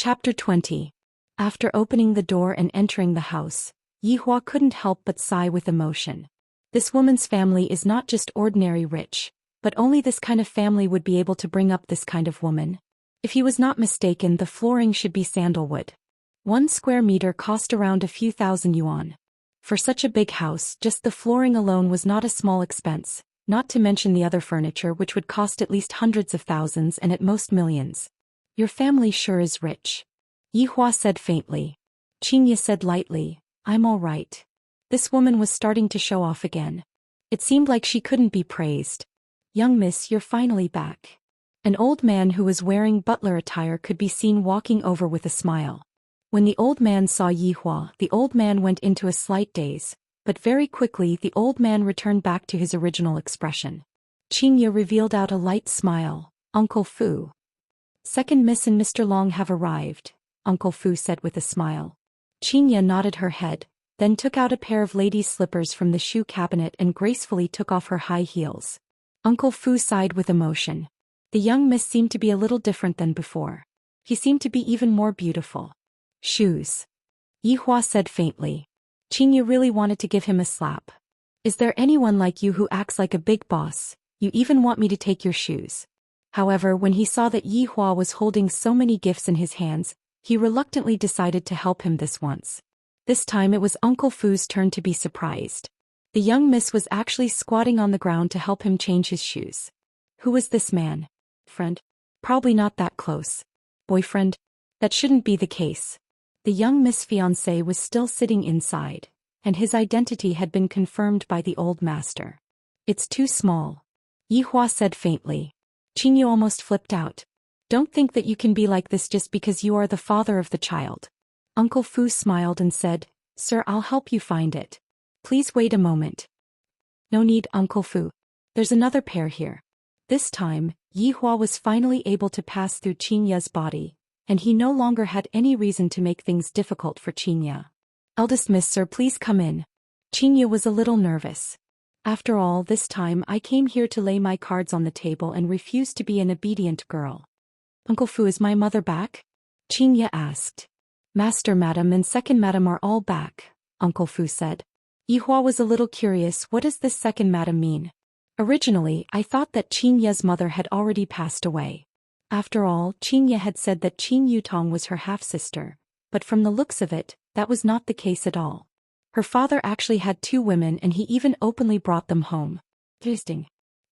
Chapter 20. After opening the door and entering the house, Yihua couldn't help but sigh with emotion. This woman's family is not just ordinary rich, but only this kind of family would be able to bring up this kind of woman. If he was not mistaken, the flooring should be sandalwood. 1 square meter cost around a few thousand yuan. For such a big house, just the flooring alone was not a small expense, not to mention the other furniture which would cost at least hundreds of thousands and at most millions. Your family sure is rich. Yihua said faintly. Xianxia said lightly, I'm all right. This woman was starting to show off again. It seemed like she couldn't be praised. Young miss, you're finally back. An old man who was wearing butler attire could be seen walking over with a smile. When the old man saw Yihua, the old man went into a slight daze, but very quickly the old man returned back to his original expression. Xianxia revealed out a light smile. Uncle Fu. Second Miss and Mr. Long have arrived, Uncle Fu said with a smile. Xianxia nodded her head, then took out a pair of ladies' slippers from the shoe cabinet and gracefully took off her high heels. Uncle Fu sighed with emotion. The young miss seemed to be a little different than before. He seemed to be even more beautiful. Shoes. Yihua said faintly. Xianxia really wanted to give him a slap. Is there anyone like you who acts like a big boss? You even want me to take your shoes? However, when he saw that Yihua was holding so many gifts in his hands, he reluctantly decided to help him this once. This time it was Uncle Fu's turn to be surprised. The young miss was actually squatting on the ground to help him change his shoes. Who was this man? Friend? Probably not that close. Boyfriend? That shouldn't be the case. The young Miss fiancé was still sitting inside, and his identity had been confirmed by the old master. It's too small. Yihua said faintly. Xianxia almost flipped out. Don't think that you can be like this just because you are the father of the child. Uncle Fu smiled and said, Sir, I'll help you find it. Please wait a moment. No need, Uncle Fu. There's another pair here. This time, Yihua was finally able to pass through Xianxia's body, and he no longer had any reason to make things difficult for Xianxia. Eldest Miss, sir, please come in. Xianxia was a little nervous. After all, this time I came here to lay my cards on the table and refuse to be an obedient girl. Uncle Fu, is my mother back? Xianxia asked. Master, Madam, and Second Madam are all back, Uncle Fu said. Yihua was a little curious. What does this Second Madam mean? Originally, I thought that Xianxia's mother had already passed away. After all, Xianxia had said that Qin Yutong was her half-sister, but from the looks of it, that was not the case at all. Her father actually had 2 women and he even openly brought them home. Interesting.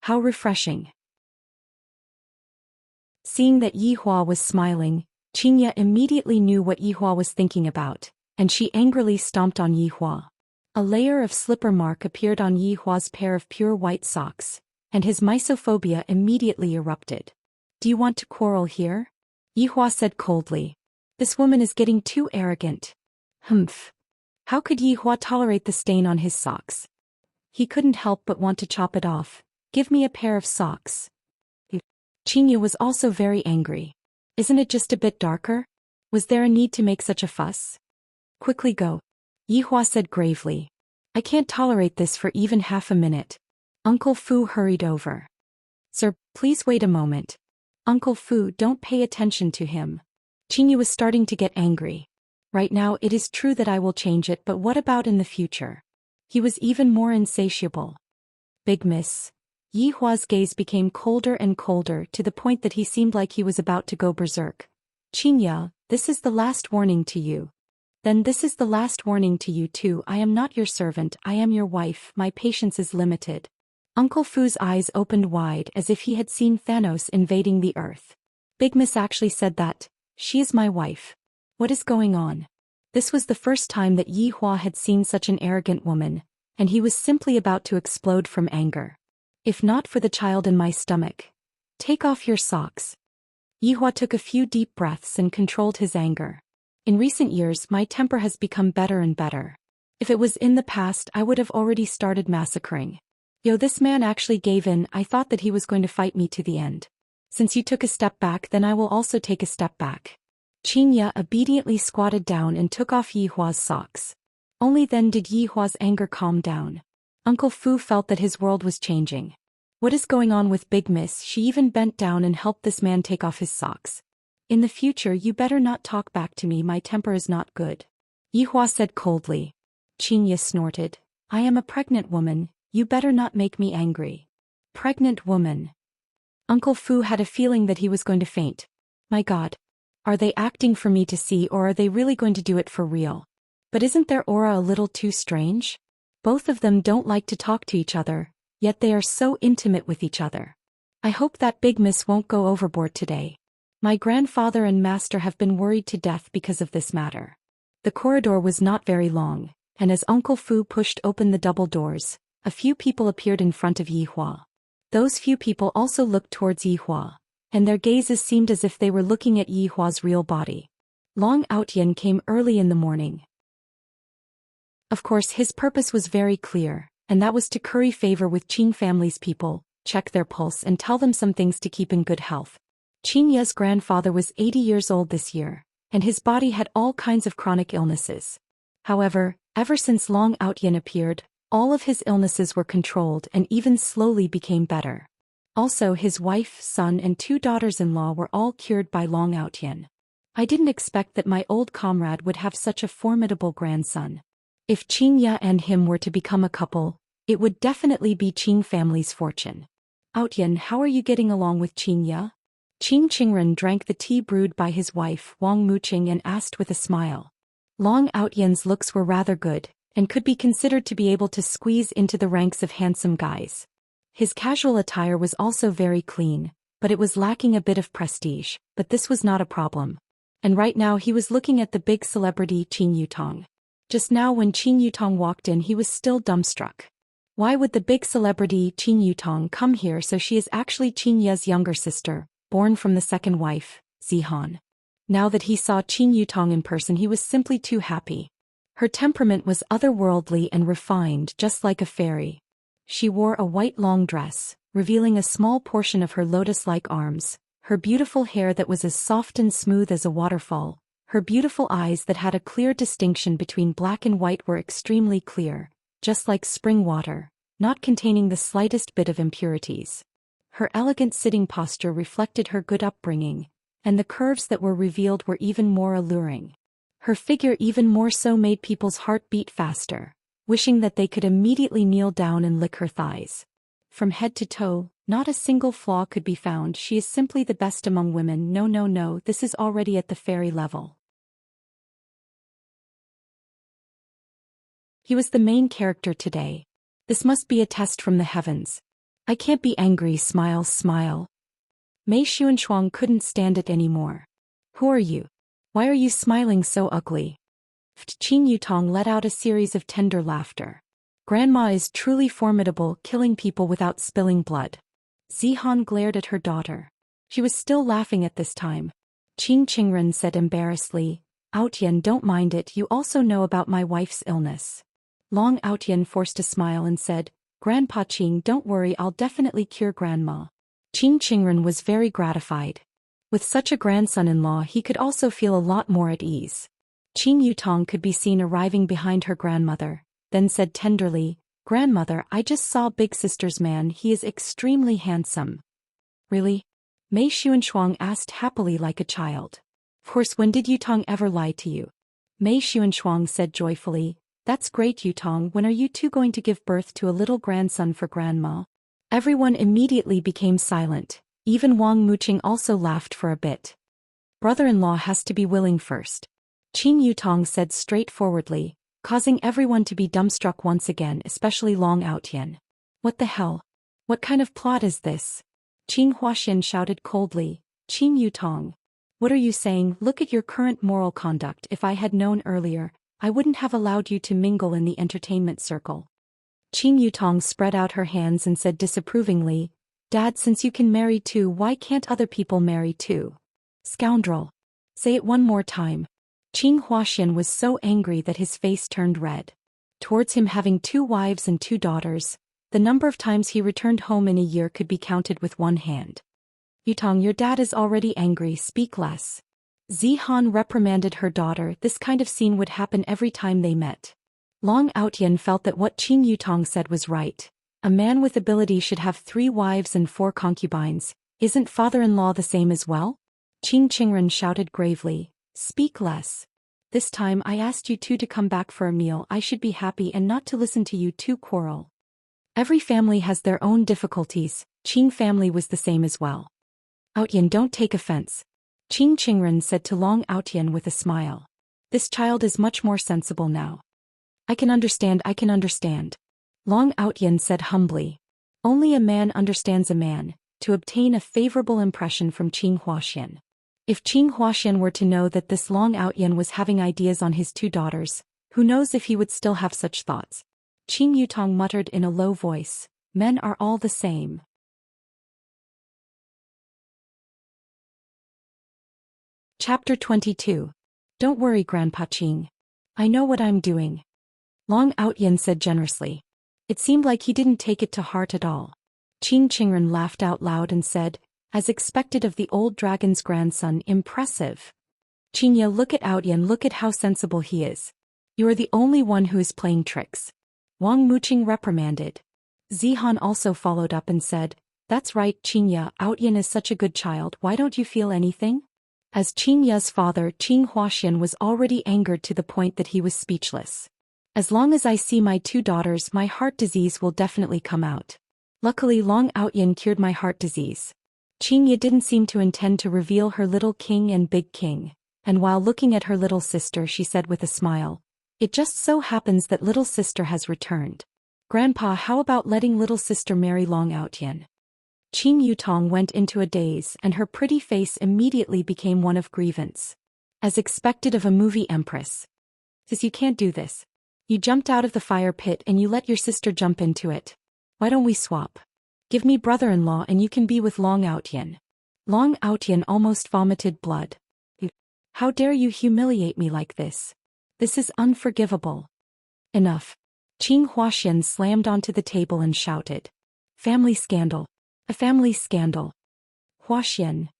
How refreshing. Seeing that Yihua was smiling, Xianxia immediately knew what Yihua was thinking about, and she angrily stomped on Yihua. A layer of slipper mark appeared on Yihua's pair of pure white socks, and his misophobia immediately erupted. Do you want to quarrel here? Yihua said coldly. This woman is getting too arrogant. Humph. How could Yihua tolerate the stain on his socks? He couldn't help but want to chop it off. Give me a pair of socks. Xianxia was also very angry. Isn't it just a bit darker? Was there a need to make such a fuss? Quickly go. Yihua said gravely. I can't tolerate this for even half a minute. Uncle Fu hurried over. Sir, please wait a moment. Uncle Fu, don't pay attention to him. Xianxia was starting to get angry. Right now it is true that I will change it, but what about in the future? He was even more insatiable. Big Miss. Yihua's gaze became colder and colder to the point that he seemed like he was about to go berserk. Xianxia, this is the last warning to you. Then this is the last warning to you too. I am not your servant, I am your wife, my patience is limited. Uncle Fu's eyes opened wide as if he had seen Thanos invading the earth. Big Miss actually said that. She is my wife. What is going on? This was the first time that Yihua had seen such an arrogant woman, and he was simply about to explode from anger. If not for the child in my stomach. Take off your socks. Yihua took a few deep breaths and controlled his anger. In recent years, my temper has become better and better. If it was in the past, I would have already started massacring. Yo, this man actually gave in. I thought that he was going to fight me to the end. Since you took a step back, then I will also take a step back. Xianxia obediently squatted down and took off Yihua's socks. Only then did Yihua's anger calm down. Uncle Fu felt that his world was changing. What is going on with Big Miss? She even bent down and helped this man take off his socks. In the future you better not talk back to me, my temper is not good. Yihua said coldly. Xianxia snorted. I am a pregnant woman, you better not make me angry. Pregnant woman. Uncle Fu had a feeling that he was going to faint. My God. Are they acting for me to see, or are they really going to do it for real? But isn't their aura a little too strange? Both of them don't like to talk to each other, yet they are so intimate with each other. I hope that big miss won't go overboard today. My grandfather and master have been worried to death because of this matter. The corridor was not very long, and as Uncle Fu pushed open the double doors, a few people appeared in front of Yihua. Those few people also looked towards Yihua, and their gazes seemed as if they were looking at Yihua's real body. Long Outyan came early in the morning. Of course, his purpose was very clear, and that was to curry favor with Qing family's people, check their pulse and tell them some things to keep in good health. Xianxia's grandfather was 80 years old this year, and his body had all kinds of chronic illnesses. However, ever since Long Outyan appeared, all of his illnesses were controlled and even slowly became better. Also, his wife, son and 2 daughters-in-law were all cured by Long Outyan. I didn't expect that my old comrade would have such a formidable grandson. If Xianxia and him were to become a couple, it would definitely be Qing family's fortune. Outyan, how are you getting along with Xianxia? Qing Qingren drank the tea brewed by his wife, Wang Muqing, and asked with a smile. Long Outyan's looks were rather good, and could be considered to be able to squeeze into the ranks of handsome guys. His casual attire was also very clean, but it was lacking a bit of prestige, but this was not a problem. And right now he was looking at the big celebrity Qin Yutong. Just now when Qin Yutong walked in, he was still dumbstruck. Why would the big celebrity Qin Yutong come here? So she is actually Xianxia's younger sister, born from the second wife, Zihan. Now that he saw Qin Yutong in person, he was simply too happy. Her temperament was otherworldly and refined, just like a fairy. She wore a white long dress, revealing a small portion of her lotus-like arms, her beautiful hair that was as soft and smooth as a waterfall. Her beautiful eyes that had a clear distinction between black and white were extremely clear, just like spring water, not containing the slightest bit of impurities. Her elegant sitting posture reflected her good upbringing, and the curves that were revealed were even more alluring. Her figure even more so made people's heart beat faster, wishing that they could immediately kneel down and lick her thighs. From head to toe, not a single flaw could be found. She is simply the best among women. No, this is already at the fairy level. He was the main character today. This must be a test from the heavens. I can't be angry. Smile. Mei Xuanshuang couldn't stand it anymore. Who are you? Why are you smiling so ugly? Qin Yutong let out a series of tender laughter. Grandma is truly formidable, killing people without spilling blood. Zihan glared at her daughter. She was still laughing at this time. Qing Qingren said embarrassedly, Outyan, don't mind it, you also know about my wife's illness. Long Outyan forced a smile and said, Grandpa Qing, don't worry, I'll definitely cure Grandma. Qing Qingren was very gratified. With such a grandson-in-law, he could also feel a lot more at ease. Qin Yutong could be seen arriving behind her grandmother, then said tenderly, Grandmother, I just saw big sister's man, he is extremely handsome. Really? Mei Xuanshuang asked happily like a child. Of course, when did Yutong ever lie to you? Mei Xuanshuang said joyfully, That's great, Yutong, when are you two going to give birth to a little grandson for Grandma? Everyone immediately became silent. Even Wang Muqing also laughed for a bit. Brother-in-law has to be willing first. Qin Yutong said straightforwardly, causing everyone to be dumbstruck once again, especially Long Outyan. What the hell? What kind of plot is this? Qin Huaxian shouted coldly, Qin Yutong. What are you saying? Look at your current moral conduct. If I had known earlier, I wouldn't have allowed you to mingle in the entertainment circle. Qin Yutong spread out her hands and said disapprovingly, Dad, since you can marry too, why can't other people marry too? Scoundrel. Say it one more time. Qin Huaxian was so angry that his face turned red. Towards him having 2 wives and 2 daughters, the number of times he returned home in a year could be counted with one hand. Yutong, your dad is already angry, speak less. Zihan reprimanded her daughter. This kind of scene would happen every time they met. Long Outyan felt that what Qin Yutong said was right. A man with ability should have 3 wives and 4 concubines. Isn't father-in-law the same as well? Qing Qingren shouted gravely, "Speak less. This time I asked you two to come back for a meal. I should be happy and not to listen to you two quarrel." Every family has their own difficulties. Qing family was the same as well. "Outyan, don't take offense," Qing Qingren said to Long Outyan with a smile. "This child is much more sensible now." I can understand. Long Outyan said humbly. Only a man understands a man, to obtain a favorable impression from Qing Huaxian. If Qing Huaxian were to know that this Long Outyan was having ideas on his two daughters, who knows if he would still have such thoughts. Qing Yutong muttered in a low voice, "Men are all the same." Chapter 22. Don't worry, Grandpa Qing. I know what I'm doing. Long Outyan said generously. It seemed like he didn't take it to heart at all. Qing Qingren laughed out loud and said, as expected of the old dragon's grandson, "Impressive. Qingya, look at Outyan, look at how sensible he is. You are the only one who is playing tricks." Wang Muqing reprimanded. Zihan also followed up and said, "That's right, Qingya, Outyan is such a good child, why don't you feel anything?" As Qingya's father, Qing Huaxian, was already angered to the point that he was speechless. "As long as I see my two daughters, my heart disease will definitely come out. Luckily Long Outyan cured my heart disease." Qingya didn't seem to intend to reveal her little king and big king, and while looking at her little sister she said with a smile, "It just so happens that little sister has returned. Grandpa, how about letting little sister marry Long Outyan?" Qing Yutong went into a daze and her pretty face immediately became one of grievance. As expected of a movie empress. "Sis, you can't do this. You jumped out of the fire pit and you let your sister jump into it. Why don't we swap? Give me brother-in-law and you can be with Long Outyan." Long Outyan almost vomited blood. "How dare you humiliate me like this? This is unforgivable." "Enough." Qing Huaxian slammed onto the table and shouted. "Family scandal. A family scandal." "Huaxian."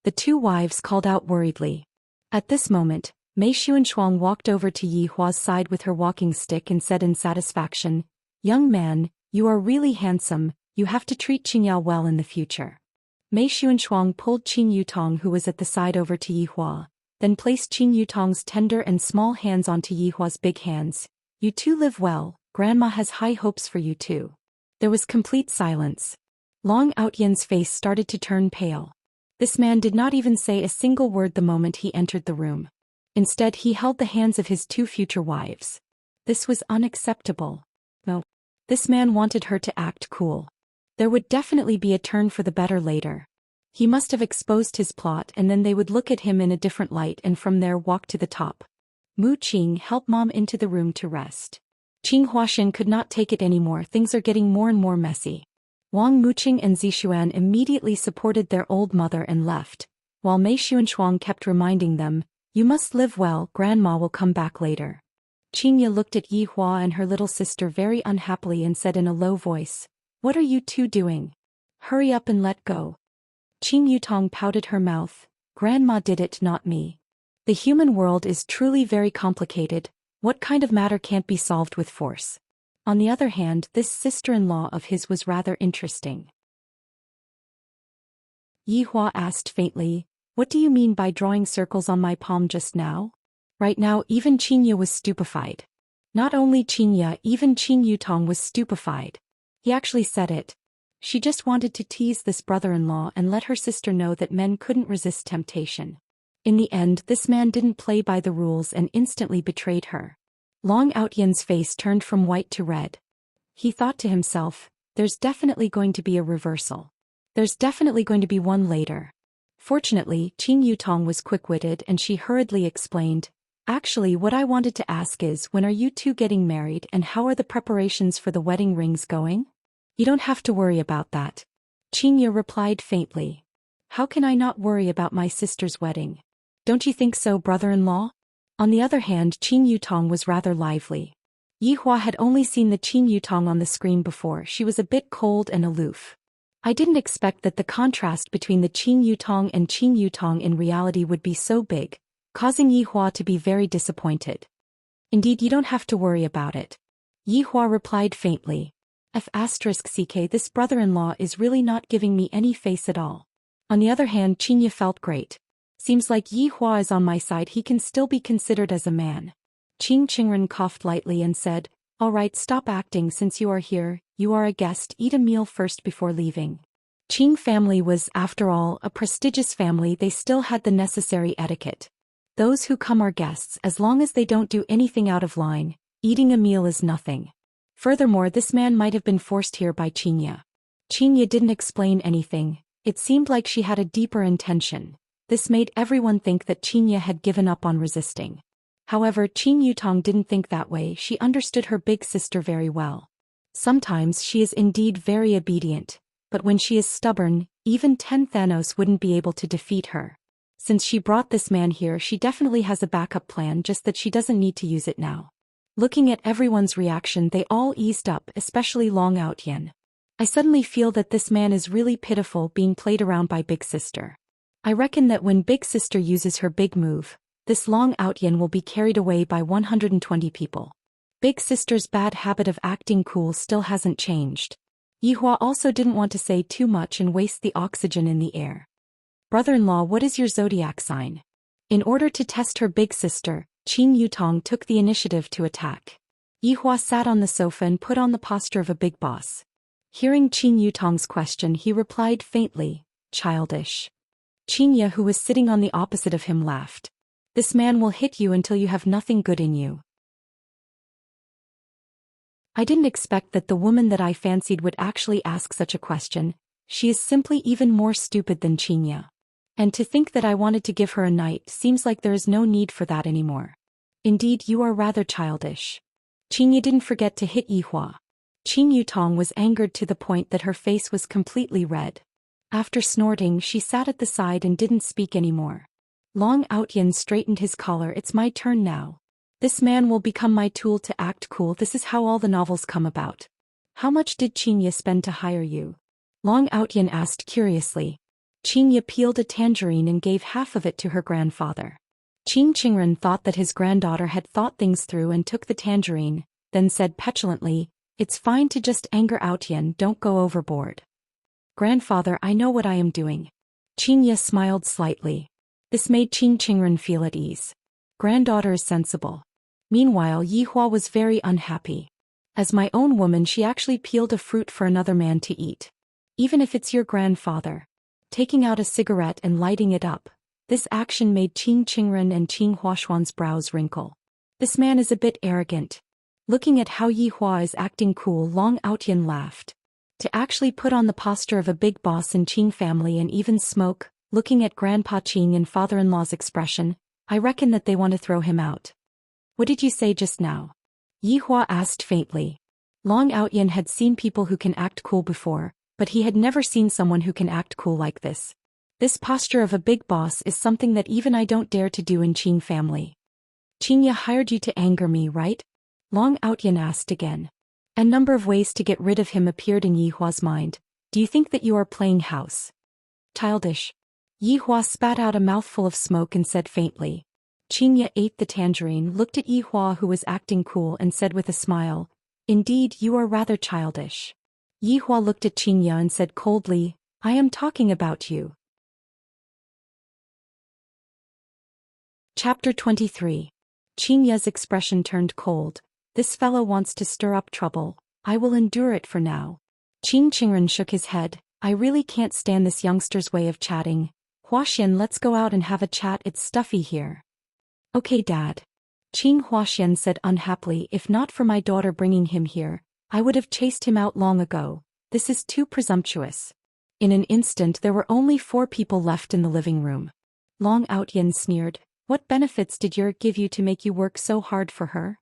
The two wives called out worriedly. At this moment, Mei Xuanshuang walked over to Yi Hua's side with her walking stick and said in satisfaction, "Young man, you are really handsome, you have to treat Qingyao well in the future." Mei Xuanshuang pulled Qing Yutong, who was at the side, over to Yi Hua, then placed Qing Yutong's tender and small hands onto Yi Hua's big hands. "You two live well, Grandma has high hopes for you too." There was complete silence. Long Outyan's face started to turn pale. This man did not even say a single word the moment he entered the room. Instead he held the hands of his two future wives. This was unacceptable. No. This man wanted her to act cool. There would definitely be a turn for the better later. He must have exposed his plot and then they would look at him in a different light and from there walk to the top. Mu Qing, help Mom into the room to rest. Qing Huaxian could not take it anymore, things are getting more and more messy. Wang Muqing and Zixuan immediately supported their old mother and left, while Mei Xuanshuang kept reminding them, "You must live well, Grandma will come back later." Qingya looked at Yi Hua and her little sister very unhappily and said in a low voice, "What are you two doing? Hurry up and let go." Qing Yutong pouted her mouth, "Grandma did it, not me. The human world is truly very complicated, what kind of matter can't be solved with force? On the other hand, this sister-in-law of his was rather interesting." Yi Hua asked faintly, "What do you mean by drawing circles on my palm just now?" Right now even Qingya was stupefied. Not only Qingya, even Qing Yutong was stupefied. He actually said it. She just wanted to tease this brother-in-law and let her sister know that men couldn't resist temptation. In the end, this man didn't play by the rules and instantly betrayed her. Long Outyan's face turned from white to red. He thought to himself, there's definitely going to be a reversal. There's definitely going to be one later. Fortunately, Qing Yutong was quick-witted and she hurriedly explained, "Actually, what I wanted to ask is, when are you two getting married and how are the preparations for the wedding rings going?" "You don't have to worry about that," Qingya replied faintly. "How can I not worry about my sister's wedding? Don't you think so, brother-in-law?" On the other hand, Qing Yutong was rather lively. Yi Hua had only seen the Qing Yutong on the screen before, she was a bit cold and aloof. I didn't expect that the contrast between the Qing Yutong and Qing Yutong in reality would be so big, causing Yi Hua to be very disappointed. "Indeed, you don't have to worry about it," Yi Hua replied faintly. "F***ck, this brother-in-law is really not giving me any face at all." On the other hand, Qingya felt great. Seems like Yi Hua is on my side, he can still be considered as a man. Qing Qingren coughed lightly and said, all right, stop acting since you are here, you are a guest, eat a meal first before leaving. Qing family was, after all, a prestigious family, they still had the necessary etiquette. Those who come are guests as long as they don't do anything out of line, eating a meal is nothing. Furthermore, this man might have been forced here by Xianxia. Xianxia didn't explain anything, it seemed like she had a deeper intention. This made everyone think that Xianxia had given up on resisting. However, Qing Yutong didn't think that way, she understood her big sister very well. Sometimes she is indeed very obedient, but when she is stubborn, even 10 Thanos wouldn't be able to defeat her. Since she brought this man here, she definitely has a backup plan, just that she doesn't need to use it now. Looking at everyone's reaction, they all eased up, especially Long Outyan. I suddenly feel that this man is really pitiful being played around by Big Sister. I reckon that when Big Sister uses her big move, this Long Outyan will be carried away by 120 people. Big Sister's bad habit of acting cool still hasn't changed. Yihua also didn't want to say too much and waste the oxygen in the air. Brother-in-law, what is your zodiac sign? In order to test her big sister, Qing Yutong took the initiative to attack. Yihua sat on the sofa and put on the posture of a big boss. Hearing Qing Yutong's question, he replied faintly, childish. Xianxia, who was sitting on the opposite of him, laughed. This man will hit you until you have nothing good in you. I didn't expect that the woman that I fancied would actually ask such a question. She is simply even more stupid than Xianxia. And to think that I wanted to give her a night seems like there is no need for that anymore. Indeed, you are rather childish. Xianxia didn't forget to hit Yihua. Qing Yutong was angered to the point that her face was completely red. After snorting, she sat at the side and didn't speak anymore. Long Outyan straightened his collar. It's my turn now. This man will become my tool to act cool. This is how all the novels come about. How much did Xianxia spend to hire you? Long Outyan asked curiously. Xianxia peeled a tangerine and gave half of it to her grandfather. Qing Qingren thought that his granddaughter had thought things through and took the tangerine, then said petulantly, it's fine to just anger Outyan, don't go overboard. Grandfather, I know what I am doing. Xianxia smiled slightly. This made Qing Qingren feel at ease. Granddaughter is sensible. Meanwhile, Yihua was very unhappy. As my own woman, she actually peeled a fruit for another man to eat. Even if it's your grandfather. Taking out a cigarette and lighting it up. This action made Qing Qingren and Qing Huashuan's brows wrinkle. This man is a bit arrogant. Looking at how Yihua is acting cool, Long Outyan laughed. To actually put on the posture of a big boss in Qing family and even smoke, looking at Grandpa Qing and father-in-law's expression, I reckon that they want to throw him out. What did you say just now? Yihua asked faintly. Long Outyan had seen people who can act cool before, but he had never seen someone who can act cool like this. This posture of a big boss is something that even I don't dare to do in Qing family. Xianxia hired you to anger me, right? Long Outyan asked again. A number of ways to get rid of him appeared in Yihua's mind. Do you think that you are playing house? Childish. Yihua spat out a mouthful of smoke and said faintly. Xianxia ate the tangerine, looked at Yihua, who was acting cool, and said with a smile, indeed, you are rather childish. Yihua looked at Xianxia and said coldly, I am talking about you. Chapter 23. Xianxia's expression turned cold. This fellow wants to stir up trouble. I will endure it for now. Qing Qingren shook his head. I really can't stand this youngster's way of chatting. Huaxian, let's go out and have a chat, it's stuffy here. Okay, Dad. Qing Huaxian said unhappily, if not for my daughter bringing him here, I would have chased him out long ago. This is too presumptuous. In an instant there were only 4 people left in the living room. Long Outyan sneered. What benefits did Yer give you to make you work so hard for her?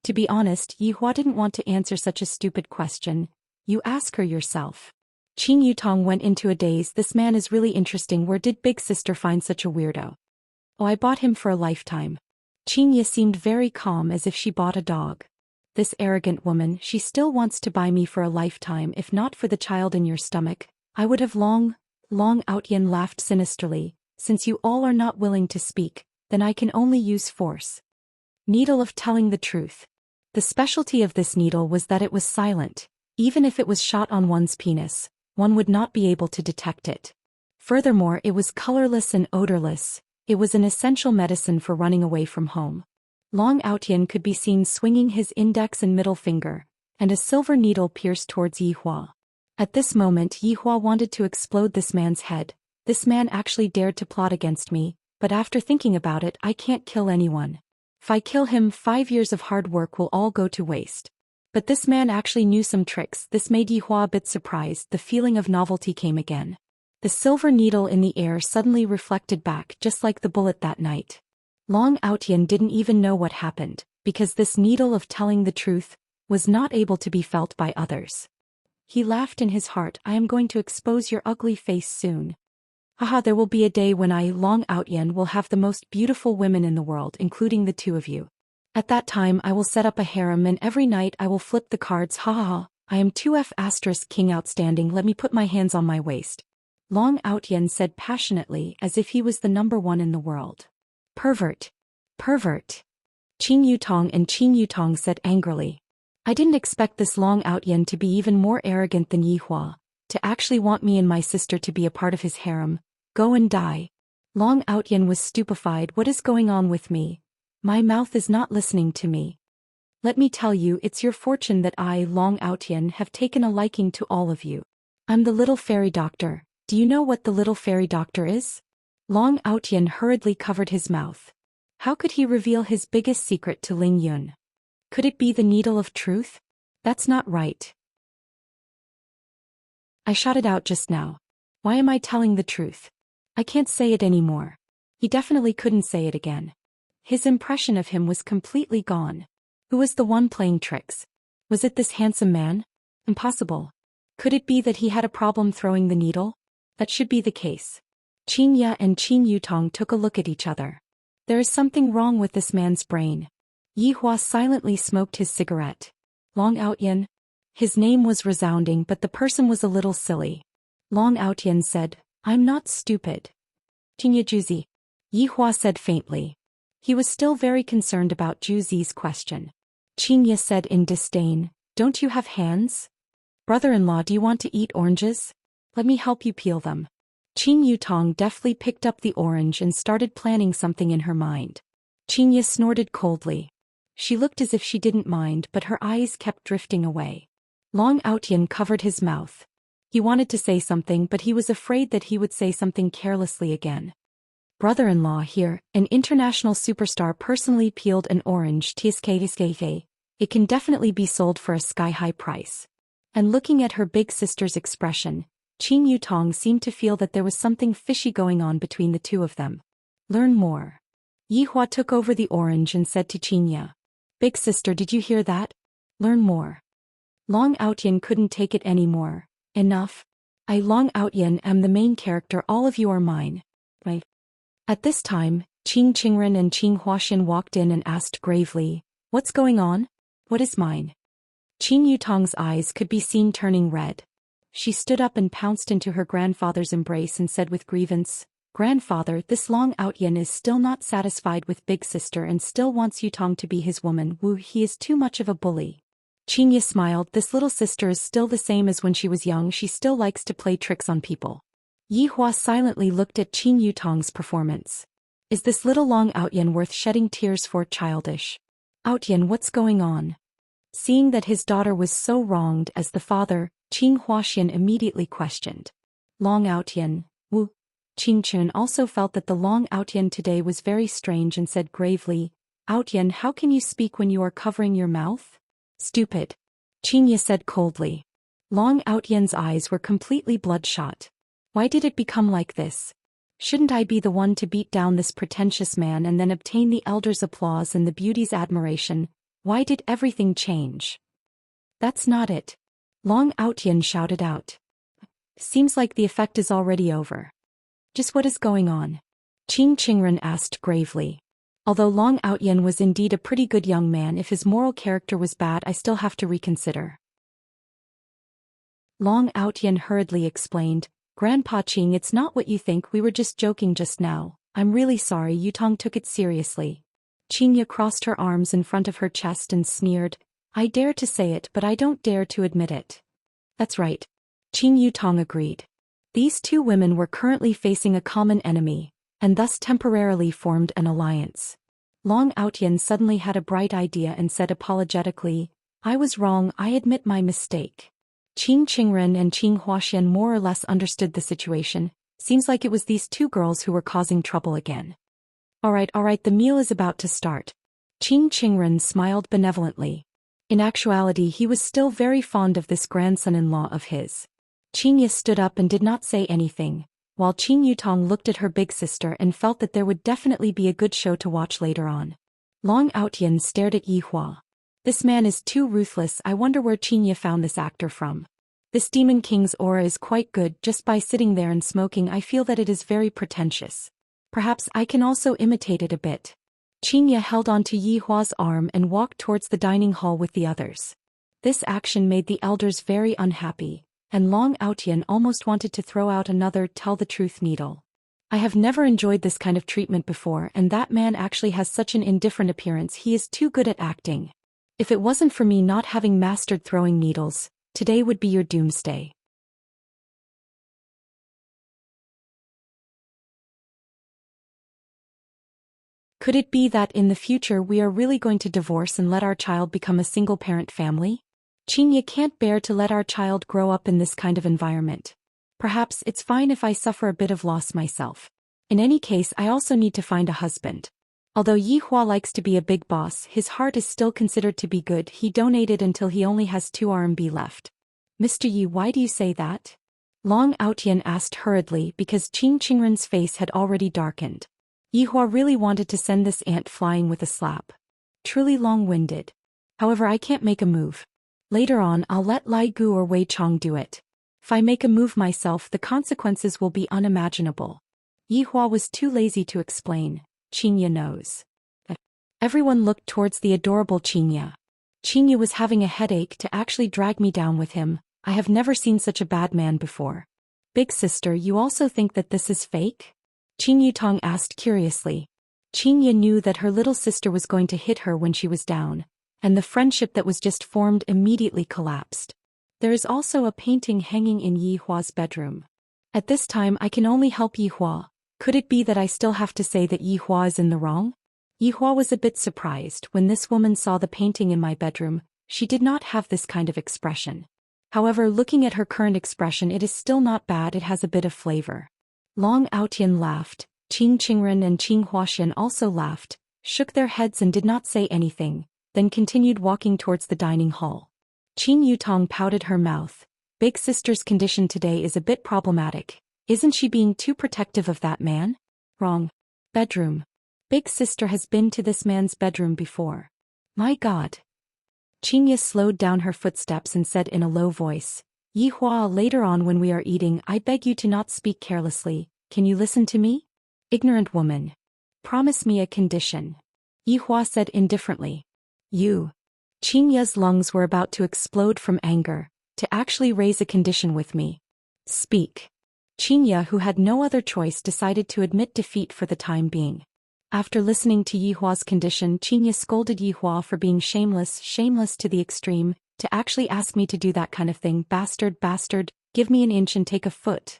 To be honest, Yihua didn't want to answer such a stupid question. You ask her yourself. Qing Yutong went into a daze. This man is really interesting. Where did Big Sister find such a weirdo? Oh, I bought him for a lifetime. Xianxia seemed very calm, as if she bought a dog. This arrogant woman, she still wants to buy me for a lifetime. If not for the child in your stomach, I would have Long Outyan laughed sinisterly. Since you all are not willing to speak, then I can only use force. Needle of telling the truth. The specialty of this needle was that it was silent. Even if it was shot on one's penis, one would not be able to detect it. Furthermore, it was colorless and odorless. It was an essential medicine for running away from home. Long Outyan could be seen swinging his index and middle finger, and a silver needle pierced towards Yihua. At this moment Yihua wanted to explode this man's head. This man actually dared to plot against me, but after thinking about it I can't kill anyone. If I kill him 5 years of hard work will all go to waste. But this man actually knew some tricks. This made Yihua a bit surprised. The feeling of novelty came again. The silver needle in the air suddenly reflected back just like the bullet that night. Long Outyan didn't even know what happened, because this needle of telling the truth was not able to be felt by others. He laughed in his heart. I am going to expose your ugly face soon. Haha, there will be a day when I, Long Outyan, will have the most beautiful women in the world, including the two of you. At that time I will set up a harem and every night I will flip the cards. Haha, I am 2F** king outstanding. Let me put my hands on my waist. Long Outyan said passionately as if he was the #1 in the world. Pervert. Pervert. Qing Yutong and Qing Yutong said angrily. I didn't expect this Long Outyan to be even more arrogant than Yihua, to actually want me and my sister to be a part of his harem. Go and die. Long Outyan was stupefied. What is going on with me? My mouth is not listening to me. Let me tell you, it's your fortune that I, Long Outyan, have taken a liking to all of you. I'm the little fairy doctor. Do you know what the little fairy doctor is? Long Outyan hurriedly covered his mouth. How could he reveal his biggest secret to Ling Yun? Could it be the needle of truth? That's not right. I shot it out just now. Why am I telling the truth? I can't say it anymore. He definitely couldn't say it again. His impression of him was completely gone. Who was the one playing tricks? Was it this handsome man? Impossible. Could it be that he had a problem throwing the needle? That should be the case. Xianxia and Qing Yutong took a look at each other. There is something wrong with this man's brain. Yihua silently smoked his cigarette. Long Outyan? His name was resounding, but the person was a little silly. Long Outyan said, I'm not stupid. Qingya Juzi. Yihua said faintly. He was still very concerned about Juzi's question. Qingya said in disdain, don't you have hands? Brother-in-law, do you want to eat oranges? Let me help you peel them. Qing Yutong deftly picked up the orange and started planning something in her mind. Qingya snorted coldly. She looked as if she didn't mind, but her eyes kept drifting away. Long Outyan covered his mouth. He wanted to say something, but he was afraid that he would say something carelessly again. Brother-in-law here, an international superstar personally peeled an orange. It can definitely be sold for a sky-high price. And looking at her big sister's expression, Qing Yutong seemed to feel that there was something fishy going on between the two of them. Learn more. Yihua took over the orange and said to Qingya, Big sister, did you hear that? Learn more. Long Outyan couldn't take it anymore. Enough. I, Long Outyan, am the main character. All of you are mine. Right? At this time, Qing Qingren and Qing Huaxian walked in and asked gravely, What's going on? What is mine? Qing Yutong's eyes could be seen turning red. She stood up and pounced into her grandfather's embrace and said with grievance, Grandfather, this Long Outyan is still not satisfied with Big Sister and still wants Yutong to be his woman. Woo, he is too much of a bully. Qingya smiled. This little sister is still the same as when she was young. She still likes to play tricks on people. Yihua silently looked at Qing Yutong's performance. Is this little Long Outyan worth shedding tears for? Childish. Outyan, what's going on? Seeing that his daughter was so wronged as the father, Qing Huaxian immediately questioned. Long Outyan, Wu. Qing Chun also felt that the Long Outyan today was very strange and said gravely, Outyan, how can you speak when you are covering your mouth? Stupid. Qingya said coldly. Long Outyan's eyes were completely bloodshot. Why did it become like this? Shouldn't I be the one to beat down this pretentious man and then obtain the elders' applause and the beauty's admiration? Why did everything change? That's not it. Long Outyan shouted out. Seems like the effect is already over. Just what is going on? Qing Qingren asked gravely. Although Long Outyan was indeed a pretty good young man, if his moral character was bad, I still have to reconsider. Long Outyan hurriedly explained, Grandpa Qing, it's not what you think, we were just joking just now. I'm really sorry. Yutong took it seriously. Qingya crossed her arms in front of her chest and sneered, I dare to say it, but I don't dare to admit it. That's right. Qing Yutong agreed. These two women were currently facing a common enemy, and thus temporarily formed an alliance. Long Outyan suddenly had a bright idea and said apologetically, "I was wrong, I admit my mistake." Qing Qingren and Qing Huaxian more or less understood the situation. Seems like it was these two girls who were causing trouble again. Alright, the meal is about to start. Qing Qingren smiled benevolently. In actuality, he was still very fond of this grandson-in-law of his. Qingya stood up and did not say anything, while Qing Yutong looked at her big sister and felt that there would definitely be a good show to watch later on. Long Outyan stared at Yihua. This man is too ruthless. I wonder where Qingya found this actor from. This Demon King's aura is quite good. Just by sitting there and smoking I feel that it is very pretentious. Perhaps I can also imitate it a bit. Qingya held onto Yihua's arm and walked towards the dining hall with the others. This action made the elders very unhappy, and Long Outyan almost wanted to throw out another tell-the-truth needle. I have never enjoyed this kind of treatment before, and that man actually has such an indifferent appearance. He is too good at acting. If it wasn't for me not having mastered throwing needles, today would be your doomsday. Could it be that in the future we are really going to divorce and let our child become a single-parent family? Qingya can't bear to let our child grow up in this kind of environment. Perhaps it's fine if I suffer a bit of loss myself. In any case, I also need to find a husband. Although Yihua likes to be a big boss, his heart is still considered to be good. He donated until he only has 2 RMB left. Mr. Yi, why do you say that? Long Outyan asked hurriedly because Qing Qingren's face had already darkened. Yihua really wanted to send this ant flying with a slap. Truly long-winded. However, I can't make a move. Later on, I'll let Lai Gu or Wei Chong do it. If I make a move myself, the consequences will be unimaginable. Yihua was too lazy to explain. Qingya knows. Everyone looked towards the adorable Qingya. Qingya was having a headache to actually drag me down with him. I have never seen such a bad man before. Big sister, you also think that this is fake? Qing Yutong asked curiously. Qingya knew that her little sister was going to hit her when she was down, and the friendship that was just formed immediately collapsed. There is also a painting hanging in Yihua's bedroom. At this time I can only help Yihua. Could it be that I still have to say that Yihua is in the wrong? Yihua was a bit surprised when this woman saw the painting in my bedroom. She did not have this kind of expression. However, looking at her current expression, it is still not bad. It has a bit of flavor. Long Outyan laughed. Qing Qingren and Qing Huaxian also laughed, shook their heads and did not say anything, then continued walking towards the dining hall. Qing Yutong pouted her mouth. Big sister's condition today is a bit problematic. Isn't she being too protective of that man? Wrong. Bedroom. Big sister has been to this man's bedroom before. My God. Qingya slowed down her footsteps and said in a low voice, Yihua, later on when we are eating, I beg you to not speak carelessly. Can you listen to me? Ignorant woman. Promise me a condition. Yihua said indifferently. You. Qingya's lungs were about to explode from anger. To actually raise a condition with me. Speak. Qingya, who had no other choice, decided to admit defeat for the time being. After listening to Yihua's condition, Qingya scolded Yihua for being shameless to the extreme, to actually ask me to do that kind of thing. Bastard, give me an inch and take a foot.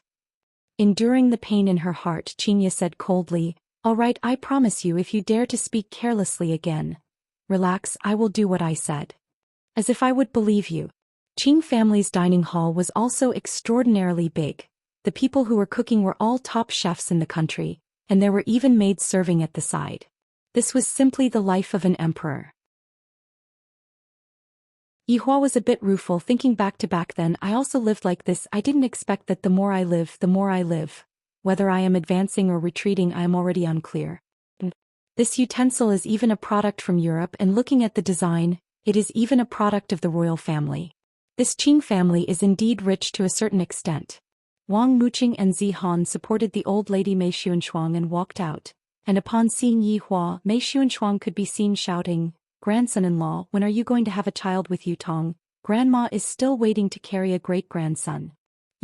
Enduring the pain in her heart, Qingya said coldly, all right, I promise you, if you dare to speak carelessly again. Relax, I will do what I said. As if I would believe you. Qing family's dining hall was also extraordinarily big. The people who were cooking were all top chefs in the country, and there were even maids serving at the side. This was simply the life of an emperor. Yihua was a bit rueful, thinking back then. I also lived like this. I didn't expect that the more I live. Whether I am advancing or retreating, I am already unclear. This utensil is even a product from Europe, and looking at the design, it is even a product of the royal family. This Qing family is indeed rich to a certain extent. Wang Muqing and Zihan supported the old lady Mei Xuanshuang and walked out, and upon seeing Yihua, Mei Xuanshuang could be seen shouting, Grandson-in-law, when are you going to have a child with Yutong? Grandma is still waiting to carry a great-grandson.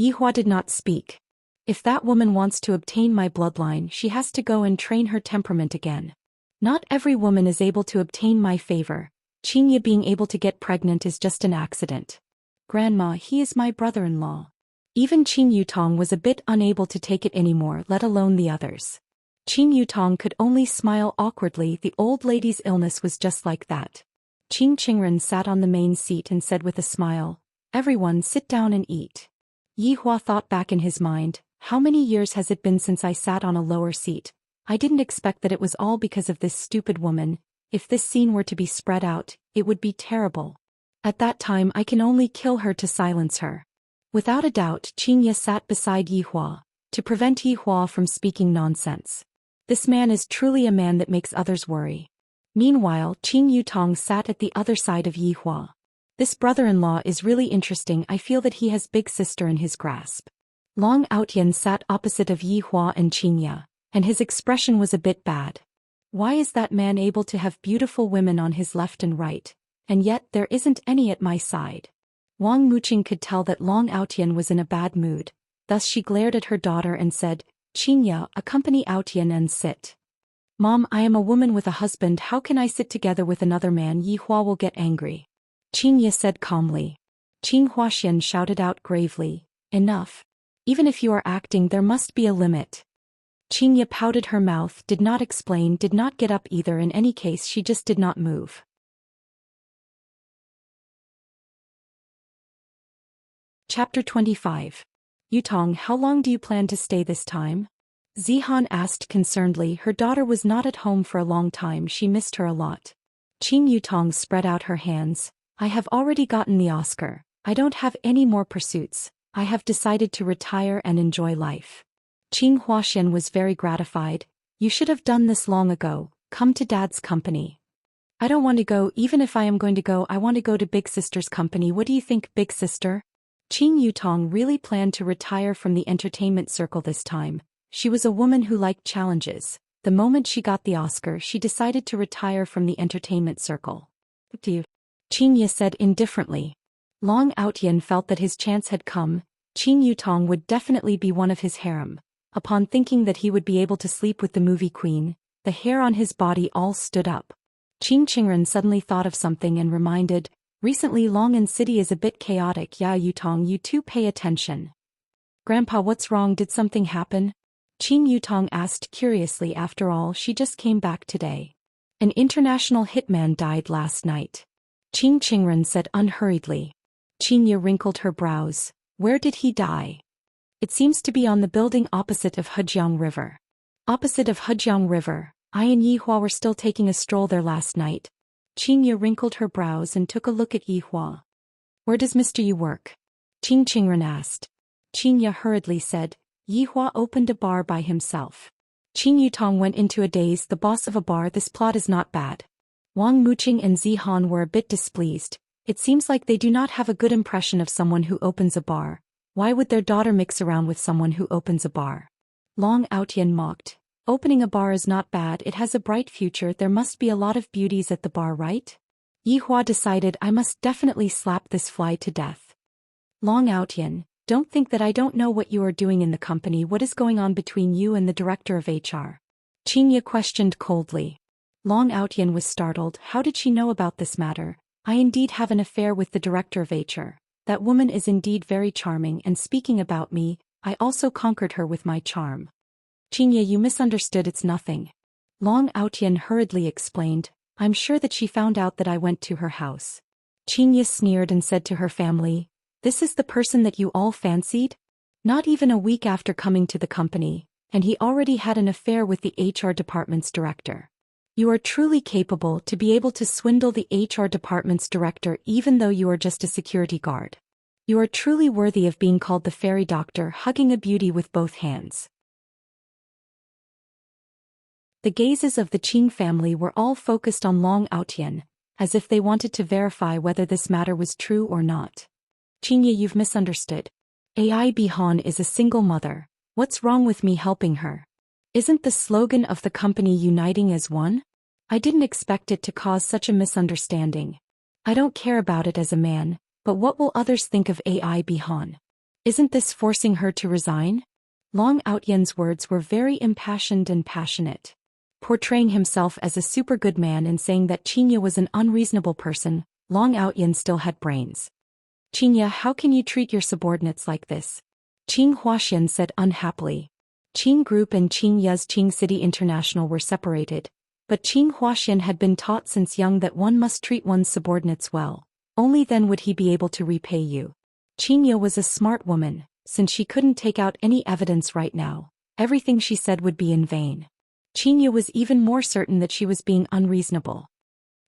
Yihua did not speak. If that woman wants to obtain my bloodline, she has to go and train her temperament again. Not every woman is able to obtain my favor. Qingya being able to get pregnant is just an accident. Grandma, he is my brother-in-law. Even Qing Yutong was a bit unable to take it anymore, let alone the others. Qing Yutong could only smile awkwardly. The old lady's illness was just like that. Qing Qingren sat on the main seat and said with a smile, "Everyone sit down and eat." Yi Hua thought back in his mind, how many years has it been since I sat on a lower seat? I didn't expect that it was all because of this stupid woman. If this scene were to be spread out, it would be terrible. At that time I can only kill her to silence her. Without a doubt, Qingya sat beside Yi Hua, to prevent Yi Hua from speaking nonsense. This man is truly a man that makes others worry. Meanwhile, Qing Yutong sat at the other side of Yi Hua. This brother-in-law is really interesting. I feel that he has big sister in his grasp. Long Outyan sat opposite of Yi Hua and Qingya, and his expression was a bit bad. Why is that man able to have beautiful women on his left and right, and yet there isn't any at my side? Wang Muqing could tell that Long Outyan was in a bad mood, thus she glared at her daughter and said, "Qingya, accompany Outyan and sit." "Mom, I am a woman with a husband. How can I sit together with another man? Yi Hua will get angry." Qingya said calmly. Qing Huaxian shouted out gravely, "Enough. Even if you are acting, there must be a limit." Qingya pouted her mouth, did not explain, did not get up either. In any case, she just did not move. Chapter 25. Yutong, how long do you plan to stay this time? Zihan asked concernedly. Her daughter was not at home for a long time. She missed her a lot. Qing Yutong spread out her hands. "I have already gotten the Oscar. I don't have any more pursuits. I have decided to retire and enjoy life." Qing Huaxian was very gratified. "You should have done this long ago. Come to Dad's company." "I don't want to go. Even if I am going to go, I want to go to Big Sister's company. What do you think, Big Sister?" Qing Yutong really planned to retire from the entertainment circle this time. She was a woman who liked challenges. The moment she got the Oscar, she decided to retire from the entertainment circle. "Do you?" Qingya said indifferently. Long Outyan felt that his chance had come. Qing Yutong would definitely be one of his harem. Upon thinking that he would be able to sleep with the movie queen, the hair on his body all stood up. Qing Qingren suddenly thought of something and reminded, "Recently Long'an City is a bit chaotic. Yeah, Yutong, you too pay attention." "Grandpa, what's wrong? Did something happen?" Qing Yutong asked curiously. After all, she just came back today. "An international hitman died last night," Qing Qingren said unhurriedly. Qingya wrinkled her brows. "Where did he die?" "It seems to be on the building opposite of Hejiang River." "Opposite of Hejiang River? I and Yi Hua were still taking a stroll there last night." Qingya wrinkled her brows and took a look at Yi Hua. "Where does Mr. Yu work?" Qing Qingren asked. Qingya hurriedly said, "Yi Hua opened a bar by himself." Qing Yutong went into a daze. "The boss of a bar? This plot is not bad." Wang Muqing and Zihan were a bit displeased. It seems like they do not have a good impression of someone who opens a bar. Why would their daughter mix around with someone who opens a bar? Long Outyan mocked. "Opening a bar is not bad. It has a bright future. There must be a lot of beauties at the bar, right?" Yi Hua decided, "I must definitely slap this fly to death." Long Outyan, don't think that I don't know what you are doing in the company. What is going on between you and the director of HR? Qingya questioned coldly. Long Outyan was startled. How did she know about this matter? "I indeed have an affair with the director of HR. That woman is indeed very charming, and speaking about me, I also conquered her with my charm." Qingya, you misunderstood. It's nothing. Long Outyan hurriedly explained. "I'm sure that she found out that I went to her house." Qingya sneered and said to her family, "This is the person that you all fancied? Not even a week after coming to the company, and he already had an affair with the HR department's director. You are truly capable to be able to swindle the HR department's director even though you are just a security guard. You are truly worthy of being called the fairy doctor, hugging a beauty with both hands." The gazes of the Qing family were all focused on Long Outyan, as if they wanted to verify whether this matter was true or not. "Qingya, you've misunderstood. AI Bihan is a single mother. What's wrong with me helping her? Isn't the slogan of the company uniting as one? I didn't expect it to cause such a misunderstanding. I don't care about it as a man, but what will others think of AI Bihan? Isn't this forcing her to resign?" Long Outyan's words were very impassioned and passionate. Portraying himself as a super good man and saying that Qingya was an unreasonable person, Long Outyan still had brains. "Qingya, how can you treat your subordinates like this?" Qing Huaxian said unhappily. Qing Group and Qingya's Qing City International were separated, but Qing Huaxian had been taught since young that one must treat one's subordinates well. Only then would he be able to repay you. Qingya was a smart woman, since she couldn't take out any evidence right now. Everything she said would be in vain. Qingya was even more certain that she was being unreasonable.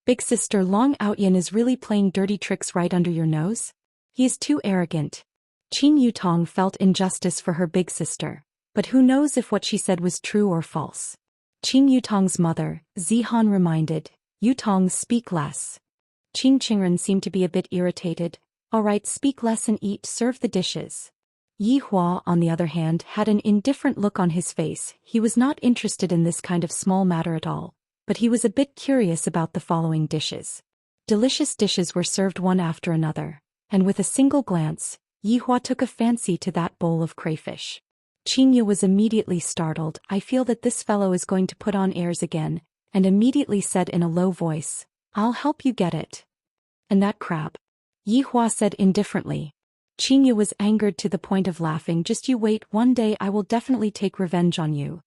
Big sister Long Outyan is really playing dirty tricks right under your nose? He is too arrogant. Qing Yutong felt injustice for her big sister, but who knows if what she said was true or false. Qing Yutong's mother, Zihan, reminded, Yutong, speak less. Qing Qingren seemed to be a bit irritated. All right, speak less and eat, serve the dishes. Yi Hua, on the other hand, had an indifferent look on his face. He was not interested in this kind of small matter at all, but he was a bit curious about the following dishes. Delicious dishes were served one after another, and with a single glance, Yi Hua took a fancy to that bowl of crayfish. Qingya was immediately startled. I feel that this fellow is going to put on airs again, and immediately said in a low voice, I'll help you get it. And that crab? Yi Hua said indifferently. Qingya was angered to the point of laughing. Just you wait, one day I will definitely take revenge on you.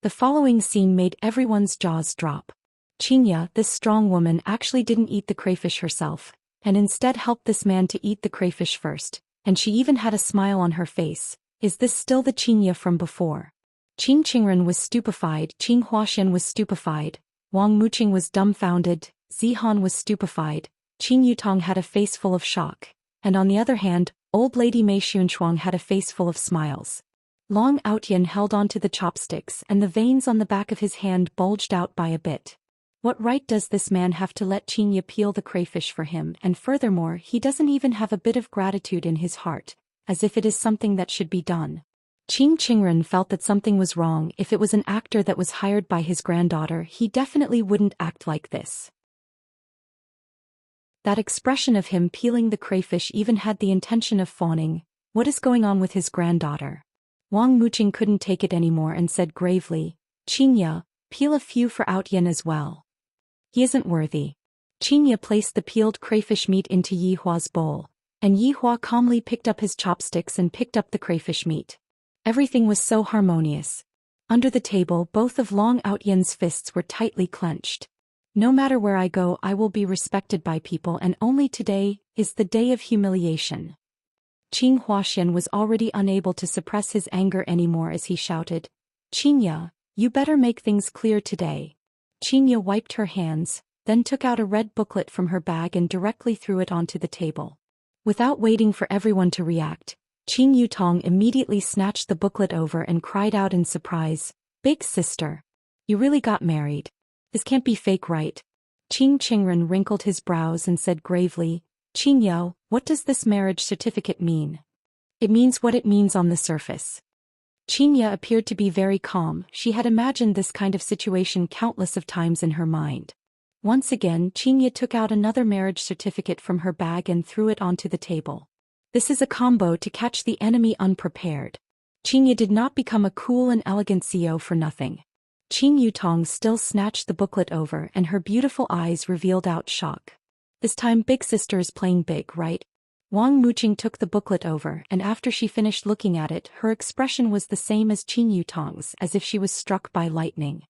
The following scene made everyone's jaws drop. Qingya, this strong woman, actually didn't eat the crayfish herself, and instead helped this man to eat the crayfish first, and she even had a smile on her face. Is this still the Qingya from before? Qing Qingren was stupefied, Qing Huaxian was stupefied, Wang Muqing was dumbfounded, Zihan was stupefied, Qing Yutong had a face full of shock, and on the other hand, old lady Mei Xunshuang had a face full of smiles. Long Outyan held on to the chopsticks and the veins on the back of his hand bulged out by a bit. What right does this man have to let Qingya peel the crayfish for him, and furthermore he doesn't even have a bit of gratitude in his heart, as if it is something that should be done. Qing Qingren felt that something was wrong. If it was an actor that was hired by his granddaughter, he definitely wouldn't act like this. That expression of him peeling the crayfish even had the intention of fawning. What is going on with his granddaughter? Wang Muqing couldn't take it anymore and said gravely, Qingya, peel a few for Outyan as well. He isn't worthy. Qingya placed the peeled crayfish meat into Yi Hua's bowl, and Yi Hua calmly picked up his chopsticks and picked up the crayfish meat. Everything was so harmonious. Under the table, both of Long Outyan's fists were tightly clenched. No matter where I go, I will be respected by people, and only today is the day of humiliation. Qing Huaxian was already unable to suppress his anger anymore as he shouted, Qingya, you better make things clear today. Qingya wiped her hands, then took out a red booklet from her bag and directly threw it onto the table. Without waiting for everyone to react, Qing Yutong immediately snatched the booklet over and cried out in surprise, Big sister! You really got married. This can't be fake, right? Qing Qingren wrinkled his brows and said gravely, Qingya, what does this marriage certificate mean? It means what it means on the surface. Qingya appeared to be very calm. She had imagined this kind of situation countless of times in her mind. Once again, Qingya took out another marriage certificate from her bag and threw it onto the table. This is a combo to catch the enemy unprepared. Qingya did not become a cool and elegant CEO for nothing. Qing Yutong still snatched the booklet over and her beautiful eyes revealed out shock. This time big sister is playing big, right? Wang Muqing took the booklet over, and after she finished looking at it, her expression was the same as Qing Yutong's, as if she was struck by lightning.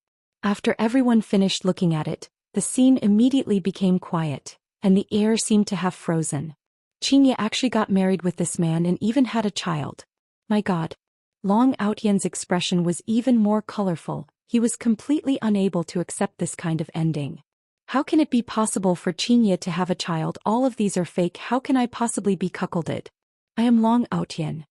After everyone finished looking at it, the scene immediately became quiet, and the air seemed to have frozen. Qingya actually got married with this man and even had a child. My God. Long Outyan's expression was even more colorful. He was completely unable to accept this kind of ending. How can it be possible for Qingya to have a child? All of these are fake. How can I possibly be cuckolded? I am Long Outyan.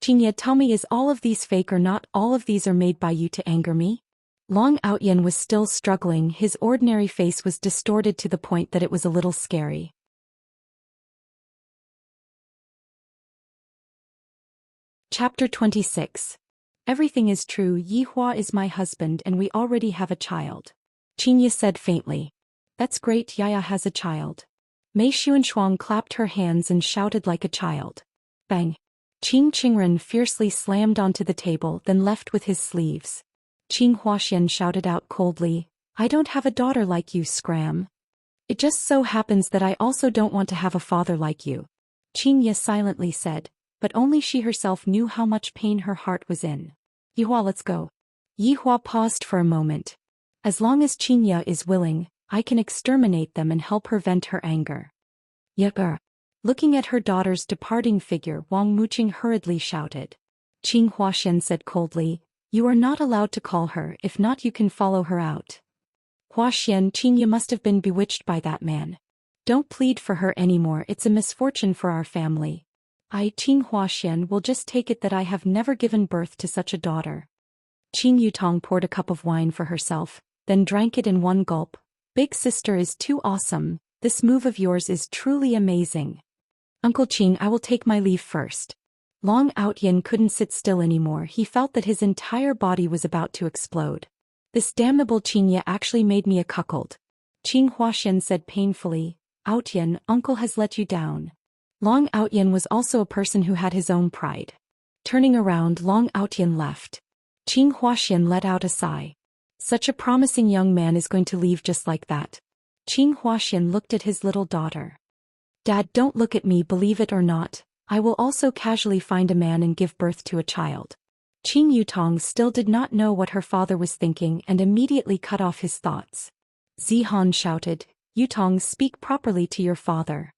Qingya, tell me, is all of these fake or not? All of these are made by you to anger me? Long Outyan was still struggling. His ordinary face was distorted to the point that it was a little scary. Chapter 26. Everything is true. Yi Hua is my husband and we already have a child. Qingya said faintly. That's great, Yaya has a child. Mei Xunshuang clapped her hands and shouted like a child. Bang. Qing Qingren fiercely slammed onto the table, then left with his sleeves. Qing Huaxian shouted out coldly, I don't have a daughter like you, Scram. It just so happens that I also don't want to have a father like you. Qingya silently said, but only she herself knew how much pain her heart was in. Yihua, let's go. Yihua paused for a moment. As long as Xianxia is willing, I can exterminate them and help her vent her anger. Yager. Looking at her daughter's departing figure, Wang Muqing hurriedly shouted. Zhou Xian said coldly, you are not allowed to call her, if not you can follow her out. Hua Xian, Xianxia must have been bewitched by that man. Don't plead for her anymore, it's a misfortune for our family. Zhou Xian will just take it that I have never given birth to such a daughter. Qing Yutong poured a cup of wine for herself, then drank it in one gulp. Big sister is too awesome, this move of yours is truly amazing. Uncle Qing, I will take my leave first. Long Outyin couldn't sit still anymore, he felt that his entire body was about to explode. This damnable Xianxia actually made me a cuckold. Qing Huaxian said painfully, Outyin, uncle has let you down. Long Outyin was also a person who had his own pride. Turning around, Long Outyin left. Qing Huaxian let out a sigh. Such a promising young man is going to leave just like that. Qing Huaxian looked at his little daughter. Dad, don't look at me, believe it or not, I will also casually find a man and give birth to a child. Qing Yutong still did not know what her father was thinking and immediately cut off his thoughts. Zihan shouted, Yutong, speak properly to your father.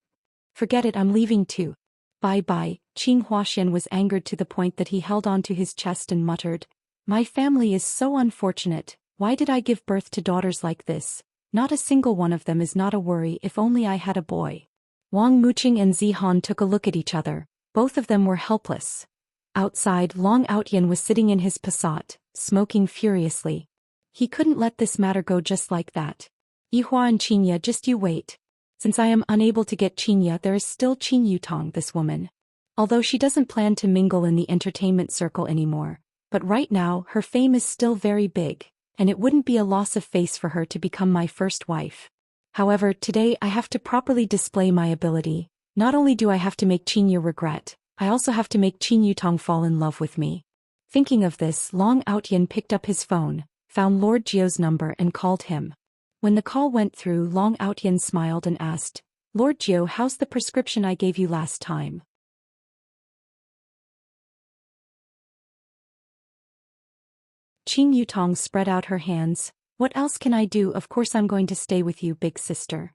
Forget it, I'm leaving too. Bye-bye. Qing Huaxian was angered to the point that he held onto his chest and muttered, my family is so unfortunate, why did I give birth to daughters like this? Not a single one of them is not a worry, if only I had a boy. Wang Muqing and Zihan took a look at each other, both of them were helpless. Outside, Long Outyin was sitting in his Passat, smoking furiously. He couldn't let this matter go just like that. Yihua and Xianxia, just you wait. Since I am unable to get Xianxia, there is still Qing Yutong, this woman. Although she doesn't plan to mingle in the entertainment circle anymore, but right now her fame is still very big, and it wouldn't be a loss of face for her to become my first wife. However, today I have to properly display my ability. Not only do I have to make Xianxia regret, I also have to make Qing Yutong fall in love with me. Thinking of this, Long Outyin picked up his phone, found Lord Jiu's number and called him. When the call went through, Long Outyin smiled and asked, Lord Jiu, how's the prescription I gave you last time? Qing Yutong spread out her hands. What else can I do? Of course I'm going to stay with you, big sister.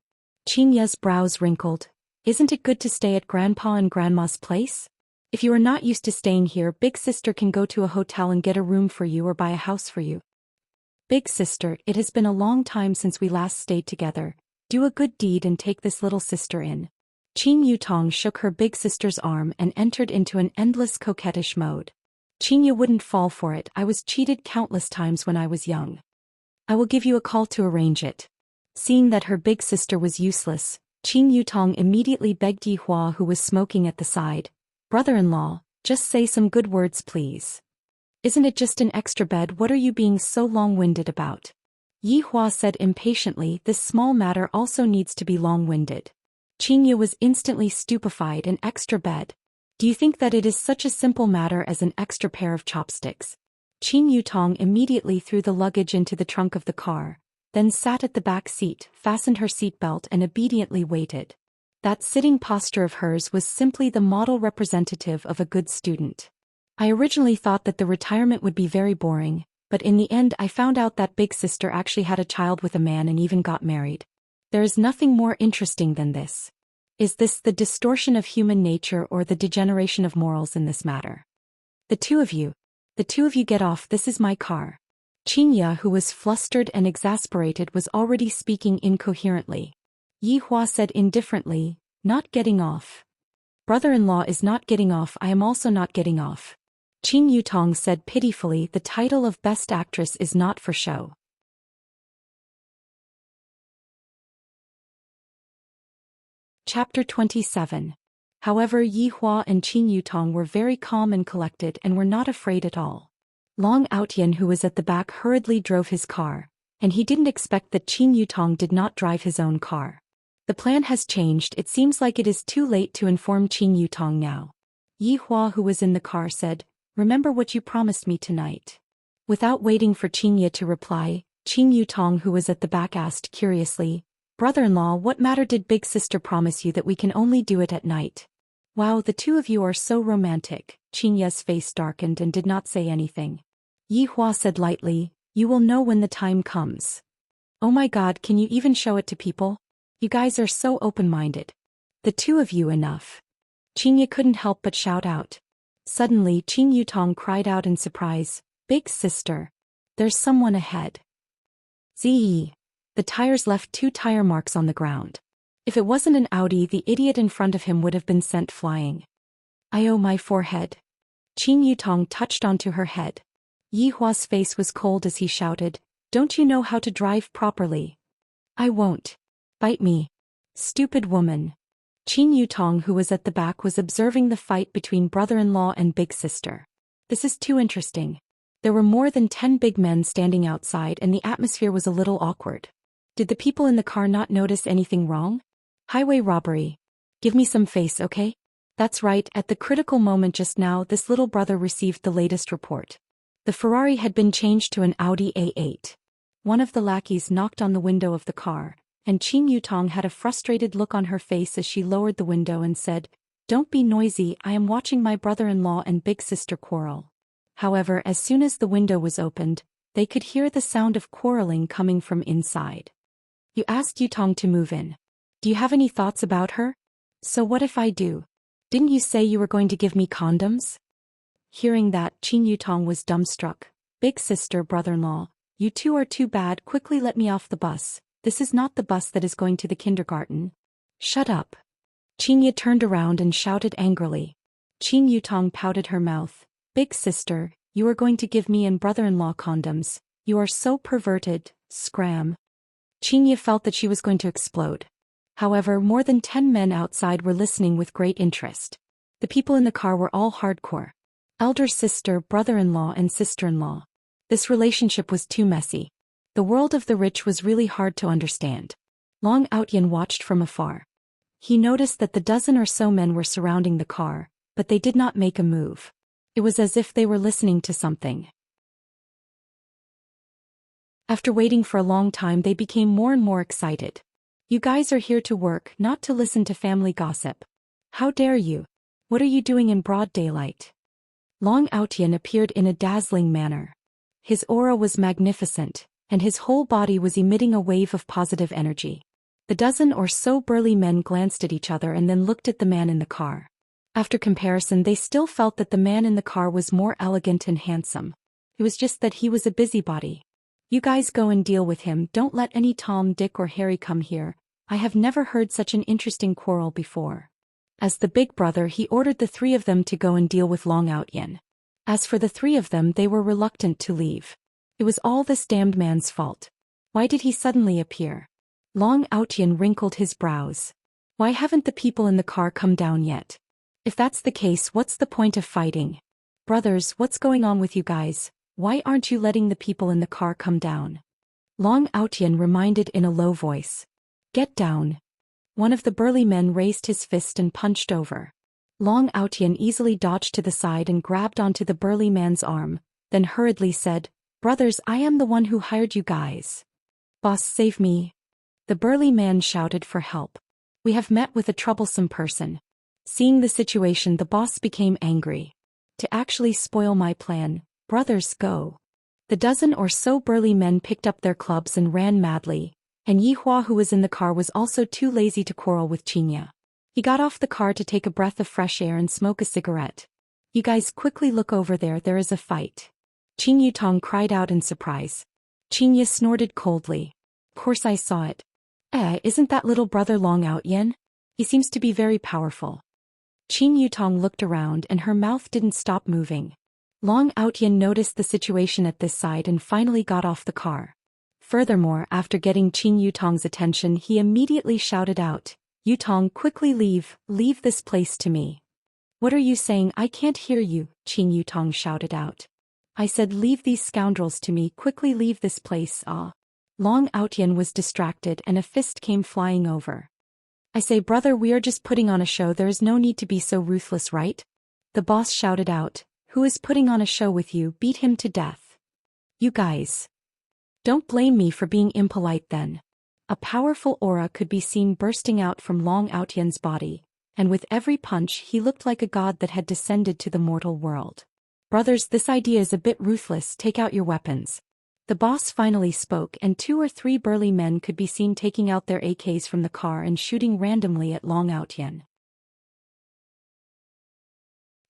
Xianxia's brows wrinkled. Isn't it good to stay at Grandpa and Grandma's place? If you are not used to staying here, big sister can go to a hotel and get a room for you or buy a house for you. Big sister, it has been a long time since we last stayed together. Do a good deed and take this little sister in. Qing Yutong shook her big sister's arm and entered into an endless coquettish mode. Xianxia wouldn't fall for it. I was cheated countless times when I was young. I will give you a call to arrange it. Seeing that her big sister was useless, Qing Yutong immediately begged Yihua, who was smoking at the side, brother-in-law, just say some good words please. Isn't it just an extra bed? What are you being so long-winded about? Yihua said impatiently, this small matter also needs to be long-winded. Xianxia was instantly stupefied. An extra bed. Do you think that it is such a simple matter as an extra pair of chopsticks? Qing Yutong immediately threw the luggage into the trunk of the car, then sat at the back seat, fastened her seatbelt and obediently waited. That sitting posture of hers was simply the model representative of a good student. I originally thought that the retirement would be very boring, but in the end I found out that big sister actually had a child with a man and even got married. There is nothing more interesting than this. Is this the distortion of human nature or the degeneration of morals in this matter? The two of you get off, this is my car. Xianxia, who was flustered and exasperated, was already speaking incoherently. Yihua said indifferently, not getting off. Brother-in-law is not getting off, I am also not getting off. Qing Yutong said pitifully, the title of Best Actress is not for show. Chapter 27. However, Yihua and Qing Yutong were very calm and collected and were not afraid at all. Long Outyin, who was at the back, hurriedly drove his car, and he didn't expect that Qing Yutong did not drive his own car. The plan has changed, it seems like it is too late to inform Qing Yutong now. Yihua, who was in the car, said, remember what you promised me tonight. Without waiting for Xianxia to reply, Qing Yutong, who was at the back, asked curiously, brother-in-law, what matter did big sister promise you that we can only do it at night? Wow, the two of you are so romantic. Xianxia's face darkened and did not say anything. Yi Hua said lightly, you will know when the time comes. Oh my god, can you even show it to people? You guys are so open-minded. The two of you enough. Qingye couldn't help but shout out. Suddenly Qing Yutong cried out in surprise, big sister. There's someone ahead. Zee. The tires left 2 tire marks on the ground. If it wasn't an Audi, the idiot in front of him would have been sent flying. Oh my forehead. Qing Yutong touched onto her head. Yi Hua's face was cold as he shouted, don't you know how to drive properly? I won't. Bite me. Stupid woman. Qing Yutong, who was at the back, was observing the fight between brother-in-law and big sister. This is too interesting. There were more than 10 big men standing outside and the atmosphere was a little awkward. Did the people in the car not notice anything wrong? Highway robbery. Give me some face, okay? That's right, at the critical moment just now this little brother received the latest report. The Ferrari had been changed to an Audi A8. One of the lackeys knocked on the window of the car, and Qing Yutong had a frustrated look on her face as she lowered the window and said, don't be noisy, I am watching my brother-in-law and big sister quarrel. However, as soon as the window was opened, they could hear the sound of quarreling coming from inside. You asked Yutong to move in. Do you have any thoughts about her? So what if I do? Didn't you say you were going to give me condoms? Hearing that, Qing Yutong was dumbstruck. Big sister, brother-in-law, you two are too bad, quickly let me off the bus. This is not the bus that is going to the kindergarten. Shut up. Qingye turned around and shouted angrily. Qing Yutong pouted her mouth. Big sister, you are going to give me and brother-in-law condoms. You are so perverted, scram. Qingye felt that she was going to explode. However, more than 10 men outside were listening with great interest. The people in the car were all hardcore. Elder sister, brother-in-law and sister-in-law. This relationship was too messy. The world of the rich was really hard to understand. Long Outyan watched from afar. He noticed that the dozen or so men were surrounding the car, but they did not make a move. It was as if they were listening to something. After waiting for a long time, they became more and more excited. You guys are here to work, not to listen to family gossip. How dare you? What are you doing in broad daylight? Long Outyan appeared in a dazzling manner. His aura was magnificent, and his whole body was emitting a wave of positive energy. The dozen or so burly men glanced at each other and then looked at the man in the car. After comparison, they still felt that the man in the car was more elegant and handsome. It was just that he was a busybody. You guys go and deal with him, don't let any Tom, Dick or Harry come here. I have never heard such an interesting quarrel before. As the big brother, he ordered the 3 of them to go and deal with Long Outyan. As for the 3 of them, they were reluctant to leave. It was all this damned man's fault. Why did he suddenly appear? Long Outyan wrinkled his brows. Why haven't the people in the car come down yet? If that's the case, what's the point of fighting? Brothers, what's going on with you guys? Why aren't you letting the people in the car come down? Long Outyan reminded in a low voice. Get down. One of the burly men raised his fist and punched over. Long Outyan easily dodged to the side and grabbed onto the burly man's arm, then hurriedly said, Brothers, I am the one who hired you guys. Boss, save me. The burly man shouted for help. We have met with a troublesome person. Seeing the situation, the boss became angry. To actually spoil my plan, brothers, go. The dozen or so burly men picked up their clubs and ran madly, and Yi Hua, who was in the car, was also too lazy to quarrel with Qingye. He got off the car to take a breath of fresh air and smoke a cigarette. You guys quickly look over there, there is a fight. Qing Yutong cried out in surprise. Qingye snorted coldly. Of course I saw it. Isn't that little brother Long Outyan? He seems to be very powerful. Qing Yutong looked around and her mouth didn't stop moving. Long Outyan noticed the situation at this side and finally got off the car. Furthermore, after getting Qing Yutong's attention, he immediately shouted out, Yutong, quickly leave this place to me. What are you saying? I can't hear you, Qing Yutong shouted out. I said leave these scoundrels to me, quickly leave this place. Long Outyan was distracted and a fist came flying over. I say, brother, we are just putting on a show, there is no need to be so ruthless, right? The boss shouted out, who is putting on a show with you? Beat him to death. You guys. Don't blame me for being impolite then. A powerful aura could be seen bursting out from Long Outyan's body, and with every punch he looked like a god that had descended to the mortal world. Brothers, this idea is a bit ruthless, take out your weapons. The boss finally spoke, and 2 or 3 burly men could be seen taking out their AKs from the car and shooting randomly at Long Outyen.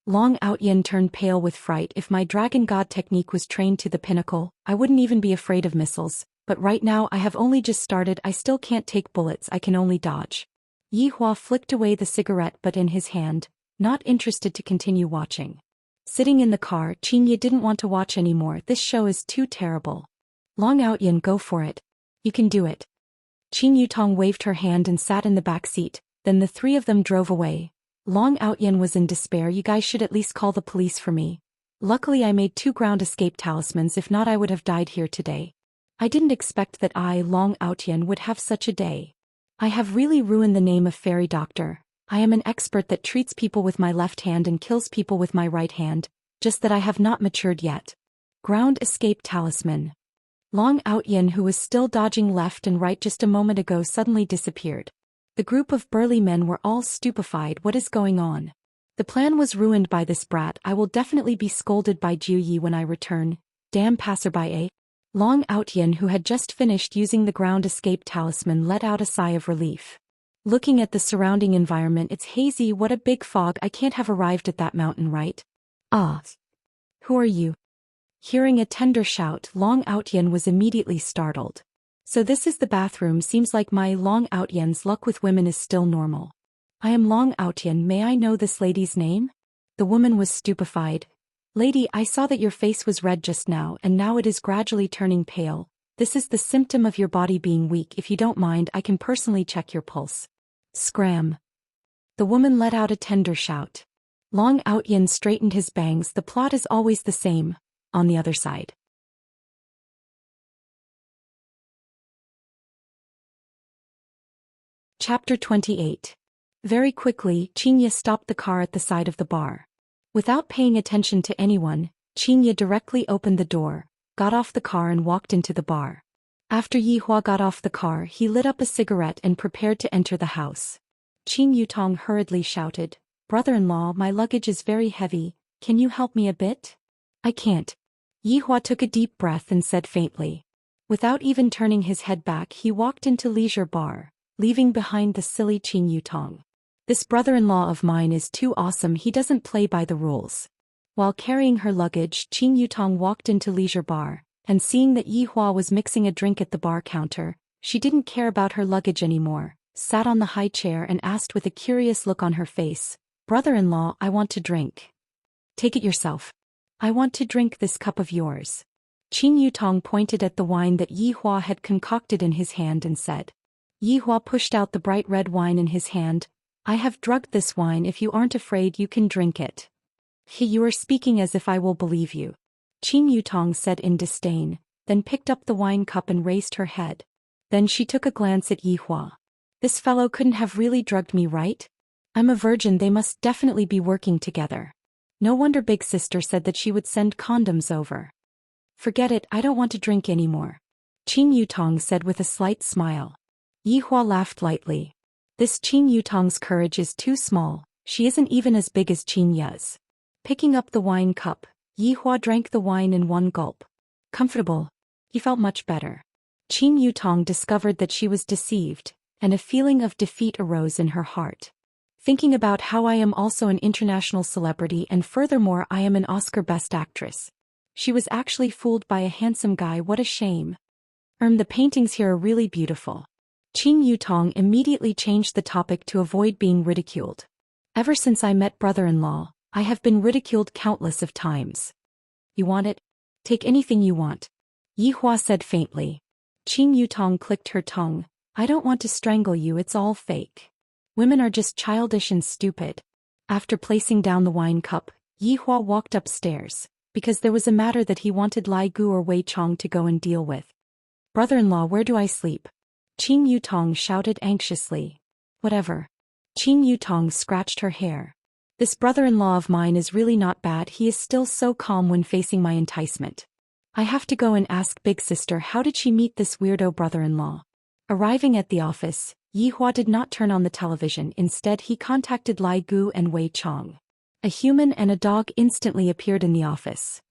Long Outyen turned pale with fright. If my dragon god technique was trained to the pinnacle, I wouldn't even be afraid of missiles, but right now I have only just started. I still can't take bullets, I can only dodge. Yi Hua flicked away the cigarette butt in his hand, not interested to continue watching. Sitting in the car, Xianxia didn't want to watch anymore. This show is too terrible. Long Outyen, go for it. You can do it. Qin Yutong waved her hand and sat in the back seat, then the 3 of them drove away. Long Outyen was in despair. You guys should at least call the police for me. Luckily I made 2 ground escape talismans, if not I would have died here today. I didn't expect that I, Long Outyen, would have such a day. I have really ruined the name of Fairy Doctor. I am an expert that treats people with my left hand and kills people with my right hand, just that I have not matured yet. Ground escape talisman. Long Outyen, who was still dodging left and right just a moment ago, suddenly disappeared. The group of burly men were all stupefied. What is going on? The plan was ruined by this brat. I will definitely be scolded by Jiu Yi when I return. Damn passerby, eh? Long Outyen, who had just finished using the ground escape talisman, let out a sigh of relief. Looking at the surrounding environment, it's hazy. What a big fog. I can't have arrived at that mountain, right? Ah. Who are you? Hearing a tender shout, Long Outyen was immediately startled. So this is the bathroom. Seems like my Long Outyen's luck with women is still normal. I am Long Outyen. May I know this lady's name? The woman was stupefied. Lady, I saw that your face was red just now and now it is gradually turning pale. This is the symptom of your body being weak. If you don't mind, I can personally check your pulse. Scram. The woman let out a tender shout. Long Outyen straightened his bangs. The plot is always the same. On the other side. Chapter 28. Very quickly, Xianxia stopped the car at the side of the bar. Without paying attention to anyone, Xianxia directly opened the door, got off the car and walked into the bar. After Yi Hua got off the car, he lit up a cigarette and prepared to enter the house. Qin Yutong hurriedly shouted, "Brother-in-law, my luggage is very heavy, can you help me a bit?" "I can't." Yi Hua took a deep breath and said faintly. Without even turning his head back, he walked into leisure bar, leaving behind the silly Qin Yutong. This brother-in-law of mine is too awesome, he doesn't play by the rules. While carrying her luggage, Qin Yutong walked into leisure bar, and seeing that Yi Hua was mixing a drink at the bar counter, she didn't care about her luggage anymore, sat on the high chair and asked with a curious look on her face, "Brother-in-law, I want to drink." "Take it yourself. I want to drink this cup of yours." Qin Yutong pointed at the wine that Yi Hua had concocted in his hand and said. Yi Hua pushed out the bright red wine in his hand. "I have drugged this wine. If you aren't afraid, you can drink it." "You are speaking as if I will believe you," Qin Yutong said in disdain, then picked up the wine cup and raised her head. Then she took a glance at Yi Hua. "This fellow couldn't have really drugged me, right? I'm a virgin, they must definitely be working together. No wonder Big Sister said that she would send condoms over." "Forget it, I don't want to drink anymore," Qin Yutong said with a slight smile. Yi Hua laughed lightly. This Qin Yutong's courage is too small, she isn't even as big as Qin Ya's. Picking up the wine cup, Yi Hua drank the wine in one gulp. Comfortable. He felt much better. Qin Yutong discovered that she was deceived, and a feeling of defeat arose in her heart. Thinking about how I am also an international celebrity and furthermore I am an Oscar Best Actress. She was actually fooled by a handsome guy, what a shame. The paintings here are really beautiful. Qin Yutong immediately changed the topic to avoid being ridiculed. Ever since I met brother-in-law, I have been ridiculed countless of times. You want it? Take anything you want. Yi Hua said faintly. Qin Yutong clicked her tongue. I don't want to strangle you, it's all fake. Women are just childish and stupid. After placing down the wine cup, Yi Hua walked upstairs, because there was a matter that he wanted Lai Gu or Wei Chong to go and deal with. Brother-in-law, where do I sleep? Qin Yutong shouted anxiously. Whatever. Qin Yutong scratched her hair. This brother-in-law of mine is really not bad, he is still so calm when facing my enticement. I have to go and ask Big Sister how did she meet this weirdo brother-in-law. Arriving at the office, Yi Hua did not turn on the television, instead he contacted Lai Gu and Wei Chong. A human and a dog instantly appeared in the office.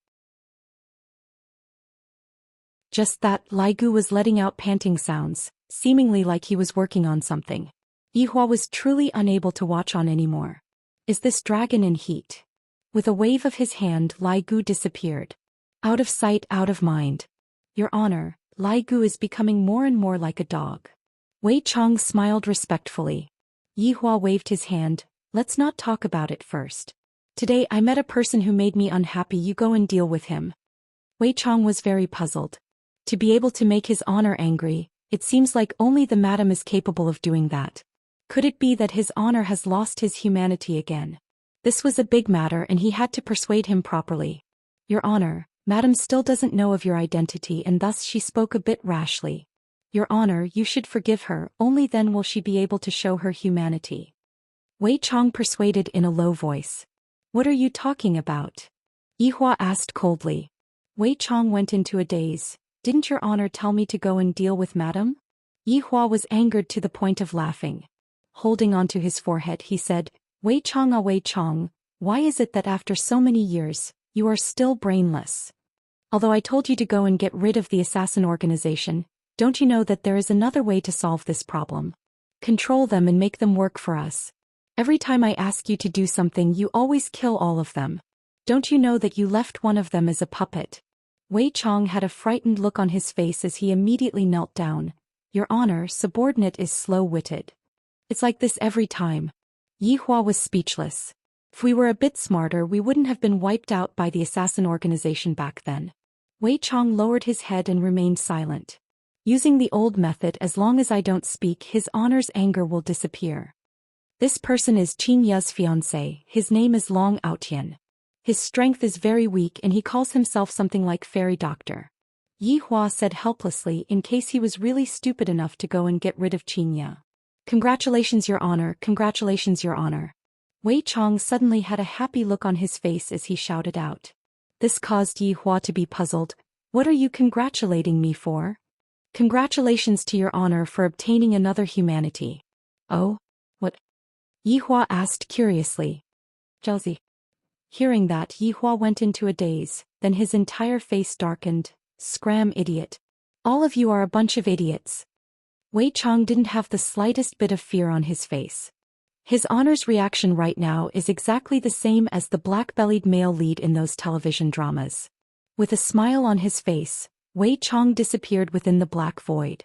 Just that, Lai Gu was letting out panting sounds, seemingly like he was working on something. Yihua was truly unable to watch on anymore. Is this dragon in heat? With a wave of his hand, Lai Gu disappeared. Out of sight, out of mind. Your Honor, Lai Gu is becoming more and more like a dog. Wei Chong smiled respectfully. Yihua waved his hand. Let's not talk about it first. Today I met a person who made me unhappy. You go and deal with him. Wei Chong was very puzzled. To be able to make his honor angry, it seems like only the madam is capable of doing that. Could it be that his honor has lost his humanity again? This was a big matter and he had to persuade him properly. Your Honor, Madam still doesn't know of your identity and thus she spoke a bit rashly. Your Honor, you should forgive her, only then will she be able to show her humanity. Wei Chong persuaded in a low voice. What are you talking about? Yihua asked coldly. Wei Chong went into a daze. Didn't your Honor tell me to go and deal with Madam? Yihua was angered to the point of laughing. Holding onto his forehead he said, Wei Chong, Wei Chong, why is it that after so many years, you are still brainless? Although I told you to go and get rid of the assassin organization, don't you know that there is another way to solve this problem? Control them and make them work for us. Every time I ask you to do something you always kill all of them. Don't you know that you left one of them as a puppet? Wei Chong had a frightened look on his face as he immediately knelt down. Your Honor, subordinate is slow-witted. It's like this every time. Yihua was speechless. If we were a bit smarter we wouldn't have been wiped out by the assassin organization back then. Wei Chong lowered his head and remained silent. Using the old method, as long as I don't speak his Honor's anger will disappear. This person is Xianxia's fiancé, his name is Long Aotian. His strength is very weak and he calls himself something like fairy doctor. Yihua said helplessly in case he was really stupid enough to go and get rid of Xianxia. Congratulations, Your Honor, congratulations, Your Honor. Wei Chong suddenly had a happy look on his face as he shouted out. This caused Yihua to be puzzled. What are you congratulating me for? Congratulations to Your Honor for obtaining another humanity. Oh? What? Yihua asked curiously. Zhou. Hearing that, Yihua went into a daze, then his entire face darkened. Scram, idiot. All of you are a bunch of idiots. Wei Chong didn't have the slightest bit of fear on his face. His Honor's reaction right now is exactly the same as the black-bellied male lead in those television dramas. With a smile on his face, Wei Chong disappeared within the black void.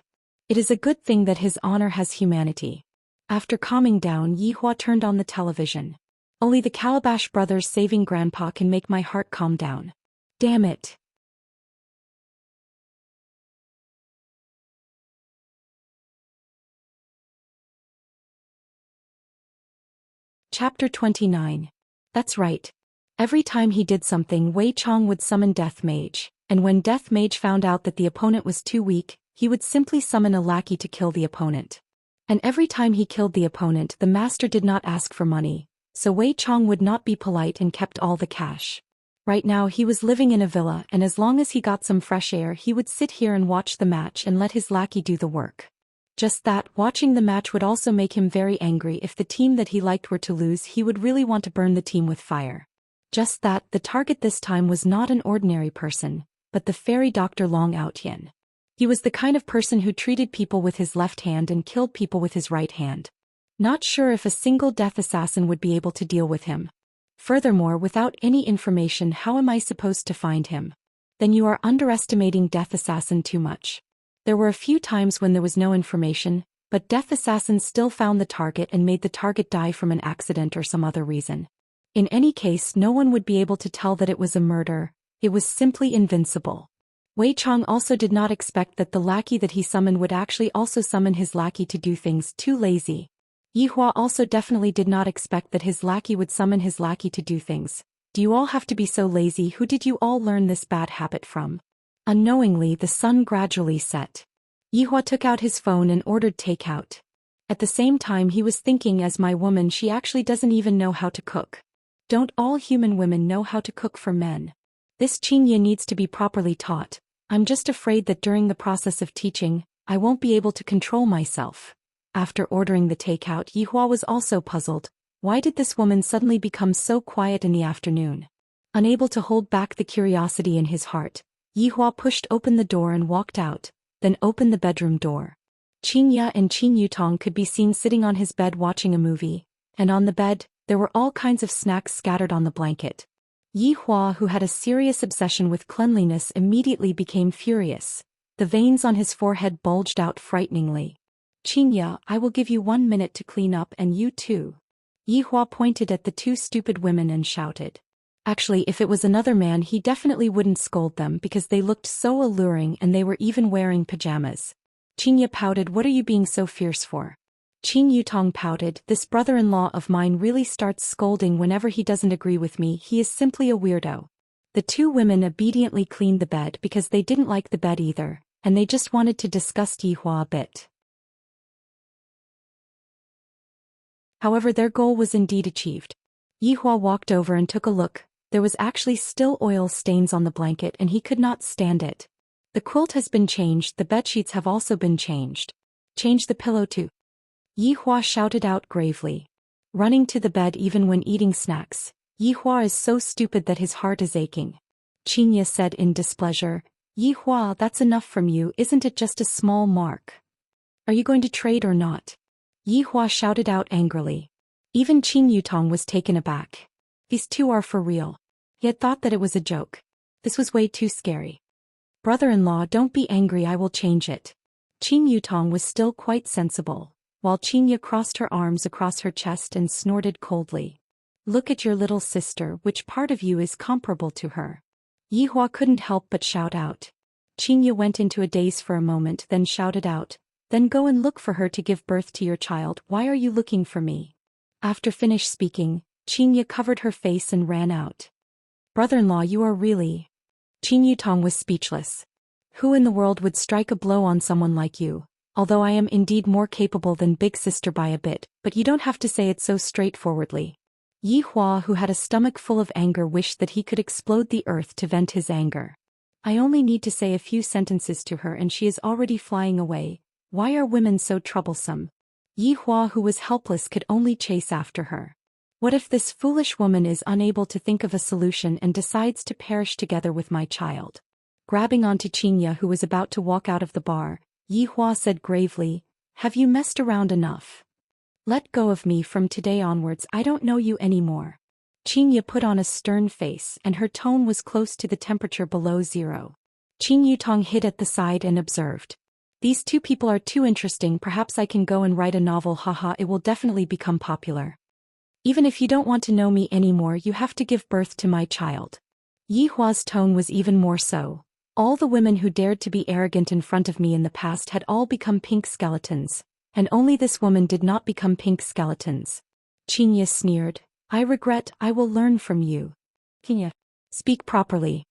It is a good thing that his Honor has humanity. After calming down, Yihua turned on the television. Only the Calabash brothers saving Grandpa can make my heart calm down. Damn it. Chapter 29. That's right. Every time he did something, Wei Chong would summon Death Mage, and when Death Mage found out that the opponent was too weak, he would simply summon a lackey to kill the opponent. And every time he killed the opponent, the master did not ask for money, so Wei Chong would not be polite and kept all the cash. Right now he was living in a villa and as long as he got some fresh air he would sit here and watch the match and let his lackey do the work. Just that, watching the match would also make him very angry. If the team that he liked were to lose he would really want to burn the team with fire. Just that, the target this time was not an ordinary person, but the fairy doctor Long Aotian. He was the kind of person who treated people with his left hand and killed people with his right hand. Not sure if a single death assassin would be able to deal with him. Furthermore, without any information how am I supposed to find him? Then you are underestimating Death Assassin too much. There were a few times when there was no information, but Death Assassin still found the target and made the target die from an accident or some other reason. In any case, no one would be able to tell that it was a murder. It was simply invincible. Wei Chong also did not expect that the lackey that he summoned would actually also summon his lackey to do things. Too lazy. Yihua also definitely did not expect that his lackey would summon his lackey to do things. Do you all have to be so lazy? Who did you all learn this bad habit from? Unknowingly, the sun gradually set. Yihua took out his phone and ordered takeout. At the same time he was thinking, as my woman, she actually doesn't even know how to cook. Don't all human women know how to cook for men? This Xianxia needs to be properly taught. I'm just afraid that during the process of teaching, I won't be able to control myself. After ordering the takeout, Yihua was also puzzled. Why did this woman suddenly become so quiet in the afternoon? Unable to hold back the curiosity in his heart, Yihua pushed open the door and walked out, then opened the bedroom door. Xianxia and Qin Yutong could be seen sitting on his bed watching a movie, and on the bed, there were all kinds of snacks scattered on the blanket. Yihua, who had a serious obsession with cleanliness, immediately became furious. The veins on his forehead bulged out frighteningly. Xianxia, I will give you 1 minute to clean up, and you too. Yihua pointed at the two stupid women and shouted. Actually, if it was another man, he definitely wouldn't scold them because they looked so alluring and they were even wearing pajamas. Xianxia pouted, what are you being so fierce for? Qin Yutong pouted, this brother-in-law of mine really starts scolding whenever he doesn't agree with me, he is simply a weirdo. The two women obediently cleaned the bed because they didn't like the bed either, and they just wanted to disgust Yihua a bit. However, their goal was indeed achieved. Yihua walked over and took a look. There was actually still oil stains on the blanket and he could not stand it. The quilt has been changed, the bedsheets have also been changed. Change the pillow too. Yihua shouted out gravely. Running to the bed even when eating snacks, Yihua is so stupid that his heart is aching. Xianxia said in displeasure, Yihua, that's enough from you, isn't it just a small mark? Are you going to trade or not? Yihua shouted out angrily. Even Qin Yutong was taken aback. These two are for real. He had thought that it was a joke. This was way too scary. Brother-in-law, don't be angry, I will change it. Qin Yutong was still quite sensible, while Xianxia crossed her arms across her chest and snorted coldly. Look at your little sister, which part of you is comparable to her? Yihua couldn't help but shout out. Xianxia went into a daze for a moment, then shouted out, then go and look for her to give birth to your child, why are you looking for me? After finished speaking, Xianxia covered her face and ran out. Brother-in-law, you are really... Qin Yutong was speechless. Who in the world would strike a blow on someone like you? Although I am indeed more capable than big sister by a bit, but you don't have to say it so straightforwardly. Yihua, who had a stomach full of anger, wished that he could explode the earth to vent his anger. I only need to say a few sentences to her and she is already flying away. Why are women so troublesome? Yihua, who was helpless, could only chase after her. What if this foolish woman is unable to think of a solution and decides to perish together with my child? Grabbing onto Xianxia, who was about to walk out of the bar, Yihua said gravely, have you messed around enough? Let go of me, from today onwards I don't know you anymore. Xianxia put on a stern face and her tone was close to the temperature below zero. Qin Yutong hid at the side and observed. These two people are too interesting, perhaps I can go and write a novel, haha, it will definitely become popular. Even if you don't want to know me anymore, you have to give birth to my child. Yihua's tone was even more so. All the women who dared to be arrogant in front of me in the past had all become pink skeletons, and only this woman did not become pink skeletons. Xianxia sneered. I regret, I will learn from you. Xianxia, speak properly.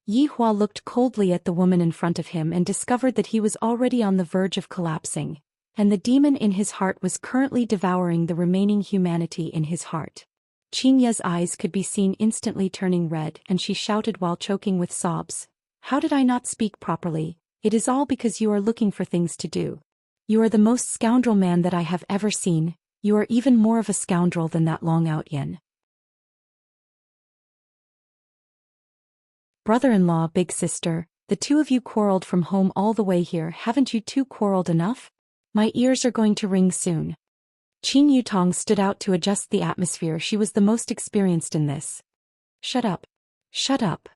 Yihua looked coldly at the woman in front of him and discovered that he was already on the verge of collapsing, and the demon in his heart was currently devouring the remaining humanity in his heart. Xianxia's eyes could be seen instantly turning red and she shouted while choking with sobs. How did I not speak properly? It is all because you are looking for things to do. You are the most scoundrel man that I have ever seen. You are even more of a scoundrel than that long-out yin. Brother-in-law, big sister, the two of you quarreled from home all the way here, haven't you two quarreled enough? My ears are going to ring soon. Qin Yutong stood out to adjust the atmosphere, she was the most experienced in this. Shut up. Shut up.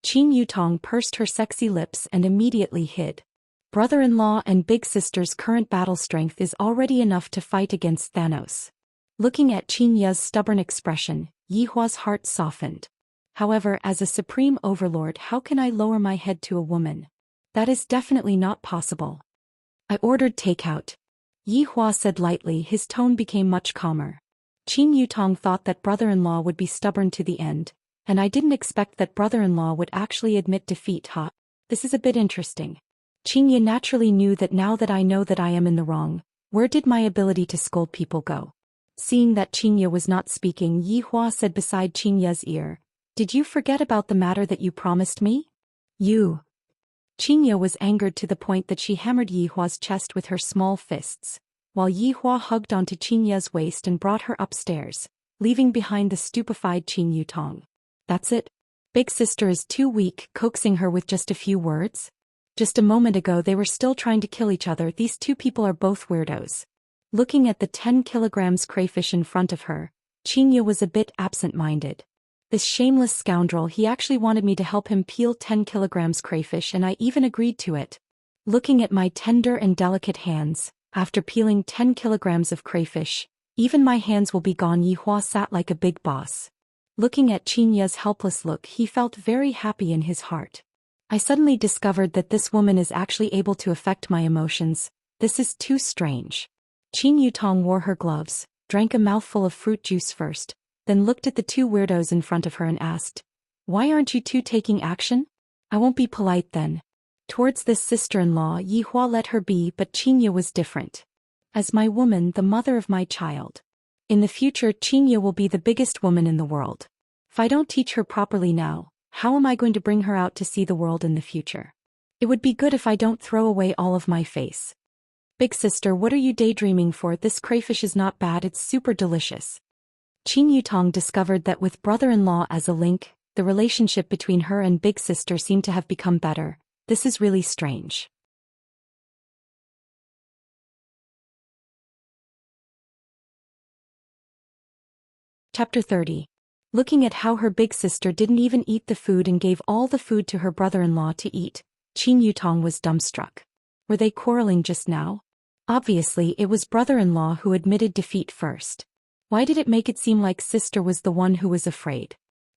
Qin Yutong pursed her sexy lips and immediately hid. Brother-in-law and big sister's current battle strength is already enough to fight against Thanos. Looking at Xianxia's stubborn expression, Yihua's heart softened. However, as a supreme overlord, how can I lower my head to a woman? That is definitely not possible. I ordered takeout. Yihua said lightly, his tone became much calmer. Qin Yutong thought that brother-in-law would be stubborn to the end, and I didn't expect that brother-in-law would actually admit defeat, huh? This is a bit interesting. Xianxia naturally knew that now that I know that I am in the wrong, where did my ability to scold people go? Seeing that Xianxia was not speaking, Yihua said beside Xianxia's ear, did you forget about the matter that you promised me? You. Xianxia was angered to the point that she hammered Yihua's chest with her small fists, while Yihua hugged onto Xianxia's waist and brought her upstairs. leaving behind the stupefied Qin Yutong. That's it? Big sister is too weak, coaxing her with just a few words? Just a moment ago they were still trying to kill each other. These two people are both weirdos. Looking at the 10 kilograms crayfish in front of her, Xianxia was a bit absent-minded. This shameless scoundrel, he actually wanted me to help him peel 10 kilograms crayfish and I even agreed to it. Looking at my tender and delicate hands, after peeling 10 kilograms of crayfish, even my hands will be gone. Yihua sat like a big boss. Looking at Xianxia's helpless look, he felt very happy in his heart. I suddenly discovered that this woman is actually able to affect my emotions. This is too strange. Qin Yutong wore her gloves, drank a mouthful of fruit juice first, then looked at the two weirdos in front of her and asked, "Why aren't you two taking action? I won't be polite then." Towards this sister-in-law, Yihua let her be, but Xianxia was different. As my woman, the mother of my child. In the future, Xianxia will be the biggest woman in the world. If I don't teach her properly now, how am I going to bring her out to see the world in the future? It would be good if I don't throw away all of my face. Big sister, what are you daydreaming for? This crayfish is not bad, it's super delicious. Qin Yutong discovered that with brother-in-law as a link, the relationship between her and big sister seemed to have become better. This is really strange. Chapter 30. Looking at how her big sister didn't even eat the food and gave all the food to her brother-in-law to eat, Qin Yutong was dumbstruck. Were they quarreling just now? Obviously, it was brother-in-law who admitted defeat first. Why did it make it seem like sister was the one who was afraid?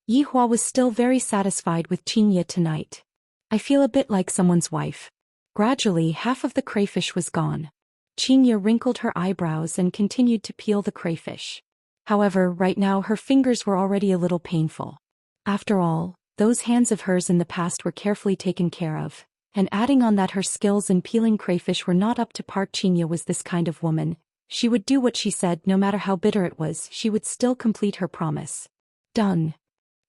Yihua was still very satisfied with Xianxia tonight. I feel a bit like someone's wife. Gradually, half of the crayfish was gone. Xianxia wrinkled her eyebrows and continued to peel the crayfish. However, right now her fingers were already a little painful. After all, those hands of hers in the past were carefully taken care of. And adding on that her skills in peeling crayfish were not up to par. Xianxia was this kind of woman. She would do what she said, no matter how bitter it was, she would still complete her promise. Done.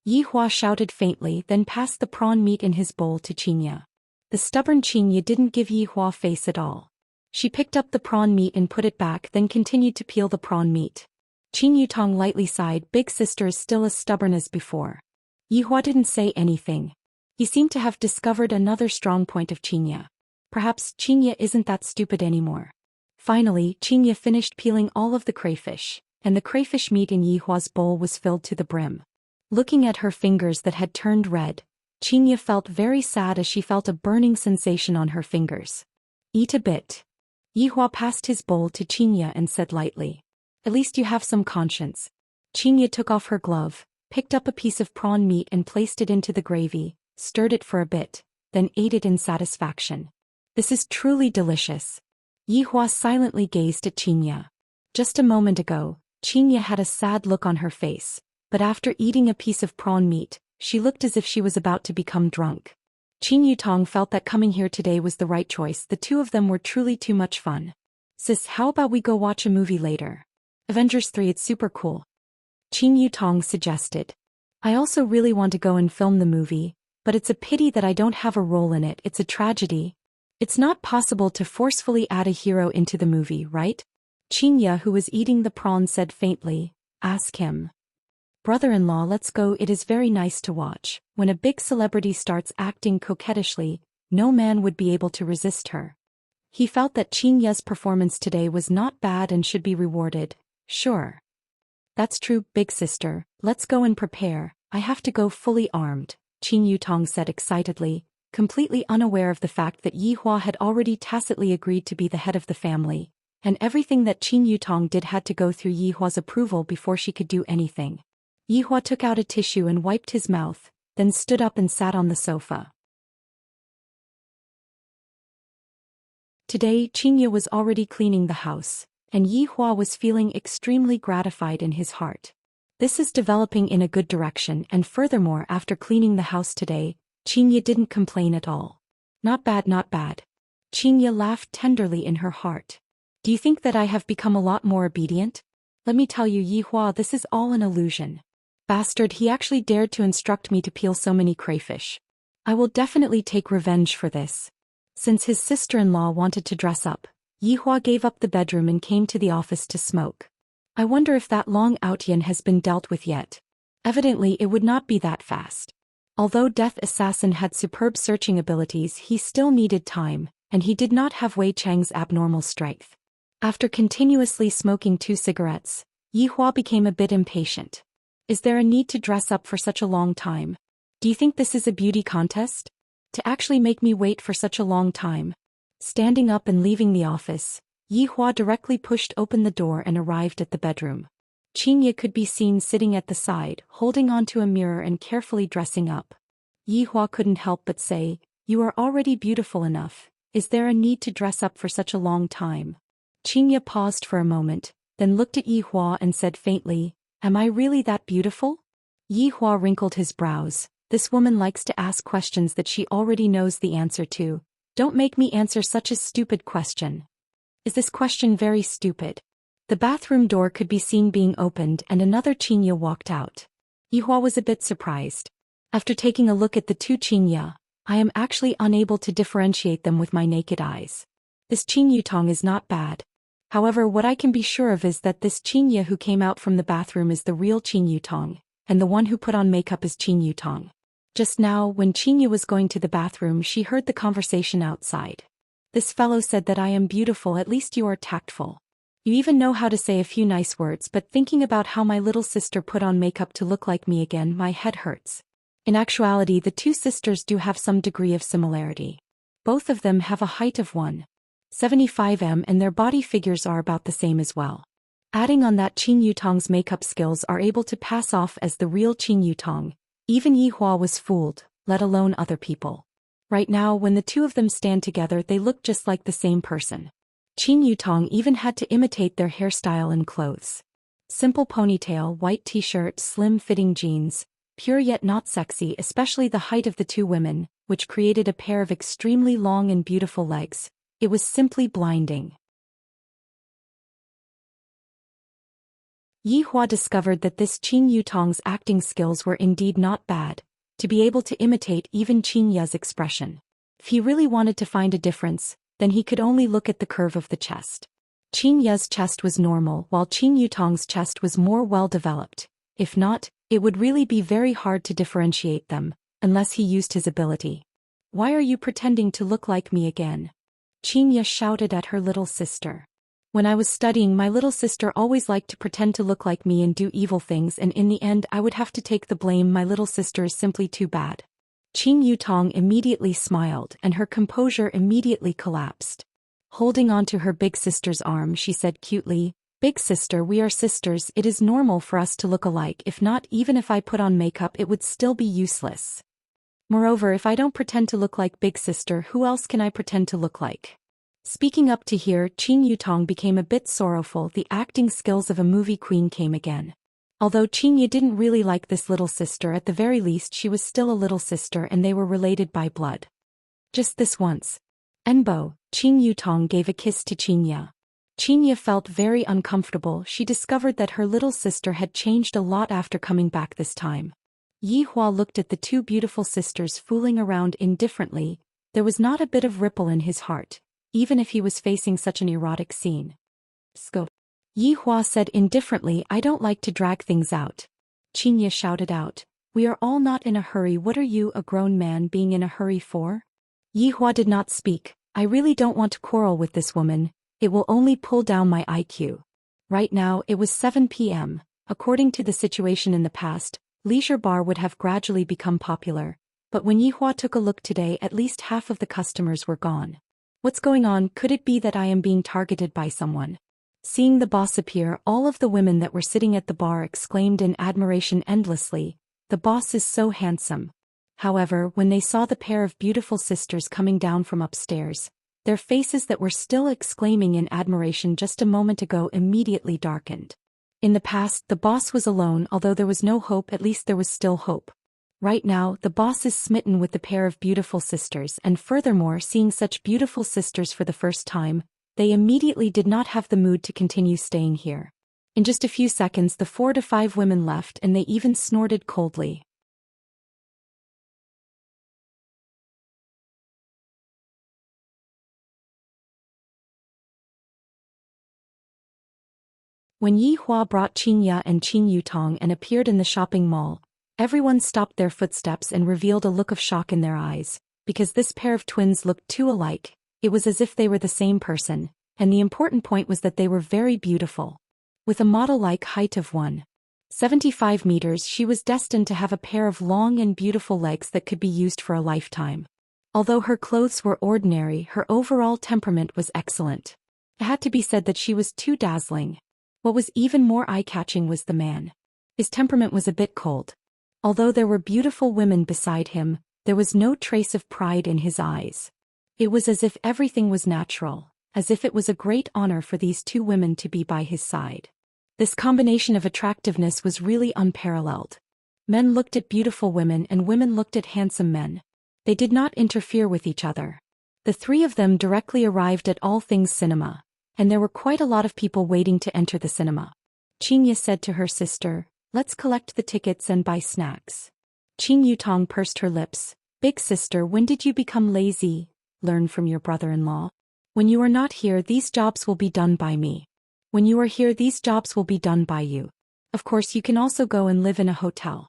Yihua shouted faintly, then passed the prawn meat in his bowl to Xianxia. The stubborn Xianxia didn't give Yihua face at all. She picked up the prawn meat and put it back, then continued to peel the prawn meat. Qin Yutong lightly sighed. Big sister is still as stubborn as before. Yihua didn't say anything. He seemed to have discovered another strong point of Xianxia. Perhaps Xianxia isn't that stupid anymore. Finally, Xianxia finished peeling all of the crayfish, and the crayfish meat in Yihua's bowl was filled to the brim. Looking at her fingers that had turned red, Xianxia felt very sad as she felt a burning sensation on her fingers. Eat a bit. Yihua passed his bowl to Xianxia and said lightly, "At least you have some conscience." Xianxia took off her glove, picked up a piece of prawn meat and placed it into the gravy, stirred it for a bit, then ate it in satisfaction. This is truly delicious. Yihua silently gazed at Xianxia. Just a moment ago, Xianxia had a sad look on her face, but after eating a piece of prawn meat, she looked as if she was about to become drunk. Qin Yutong felt that coming here today was the right choice. The two of them were truly too much fun. Sis, how about we go watch a movie later? Avengers 3, it's super cool. Qin Yutong suggested. I also really want to go and film the movie, but it's a pity that I don't have a role in it. It's a tragedy. It's not possible to forcefully add a hero into the movie, right? Xianxia, who was eating the prawn, said faintly. Ask him. Brother-in-law, let's go. It is very nice to watch. When a big celebrity starts acting coquettishly, no man would be able to resist her. He felt that Xianxia's performance today was not bad and should be rewarded. Sure. That's true, big sister. Let's go and prepare. I have to go fully armed, Qin Yutong said excitedly, completely unaware of the fact that Yihua had already tacitly agreed to be the head of the family, and everything that Qin Yutong did had to go through Yihua's approval before she could do anything. Yihua took out a tissue and wiped his mouth, then stood up and sat on the sofa. Today, Xianxia was already cleaning the house, and Yihua was feeling extremely gratified in his heart. This is developing in a good direction, and furthermore, after cleaning the house today, Xianxia didn't complain at all. Not bad, not bad. Xianxia laughed tenderly in her heart. Do you think that I have become a lot more obedient? Let me tell you, Yihua, this is all an illusion. Bastard, he actually dared to instruct me to peel so many crayfish. I will definitely take revenge for this. Since his sister-in-law wanted to dress up, Yihua gave up the bedroom and came to the office to smoke. I wonder if that Long Outyan has been dealt with yet. Evidently it would not be that fast. Although Death Assassin had superb searching abilities, he still needed time, and he did not have Wei Cheng's abnormal strength. After continuously smoking 2 cigarettes, Yi Hua became a bit impatient. Is there a need to dress up for such a long time? Do you think this is a beauty contest? To actually make me wait for such a long time? Standing up and leaving the office, Yi Hua directly pushed open the door and arrived at the bedroom. Xianxia could be seen sitting at the side, holding onto a mirror and carefully dressing up. Yi Hua couldn't help but say, "You are already beautiful enough. Is there a need to dress up for such a long time?" Xianxia paused for a moment, then looked at Yi Hua and said faintly, "Am I really that beautiful?" Yi Hua wrinkled his brows. This woman likes to ask questions that she already knows the answer to. Don't make me answer such a stupid question. Is this question very stupid? The bathroom door could be seen being opened and another Xianxia walked out. Yi Hua was a bit surprised. After taking a look at the 2 Xianxia, I am actually unable to differentiate them with my naked eyes. This Qin Yutong is not bad. However, what I can be sure of is that this Xianxia who came out from the bathroom is the real Qin Yutong, and the one who put on makeup is Qin Yutong. Just now, when Xianxia was going to the bathroom, she heard the conversation outside. This fellow said that I am beautiful, at least you are tactful. You even know how to say a few nice words, but thinking about how my little sister put on makeup to look like me again, my head hurts. In actuality, the 2 sisters do have some degree of similarity. Both of them have a height of 1.75 m and their body figures are about the same as well. Adding on that Qin Yutong's makeup skills are able to pass off as the real Qin Yutong. Even Yi Hua was fooled, let alone other people. Right now, when the 2 of them stand together, they look just like the same person. Qin Yutong even had to imitate their hairstyle and clothes. Simple ponytail, white t-shirt, slim-fitting jeans, pure yet not sexy, especially the height of the 2 women, which created a pair of extremely long and beautiful legs. It was simply blinding. Yi Hua discovered that this Qin Yutong's acting skills were indeed not bad, to be able to imitate even Xianxia's expression. If he really wanted to find a difference, then he could only look at the curve of the chest. Xianxia's chest was normal, while Qin Yutong's chest was more well-developed. If not, it would really be very hard to differentiate them, unless he used his ability. "Why are you pretending to look like me again?" Xianxia shouted at her little sister. "When I was studying, my little sister always liked to pretend to look like me and do evil things, and in the end I would have to take the blame. My little sister is simply too bad." Qin Yutong immediately smiled and her composure immediately collapsed. Holding on to her big sister's arm, she said cutely, "Big sister, we are sisters. It is normal for us to look alike. If not, even if I put on makeup, it would still be useless. Moreover, if I don't pretend to look like big sister, who else can I pretend to look like?" Speaking up to here, Qin Yutong became a bit sorrowful. The acting skills of a movie queen came again. Although Xianxia didn't really like this little sister, at the very least she was still a little sister and they were related by blood. Just this once. Enbo, Qin Yutong gave a kiss to Xianxia. Xianxia felt very uncomfortable. She discovered that her little sister had changed a lot after coming back this time. Yi Hua looked at the 2 beautiful sisters fooling around indifferently. There was not a bit of ripple in his heart, even if he was facing such an erotic scene. "Scope." Yi Hua said indifferently, "I don't like to drag things out." Xianxia shouted out, "We are all not in a hurry. What are you, a grown man, being in a hurry for?" Yi Hua did not speak. "I really don't want to quarrel with this woman. It will only pull down my IQ." Right now, it was 7 p.m. According to the situation in the past, leisure bar would have gradually become popular. But when Yi Hua took a look today, at least half of the customers were gone. What's going on? Could it be that I am being targeted by someone? Seeing the boss appear, all of the women that were sitting at the bar exclaimed in admiration endlessly, "The boss is so handsome." However, when they saw the pair of beautiful sisters coming down from upstairs, their faces that were still exclaiming in admiration just a moment ago immediately darkened. In the past, the boss was alone. Although there was no hope, at least there was still hope. Right now, the boss is smitten with the pair of beautiful sisters, and furthermore, seeing such beautiful sisters for the first time, they immediately did not have the mood to continue staying here. In just a few seconds, the 4 to 5 women left and they even snorted coldly. When Yi Hua brought Xianxia and Qin Yutong and appeared in the shopping mall, everyone stopped their footsteps and revealed a look of shock in their eyes, because this pair of twins looked too alike. It was as if they were the same person, and the important point was that they were very beautiful. With a model-like height of 1.75 meters, she was destined to have a pair of long and beautiful legs that could be used for a lifetime. Although her clothes were ordinary, her overall temperament was excellent. It had to be said that she was too dazzling. What was even more eye-catching was the man. His temperament was a bit cold. Although there were beautiful women beside him, there was no trace of pride in his eyes. It was as if everything was natural, as if it was a great honor for these two women to be by his side. This combination of attractiveness was really unparalleled. Men looked at beautiful women and women looked at handsome men. They did not interfere with each other. The three of them directly arrived at All Things Cinema, and there were quite a lot of people waiting to enter the cinema. Xianxia said to her sister, "Let's collect the tickets and buy snacks." Qin Yutong pursed her lips. "Big sister, when did you become lazy? Learn from your brother-in-law. When you are not here, these jobs will be done by me. When you are here, these jobs will be done by you. Of course, you can also go and live in a hotel."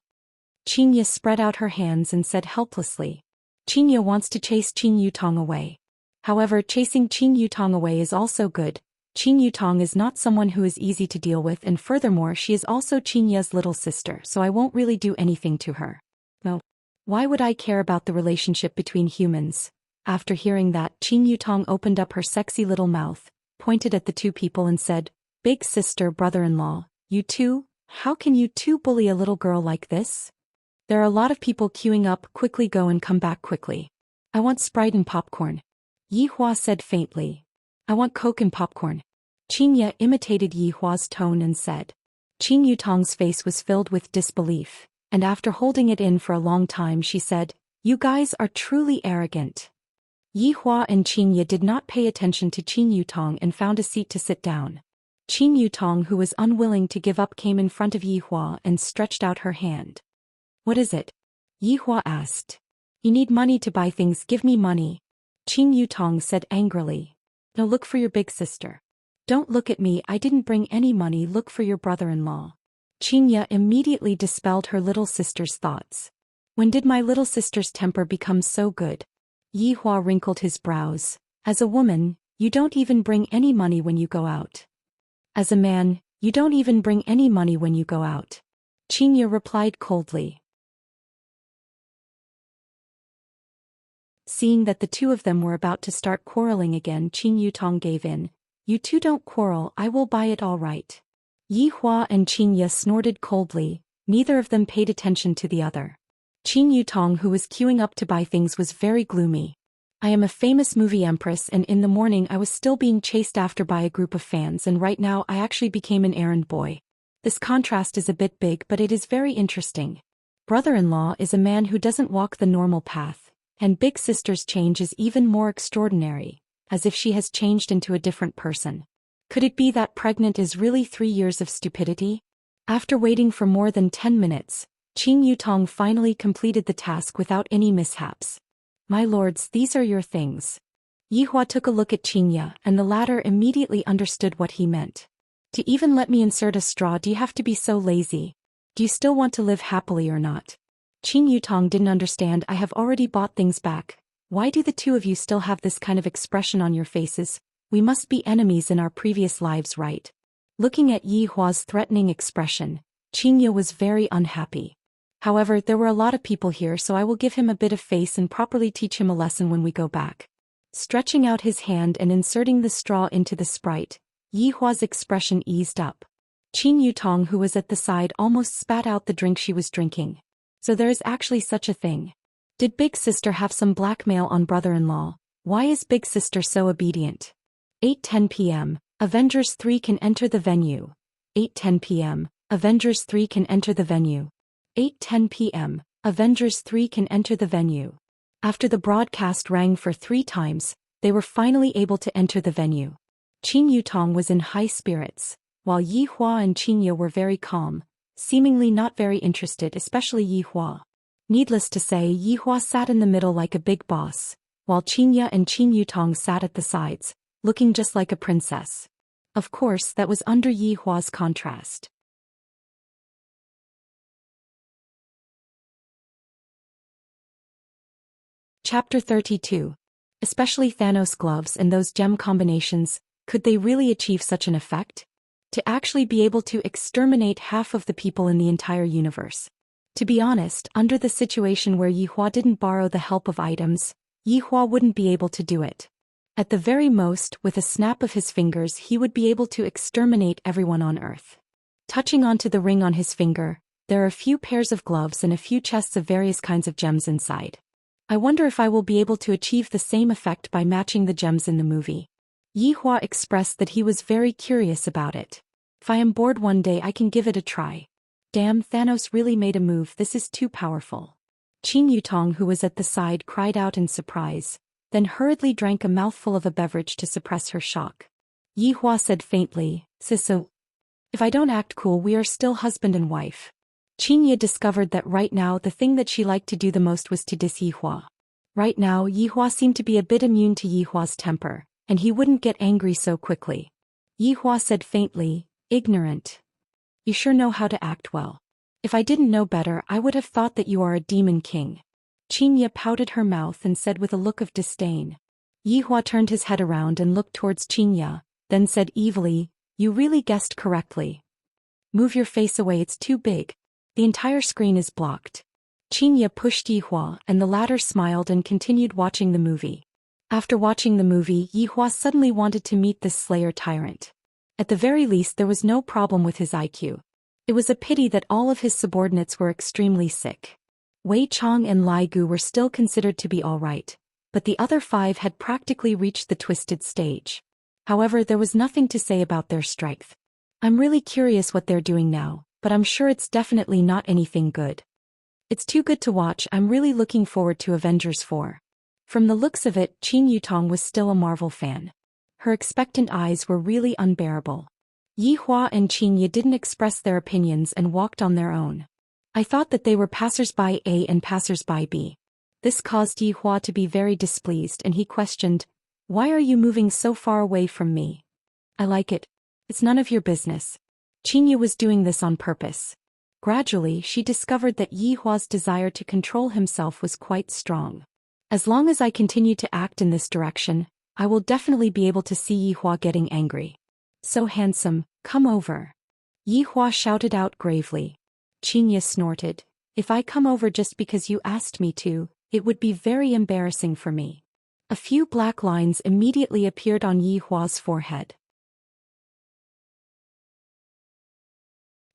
Xianxia spread out her hands and said helplessly. Xianxia wants to chase Qin Yutong away. However, chasing Qin Yutong away is also good. Qin Yutong is not someone who is easy to deal with, and furthermore she is also Xianxia's little sister, so I won't really do anything to her. No. Why would I care about the relationship between humans? After hearing that, Qin Yutong opened up her sexy little mouth, pointed at the two people and said, "Big sister, brother-in-law, you two, how can you two bully a little girl like this? There are a lot of people queuing up, quickly go and come back quickly. I want Sprite and popcorn." Yi Hua said faintly. "I want Coke and popcorn." Xianxia imitated Yi Hua's tone and said. Qin Yutong's face was filled with disbelief, and after holding it in for a long time she said, "You guys are truly arrogant." Yi Hua and Xianxia did not pay attention to Qin Yutong and found a seat to sit down. Qin Yutong, who was unwilling to give up, came in front of Yi Hua and stretched out her hand. "What is it?" Yi Hua asked. "You need money to buy things, give me money." Qin Yutong said angrily. "No, look for your big sister. Don't look at me, I didn't bring any money, look for your brother-in-law." Xianxia immediately dispelled her little sister's thoughts. "When did my little sister's temper become so good?" Yi Hua wrinkled his brows. "As a woman, you don't even bring any money when you go out. As a man, you don't even bring any money when you go out." Xianxia replied coldly. Seeing that the two of them were about to start quarreling again, Qin Yutong gave in. "You two don't quarrel, I will buy it all right." Yi Hua and Xianxia snorted coldly. Neither of them paid attention to the other. Qin Yutong, who was queuing up to buy things, was very gloomy. "I am a famous movie empress, and in the morning I was still being chased after by a group of fans, and right now I actually became an errand boy. This contrast is a bit big, but it is very interesting. Brother-in-law is a man who doesn't walk the normal path, and big sister's change is even more extraordinary, as if she has changed into a different person. Could it be that pregnant is really 3 years of stupidity?" After waiting for more than 10 minutes, Qin Yutong finally completed the task without any mishaps. "My lords, these are your things." Yi Hua took a look at Xianxia, and the latter immediately understood what he meant. "To even let me insert a straw, do you have to be so lazy? Do you still want to live happily or not?" Qin Yutong didn't understand. "I have already bought things back. Why do the two of you still have this kind of expression on your faces? We must be enemies in our previous lives, right?" Looking at Yi Hua's threatening expression, Xianxia was very unhappy. "However, there were a lot of people here, so I will give him a bit of face and properly teach him a lesson when we go back." Stretching out his hand and inserting the straw into the Sprite, Yi Hua's expression eased up. Qin Yutong, who was at the side, almost spat out the drink she was drinking. So there is actually such a thing. Did big sister have some blackmail on brother-in-law? Why is big sister so obedient? 8:10 p.m. Avengers 3 can enter the venue. 8:10 p.m. Avengers 3 can enter the venue. 8:10 p.m. Avengers 3 can enter the venue. After the broadcast rang for 3 times, they were finally able to enter the venue. Qin Yutong was in high spirits, while Yi Hua and Xianxia were very calm, seemingly not very interested, especially Yi Hua. Needless to say, Yi Hua sat in the middle like a big boss, while Xianxia and Qin Yutong sat at the sides, looking just like a princess. Of course, that was under Yi Hua's contrast. Chapter 32. Especially Thanos' gloves and those gem combinations, could they really achieve such an effect? To actually be able to exterminate half of the people in the entire universe. To be honest, under the situation where Yi Hua didn't borrow the help of items, Yi Hua wouldn't be able to do it. At the very most, with a snap of his fingers he would be able to exterminate everyone on Earth. Touching onto the ring on his finger, there are a few pairs of gloves and a few chests of various kinds of gems inside. I wonder if I will be able to achieve the same effect by matching the gems in the movie. Yi Hua expressed that he was very curious about it. If I am bored one day I can give it a try. Damn, Thanos really made a move, this is too powerful. Qin Yutong, who was at the side, cried out in surprise, then hurriedly drank a mouthful of a beverage to suppress her shock. Yi Hua said faintly, "So, if I don't act cool we are still husband and wife." Xianxia discovered that right now the thing that she liked to do the most was to diss Yi Hua. Right now Yi Hua seemed to be a bit immune to Yi Hua's temper, and he wouldn't get angry so quickly. Yi Hua said faintly, "Ignorant. You sure know how to act well. If I didn't know better I would have thought that you are a demon king." Xianxia pouted her mouth and said with a look of disdain. Yi Hua turned his head around and looked towards Xianxia, then said evilly, "You really guessed correctly. Move your face away, it's too big. The entire screen is blocked." Xianxia pushed Yi Hua and the latter smiled and continued watching the movie. After watching the movie, Yi Hua suddenly wanted to meet this Slayer tyrant. At the very least there was no problem with his IQ. It was a pity that all of his subordinates were extremely sick. Wei Chong and Lai Gu were still considered to be alright, but the other 5 had practically reached the twisted stage. However, there was nothing to say about their strength. I'm really curious what they're doing now, but I'm sure it's definitely not anything good. It's too good to watch. I'm really looking forward to Avengers 4. From the looks of it, Qin Yutong was still a Marvel fan. Her expectant eyes were really unbearable. Yi Hua and Xianxia didn't express their opinions and walked on their own. I thought that they were passers-by A and passers-by B. This caused Yi Hua to be very displeased and he questioned, "Why are you moving so far away from me?" "I like it. It's none of your business." Xianxia was doing this on purpose. Gradually she discovered that Yi Hua's desire to control himself was quite strong. As long as I continue to act in this direction, I will definitely be able to see Yi Hua getting angry. "So handsome, come over." Yi Hua shouted out gravely. Xianxia snorted, "If I come over just because you asked me to, it would be very embarrassing for me." A few black lines immediately appeared on Yi Hua's forehead.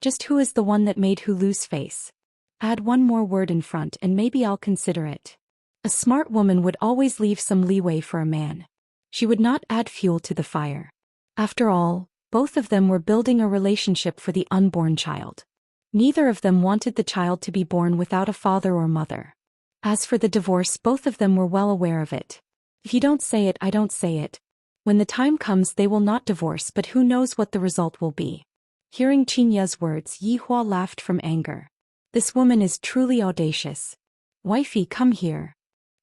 Just who is the one that made who lose face? Add one more word in front and maybe I'll consider it. A smart woman would always leave some leeway for a man. She would not add fuel to the fire. After all, both of them were building a relationship for the unborn child. Neither of them wanted the child to be born without a father or mother. As for the divorce, both of them were well aware of it. If you don't say it, I don't say it. When the time comes they will not divorce, but who knows what the result will be. Hearing Xianxia's words, Yi Hua laughed from anger. This woman is truly audacious. "Wifey, come here."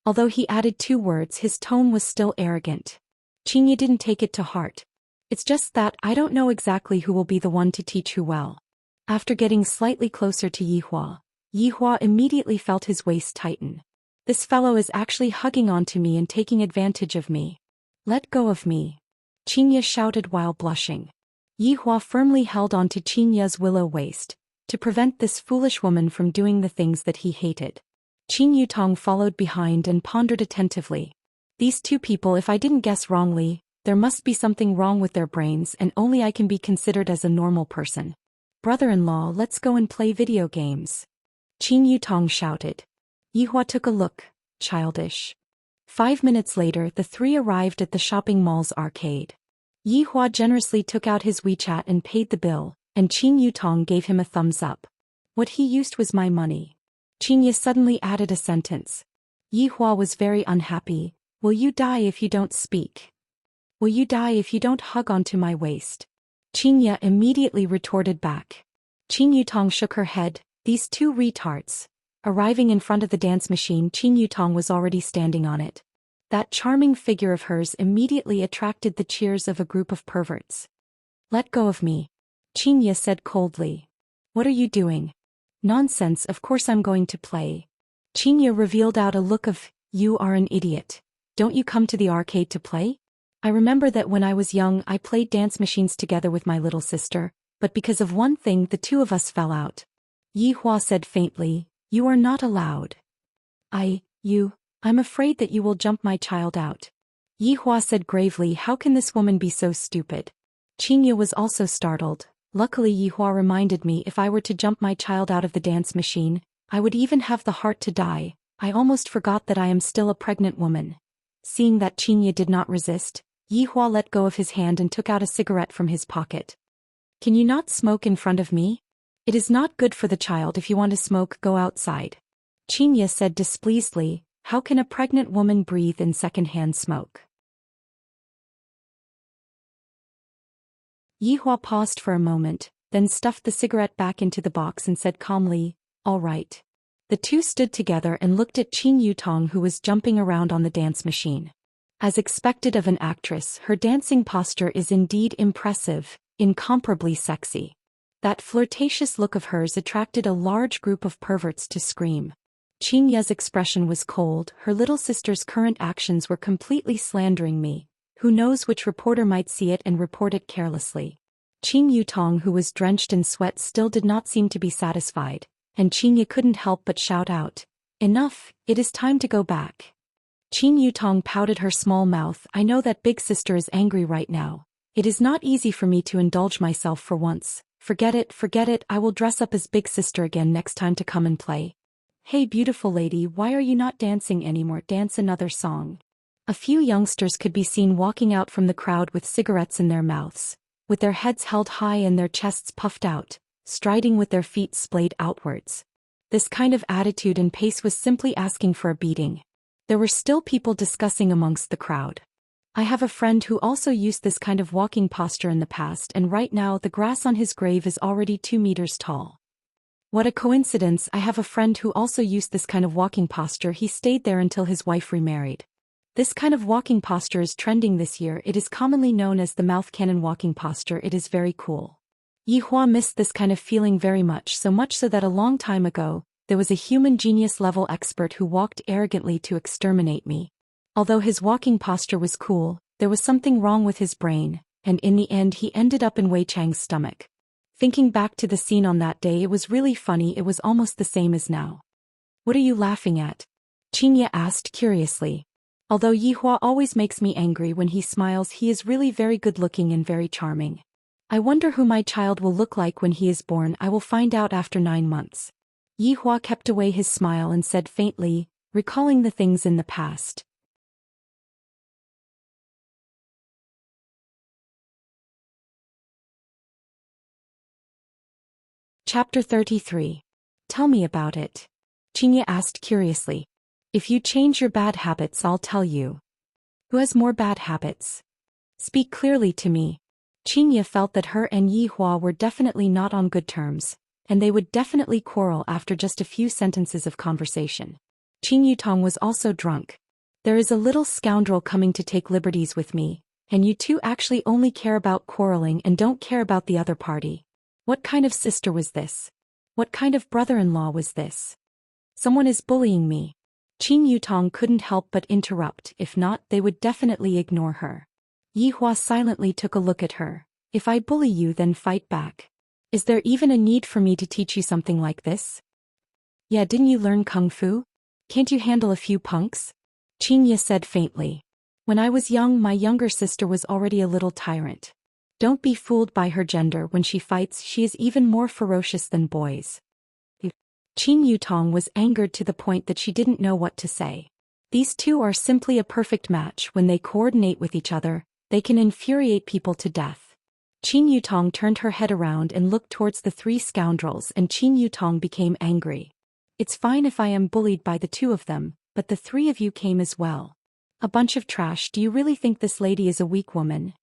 Although he added 2 words, his tone was still arrogant. Xianxia didn't take it to heart. "It's just that I don't know exactly who will be the one to teach who well." After getting slightly closer to Yi Hua immediately felt his waist tighten. "This fellow is actually hugging onto me and taking advantage of me. Let go of me." Xianxia shouted while blushing. Yi Hua firmly held onto Xianxia's willow waist, to prevent this foolish woman from doing the things that he hated. Qin Yutong followed behind and pondered attentively. These 2 people, if I didn't guess wrongly, there must be something wrong with their brains and only I can be considered as a normal person. "Brother-in-law, let's go and play video games." Qin Yutong shouted. Yi Hua took a look, childish. 5 minutes later the 3 arrived at the shopping mall's arcade. Yi Hua generously took out his WeChat and paid the bill, and Qin Yutong gave him a thumbs up. "What he used was my money." Xianxia suddenly added a sentence. Yi Hua was very unhappy. "Will you die if you don't speak? Will you die if you don't hug onto my waist?" Xianxia immediately retorted back. Qin Yutong shook her head. "These 2 retards." Arriving in front of the dance machine, Qin Yutong was already standing on it. That charming figure of hers immediately attracted the cheers of a group of perverts. Let go of me. Xianxia said coldly. What are you doing? Nonsense, of course I'm going to play. Xianxia revealed out a look of, you are an idiot. Don't you come to the arcade to play? I remember that when I was young I played dance machines together with my little sister, but because of one thing the two of us fell out. Yihua said faintly, you are not allowed. I'm afraid that you will jump my child out. Yihua said gravely, how can this woman be so stupid? Xianxia was also startled. Luckily Yihua reminded me if I were to jump my child out of the dance machine, I would even have the heart to die. I almost forgot that I am still a pregnant woman. Seeing that Xianxia did not resist, Yihua let go of his hand and took out a cigarette from his pocket. Can you not smoke in front of me? It is not good for the child. If you want to smoke, go outside. Xianxia said displeasedly, how can a pregnant woman breathe in second-hand smoke? Yihua paused for a moment, then stuffed the cigarette back into the box and said calmly, all right. The two stood together and looked at Qin Yutong, who was jumping around on the dance machine. As expected of an actress, her dancing posture is indeed impressive, incomparably sexy. That flirtatious look of hers attracted a large group of perverts to scream. Xianxia's expression was cold. Her little sister's current actions were completely slandering me. Who knows which reporter might see it and report it carelessly. Qin Yutong, who was drenched in sweat, still did not seem to be satisfied, and Xianxia couldn't help but shout out, enough, it is time to go back. Qin Yutong pouted her small mouth. I know that big sister is angry right now. It is not easy for me to indulge myself for once. Forget it, I will dress up as big sister again next time to come and play. Hey beautiful lady, why are you not dancing anymore? Dance another song. A few youngsters could be seen walking out from the crowd with cigarettes in their mouths, with their heads held high and their chests puffed out, striding with their feet splayed outwards. This kind of attitude and pace was simply asking for a beating. There were still people discussing amongst the crowd. I have a friend who also used this kind of walking posture in the past, and right now the grass on his grave is already 2 meters tall. What a coincidence, I have a friend who also used this kind of walking posture. He stayed there until his wife remarried. This kind of walking posture is trending this year. It is commonly known as the mouth cannon walking posture. It is very cool. Yihua missed this kind of feeling very much so that a long time ago, there was a human genius level expert who walked arrogantly to exterminate me. Although his walking posture was cool, there was something wrong with his brain, and in the end he ended up in Wei Chang's stomach. Thinking back to the scene on that day, it was really funny. It was almost the same as now. What are you laughing at? Xianxia asked curiously. Although Yihua always makes me angry when he smiles, he is really very good looking and very charming. I wonder who my child will look like when he is born. I will find out after 9 months. Yihua kept away his smile and said faintly, recalling the things in the past. Chapter 33. Tell me about it. Xianxia asked curiously. If you change your bad habits, I'll tell you. Who has more bad habits? Speak clearly to me. Xianxia felt that her and Yihua were definitely not on good terms, and they would definitely quarrel after just a few sentences of conversation. Qin Yutong was also drunk. There is a little scoundrel coming to take liberties with me, and you two actually only care about quarreling and don't care about the other party. What kind of sister was this? What kind of brother-in-law was this? Someone is bullying me. Qin Yutong couldn't help but interrupt. If not, they would definitely ignore her. Yihua silently took a look at her. If I bully you, then fight back. Is there even a need for me to teach you something like this? Yeah, didn't you learn kung fu? Can't you handle a few punks? Xianxia said faintly. When I was young, my younger sister was already a little tyrant. Don't be fooled by her gender. When she fights, she is even more ferocious than boys. Qin Yutong was angered to the point that she didn't know what to say. These two are simply a perfect match. When they coordinate with each other, they can infuriate people to death. Qin Yutong turned her head around and looked towards the 3 scoundrels, and Qin Yutong became angry. It's fine if I am bullied by the 2 of them, but the 3 of you came as well. A bunch of trash. Do you really think this lady is a weak woman?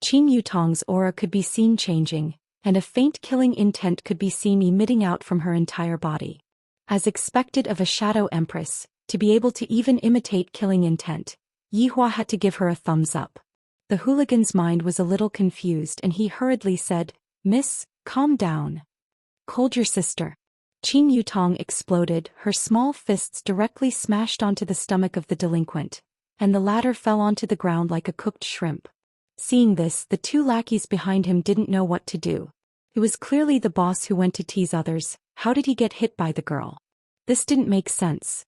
Qin Yutong's aura could be seen changing, and a faint killing intent could be seen emitting out from her entire body. As expected of a shadow empress, to be able to even imitate killing intent, Yihua had to give her a thumbs up. The hooligan's mind was a little confused and he hurriedly said, "Miss, calm down. Hold your sister." Qin Yutong exploded, her small fists directly smashed onto the stomach of the delinquent, and the latter fell onto the ground like a cooked shrimp. Seeing this, the two lackeys behind him didn't know what to do. It was clearly the boss who went to tease others. How did he get hit by the girl? This didn't make sense.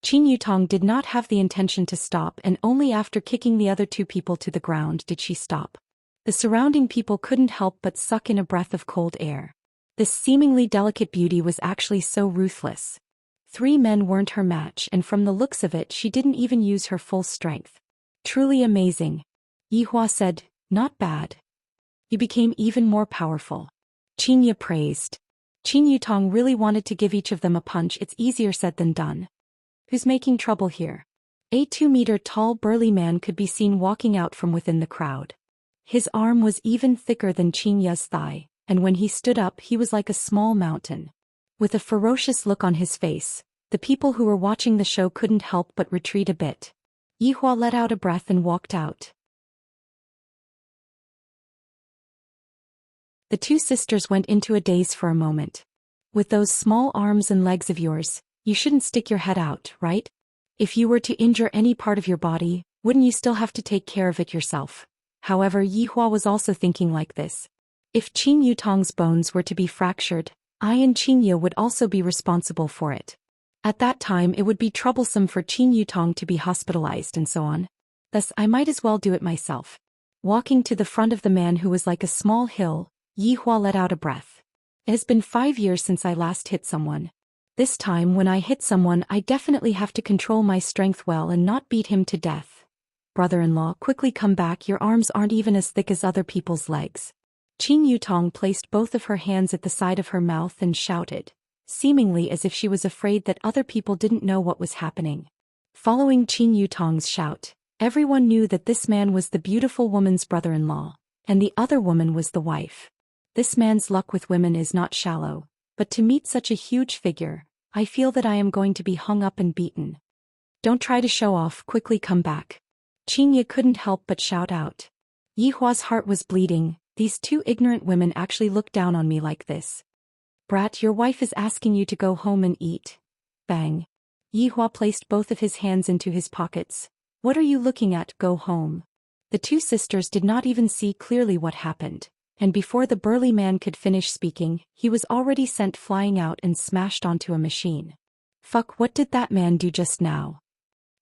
Qin Yutong did not have the intention to stop, and only after kicking the other two people to the ground did she stop. The surrounding people couldn't help but suck in a breath of cold air. This seemingly delicate beauty was actually so ruthless. 3 men weren't her match, and from the looks of it she didn't even use her full strength. Truly amazing. Yihua said, "Not bad. You became even more powerful." Qinya praised. Qin Yutong really wanted to give each of them a punch. It's easier said than done. Who's making trouble here? A 2-meter-tall burly man could be seen walking out from within the crowd. His arm was even thicker than Qinya's thigh, and when he stood up he was like a small mountain. With a ferocious look on his face, the people who were watching the show couldn't help but retreat a bit. Yihua let out a breath and walked out. The two sisters went into a daze for a moment. "With those small arms and legs of yours, you shouldn't stick your head out, right? If you were to injure any part of your body, wouldn't you still have to take care of it yourself?" However, Yihua was also thinking like this. If Qin Yutong's bones were to be fractured, I and Qinya would also be responsible for it. At that time it would be troublesome for Qin Yutong to be hospitalized and so on. Thus I might as well do it myself. Walking to the front of the man who was like a small hill, Yihua let out a breath. It has been 5 years since I last hit someone. This time when I hit someone I definitely have to control my strength well and not beat him to death. Brother-in-law, quickly come back, your arms aren't even as thick as other people's legs. Qin Yutong placed both of her hands at the side of her mouth and shouted, seemingly as if she was afraid that other people didn't know what was happening. Following Qin Yutong's shout, everyone knew that this man was the beautiful woman's brother-in-law, and the other woman was the wife. This man's luck with women is not shallow, but to meet such a huge figure, I feel that I am going to be hung up and beaten. Don't try to show off, quickly come back. Qinya couldn't help but shout out. Yihua's heart was bleeding. These 2 ignorant women actually look down on me like this. Brat, your wife is asking you to go home and eat. Bang. Yihua placed both of his hands into his pockets. What are you looking at? Go home. The 2 sisters did not even see clearly what happened, and before the burly man could finish speaking, he was already sent flying out and smashed onto a machine. Fuck, what did that man do just now?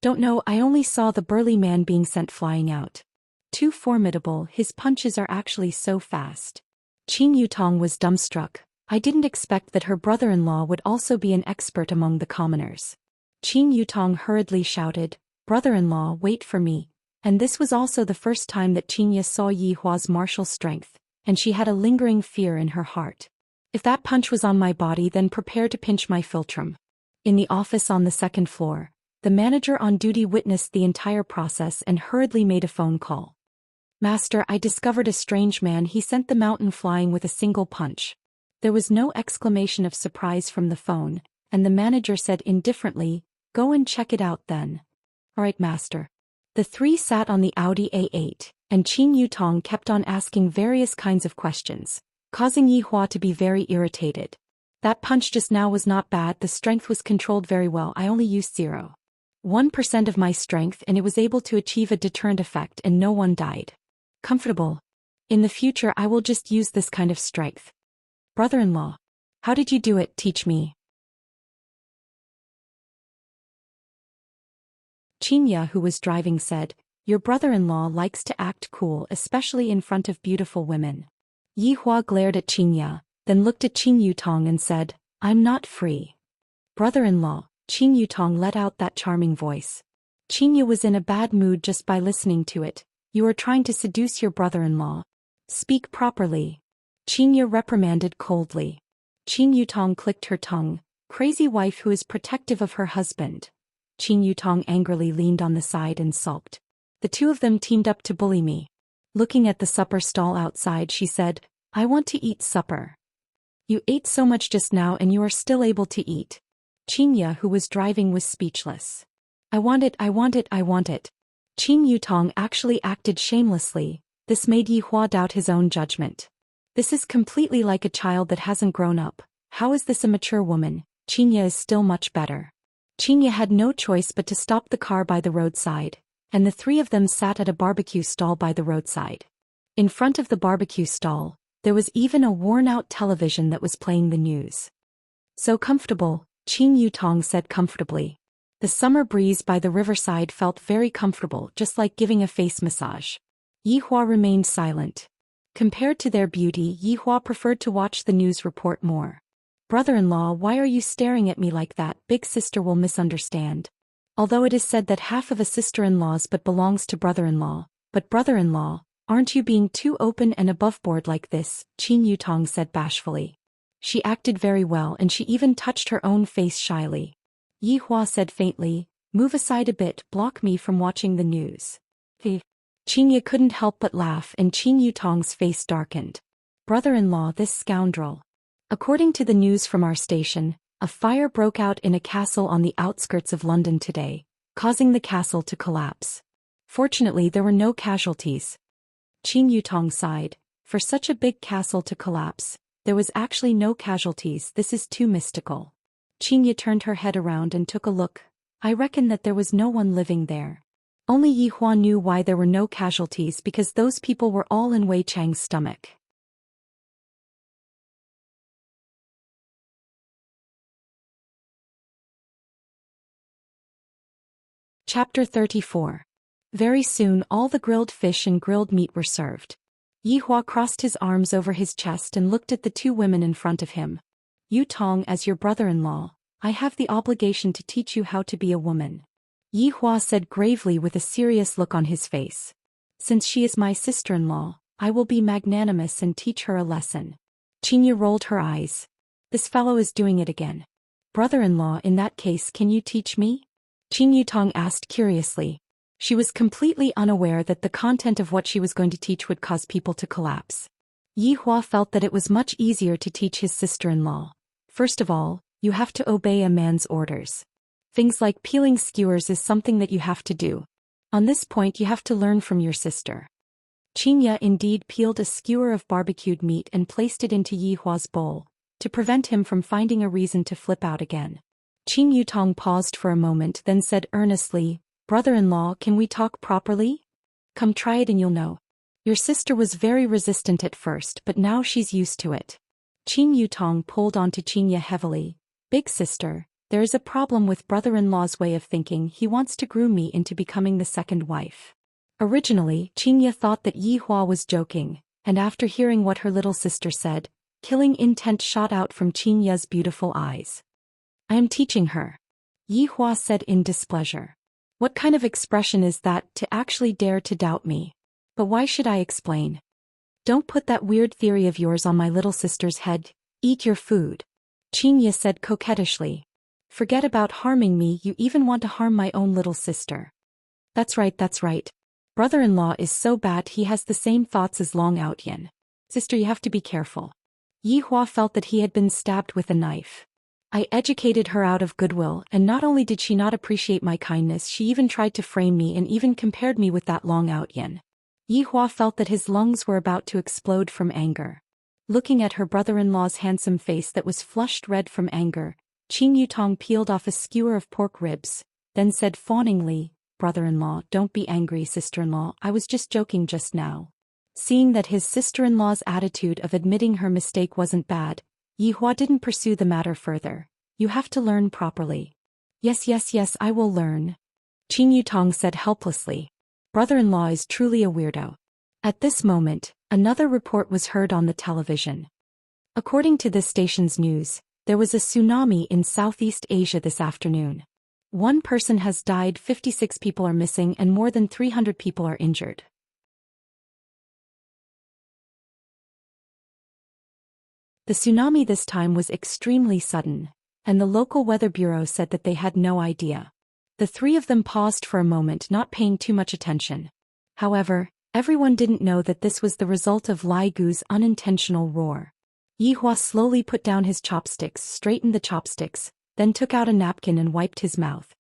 Don't know, I only saw the burly man being sent flying out. Too formidable, his punches are actually so fast. Qin Yutong was dumbstruck. I didn't expect that her brother-in-law would also be an expert among the commoners. Qin Yutong hurriedly shouted, "Brother-in-law, wait for me." And this was also the first time that Qinya saw Yihua's martial strength, and she had a lingering fear in her heart. If that punch was on my body, then prepare to pinch my philtrum. In the office on the 2nd floor, the manager on duty witnessed the entire process and hurriedly made a phone call. "Master, I discovered a strange man. He sent the mountain flying with a single punch." There was no exclamation of surprise from the phone, and the manager said indifferently, "Go and check it out then." "Alright, master." The 3 sat on the Audi A8, and Qin Yutong kept on asking various kinds of questions, causing Yihua to be very irritated. "That punch just now was not bad, the strength was controlled very well, I only used 0.1% of my strength and it was able to achieve a deterrent effect and no one died. Comfortable. In the future I will just use this kind of strength." "Brother-in-law, how did you do it? Teach me." Qinya, who was driving, said, "Your brother-in-law likes to act cool, especially in front of beautiful women." Yihua glared at Qinya, then looked at Qin Yutong and said, "I'm not free." "Brother-in-law," Qin Yutong let out that charming voice. Qinya was in a bad mood just by listening to it. "You are trying to seduce your brother-in-law. Speak properly." Qinya reprimanded coldly. Qin Yutong clicked her tongue. "Crazy wife who is protective of her husband." Qin Yutong angrily leaned on the side and sulked. "The 2 of them teamed up to bully me." Looking at the supper stall outside, she said, "I want to eat supper." "You ate so much just now and you are still able to eat." Qinya, who was driving, was speechless. I want it, I want it, I want it." Qin Yutong actually acted shamelessly. This made Yi Hua doubt his own judgment. This is completely like a child that hasn't grown up. How is this a mature woman? Xianxia is still much better. Xianxia had no choice but to stop the car by the roadside, and the three of them sat at a barbecue stall by the roadside. In front of the barbecue stall, there was even a worn-out television that was playing the news. So comfortable, Qin Yutong said comfortably. The summer breeze by the riverside felt very comfortable, just like giving a face massage. Yi Hua remained silent. Compared to their beauty, Yi Hua preferred to watch the news report more. Brother-in-law, why are you staring at me like that? Big sister will misunderstand. Although it is said that half of a sister-in-law's but belongs to brother-in-law, but brother-in-law, aren't you being too open and above-board like this? Qin Yutong said bashfully. She acted very well and she even touched her own face shyly. Yi Hua said faintly, move aside a bit, block me from watching the news. Xianxia couldn't help but laugh and Qin Yutong's face darkened. Brother-in-law, this scoundrel. According to the news from our station, a fire broke out in a castle on the outskirts of London today, causing the castle to collapse. Fortunately, there were no casualties. Qin Yutong sighed. For such a big castle to collapse, there was actually no casualties. This is too mystical. Xianxia turned her head around and took a look. I reckon that there was no one living there. Only Yi Hua knew why there were no casualties, because those people were all in Wei Chang's stomach. Chapter 34. Very soon all the grilled fish and grilled meat were served. Yi Hua crossed his arms over his chest and looked at the two women in front of him. Yutong, as your brother-in-law, I have the obligation to teach you how to be a woman. Yi Hua said gravely with a serious look on his face. Since she is my sister-in-law, I will be magnanimous and teach her a lesson. Xianxia rolled her eyes. This fellow is doing it again. Brother-in-law, in that case, can you teach me? Qin Yutong asked curiously. She was completely unaware that the content of what she was going to teach would cause people to collapse. Yi Hua felt that it was much easier to teach his sister-in-law. First of all, you have to obey a man's orders. Things like peeling skewers is something that you have to do. On this point you have to learn from your sister. Xianxia indeed peeled a skewer of barbecued meat and placed it into Yi Hua's bowl, to prevent him from finding a reason to flip out again. Qin Yutong paused for a moment, then said earnestly, Brother-in-law, can we talk properly? Come try it and you'll know. Your sister was very resistant at first, but now she's used to it. Qin Yutong pulled onto Xianxia heavily. Big sister, there is a problem with brother-in-law's way of thinking. He wants to groom me into becoming the second wife. Originally, Xianxia thought that Yi Hua was joking, and after hearing what her little sister said, killing intent shot out from Xianxia's beautiful eyes. I am teaching her. Yi Hua said in displeasure. What kind of expression is that, to actually dare to doubt me? But why should I explain? Don't put that weird theory of yours on my little sister's head. Eat your food. Xianxia said coquettishly. Forget about harming me, you even want to harm my own little sister. That's right, that's right. Brother-in-law is so bad he has the same thoughts as Long Out Yin. Sister, you have to be careful. Yi Hua felt that he had been stabbed with a knife. I educated her out of goodwill, and not only did she not appreciate my kindness, she even tried to frame me and even compared me with that Long Out Yin. Yi Hua felt that his lungs were about to explode from anger. Looking at her brother-in-law's handsome face that was flushed red from anger, Qin Yutong peeled off a skewer of pork ribs, then said fawningly, Brother-in-law, don't be angry, sister-in-law, I was just joking just now. Seeing that his sister-in-law's attitude of admitting her mistake wasn't bad, Yi Hua didn't pursue the matter further. You have to learn properly. Yes, yes, yes, I will learn. Qin Yutong said helplessly. Brother-in-law is truly a weirdo. At this moment, another report was heard on the television. According to this station's news, there was a tsunami in Southeast Asia this afternoon. One person has died, 56 people are missing, and more than 300 people are injured. The tsunami this time was extremely sudden, and the local weather bureau said that they had no idea. The three of them paused for a moment, not paying too much attention. However, everyone didn't know that this was the result of Lai Gu's unintentional roar. Yi Hua slowly put down his chopsticks, straightened the chopsticks, then took out a napkin and wiped his mouth.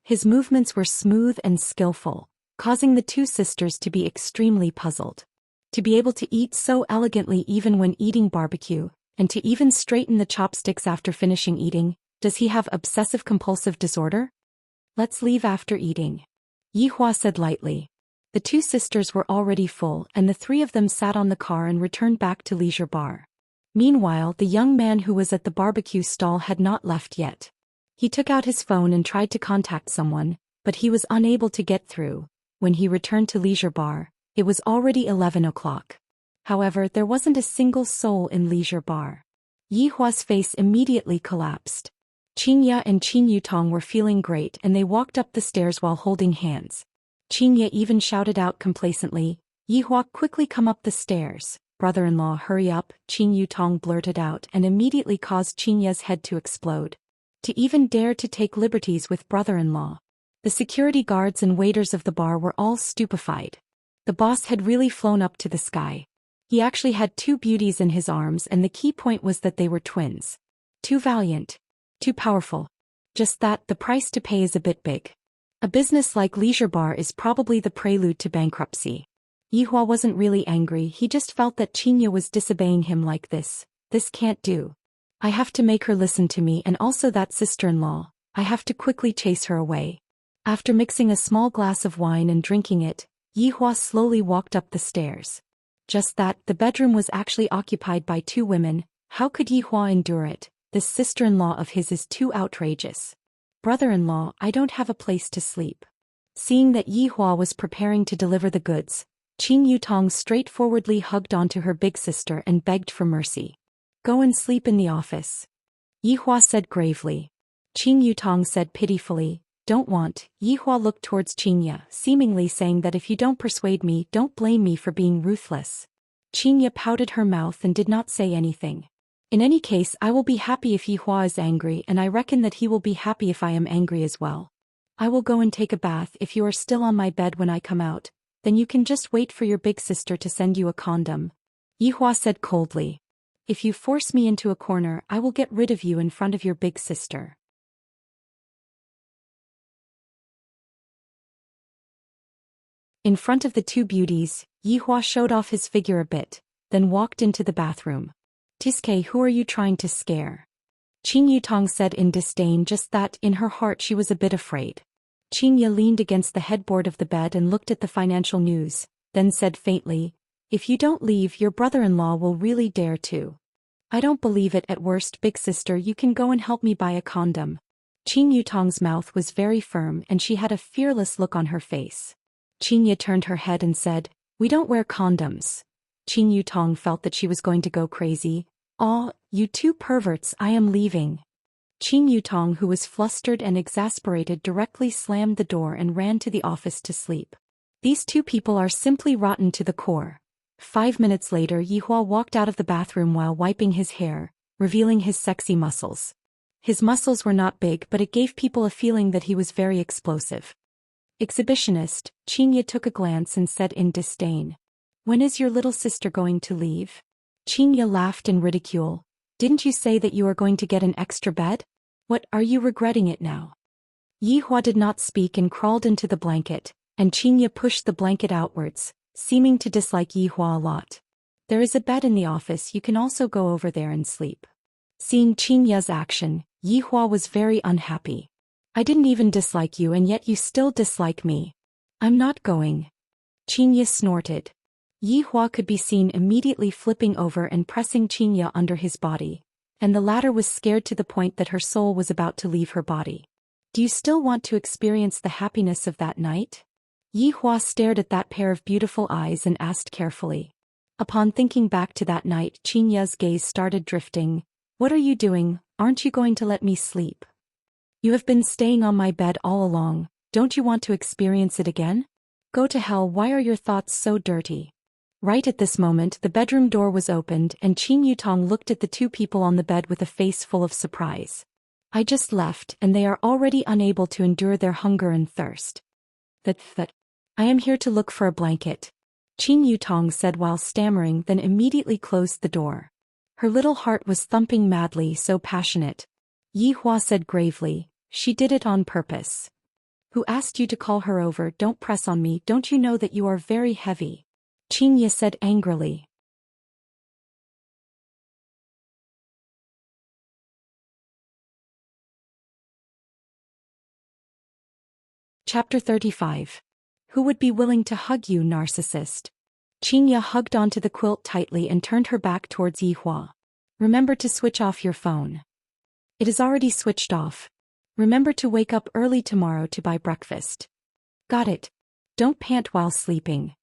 His movements were smooth and skillful, causing the two sisters to be extremely puzzled. To be able to eat so elegantly even when eating barbecue, and to even straighten the chopsticks after finishing eating, does he have obsessive-compulsive disorder? Let's leave after eating, Yihua said lightly. The two sisters were already full and the three of them sat on the car and returned back to Leisure Bar. Meanwhile, the young man who was at the barbecue stall had not left yet. He took out his phone and tried to contact someone, but he was unable to get through. When he returned to Leisure Bar, it was already 11 o'clock. However, there wasn't a single soul in Leisure Bar. Yihua's face immediately collapsed. Xianxia and Qin Yutong were feeling great and they walked up the stairs while holding hands. Xianxia even shouted out complacently, "Yihua, quickly come up the stairs." "Brother-in-law, hurry up," Qin Yutong blurted out and immediately caused Xianxia's head to explode. To even dare to take liberties with brother-in-law. The security guards and waiters of the bar were all stupefied. The boss had really flown up to the sky. He actually had two beauties in his arms and the key point was that they were twins. Too valiant. Too powerful. Just that, the price to pay is a bit big. A business like Leisure Bar is probably the prelude to bankruptcy. Yihua wasn't really angry, he just felt that Xianxia was disobeying him like this. This can't do. I have to make her listen to me and also that sister-in-law. I have to quickly chase her away. After mixing a small glass of wine and drinking it, Yihua slowly walked up the stairs. Just that, the bedroom was actually occupied by two women. How could Yihua endure it? This sister-in-law of his is too outrageous. Brother-in-law, I don't have a place to sleep. Seeing that Yihua was preparing to deliver the goods, Qin Yutong straightforwardly hugged onto her big sister and begged for mercy. Go and sleep in the office, Yihua said gravely. Qin Yutong said pitifully, don't want. Yihua looked towards Xianxia, seemingly saying that if you don't persuade me, don't blame me for being ruthless. Xianxia pouted her mouth and did not say anything. In any case, I will be happy if Yihua is angry and I reckon that he will be happy if I am angry as well. I will go and take a bath. If you are still on my bed when I come out, then you can just wait for your big sister to send you a condom, Yihua said coldly. If you force me into a corner, I will get rid of you in front of your big sister. In front of the two beauties, Yihua showed off his figure a bit, then walked into the bathroom. Tiske, who are you trying to scare? Qin Yutong said in disdain, just that in her heart she was a bit afraid. Xianxia leaned against the headboard of the bed and looked at the financial news, then said faintly, if you don't leave, your brother-in-law will really dare to. I don't believe it. At worst, big sister, you can go and help me buy a condom. Qin Yutong's mouth was very firm and she had a fearless look on her face. Xianxia turned her head and said, we don't wear condoms. Qin Yutong felt that she was going to go crazy. Aw, you two perverts, I am leaving. Qin Yutong, who was flustered and exasperated, directly slammed the door and ran to the office to sleep. These two people are simply rotten to the core. 5 minutes later, Yihua walked out of the bathroom while wiping his hair, revealing his sexy muscles. His muscles were not big, but it gave people a feeling that he was very explosive. Exhibitionist, Xianxia took a glance and said in disdain, when is your little sister going to leave? Xianxia laughed in ridicule. Didn't you say that you are going to get an extra bed? What, are you regretting it now? Yihua did not speak and crawled into the blanket, and Xianxia pushed the blanket outwards, seeming to dislike Yihua a lot. There is a bed in the office, you can also go over there and sleep. Seeing Xianxia's action, Yihua was very unhappy. I didn't even dislike you and yet you still dislike me. I'm not going. Xianxia snorted. Yihua could be seen immediately flipping over and pressing Xianxia under his body, and the latter was scared to the point that her soul was about to leave her body. Do you still want to experience the happiness of that night? Yihua stared at that pair of beautiful eyes and asked carefully. Upon thinking back to that night, Xianxia's gaze started drifting. What are you doing? Aren't you going to let me sleep? You have been staying on my bed all along, don't you want to experience it again? Go to hell, why are your thoughts so dirty? Right at this moment, the bedroom door was opened and Qin Yutong looked at the two people on the bed with a face full of surprise. I just left and they are already unable to endure their hunger and thirst. That. I am here to look for a blanket, Qin Yutong said while stammering, then immediately closed the door. Her little heart was thumping madly, so passionate. Yihua said gravely, she did it on purpose. Who asked you to call her over? Don't press on me, don't you know that you are very heavy? Xianxia said angrily. Chapter 35. Who would be willing to hug you, narcissist? Xianxia hugged onto the quilt tightly and turned her back towards Yihua. Remember to switch off your phone. It is already switched off. Remember to wake up early tomorrow to buy breakfast. Got it. Don't pant while sleeping.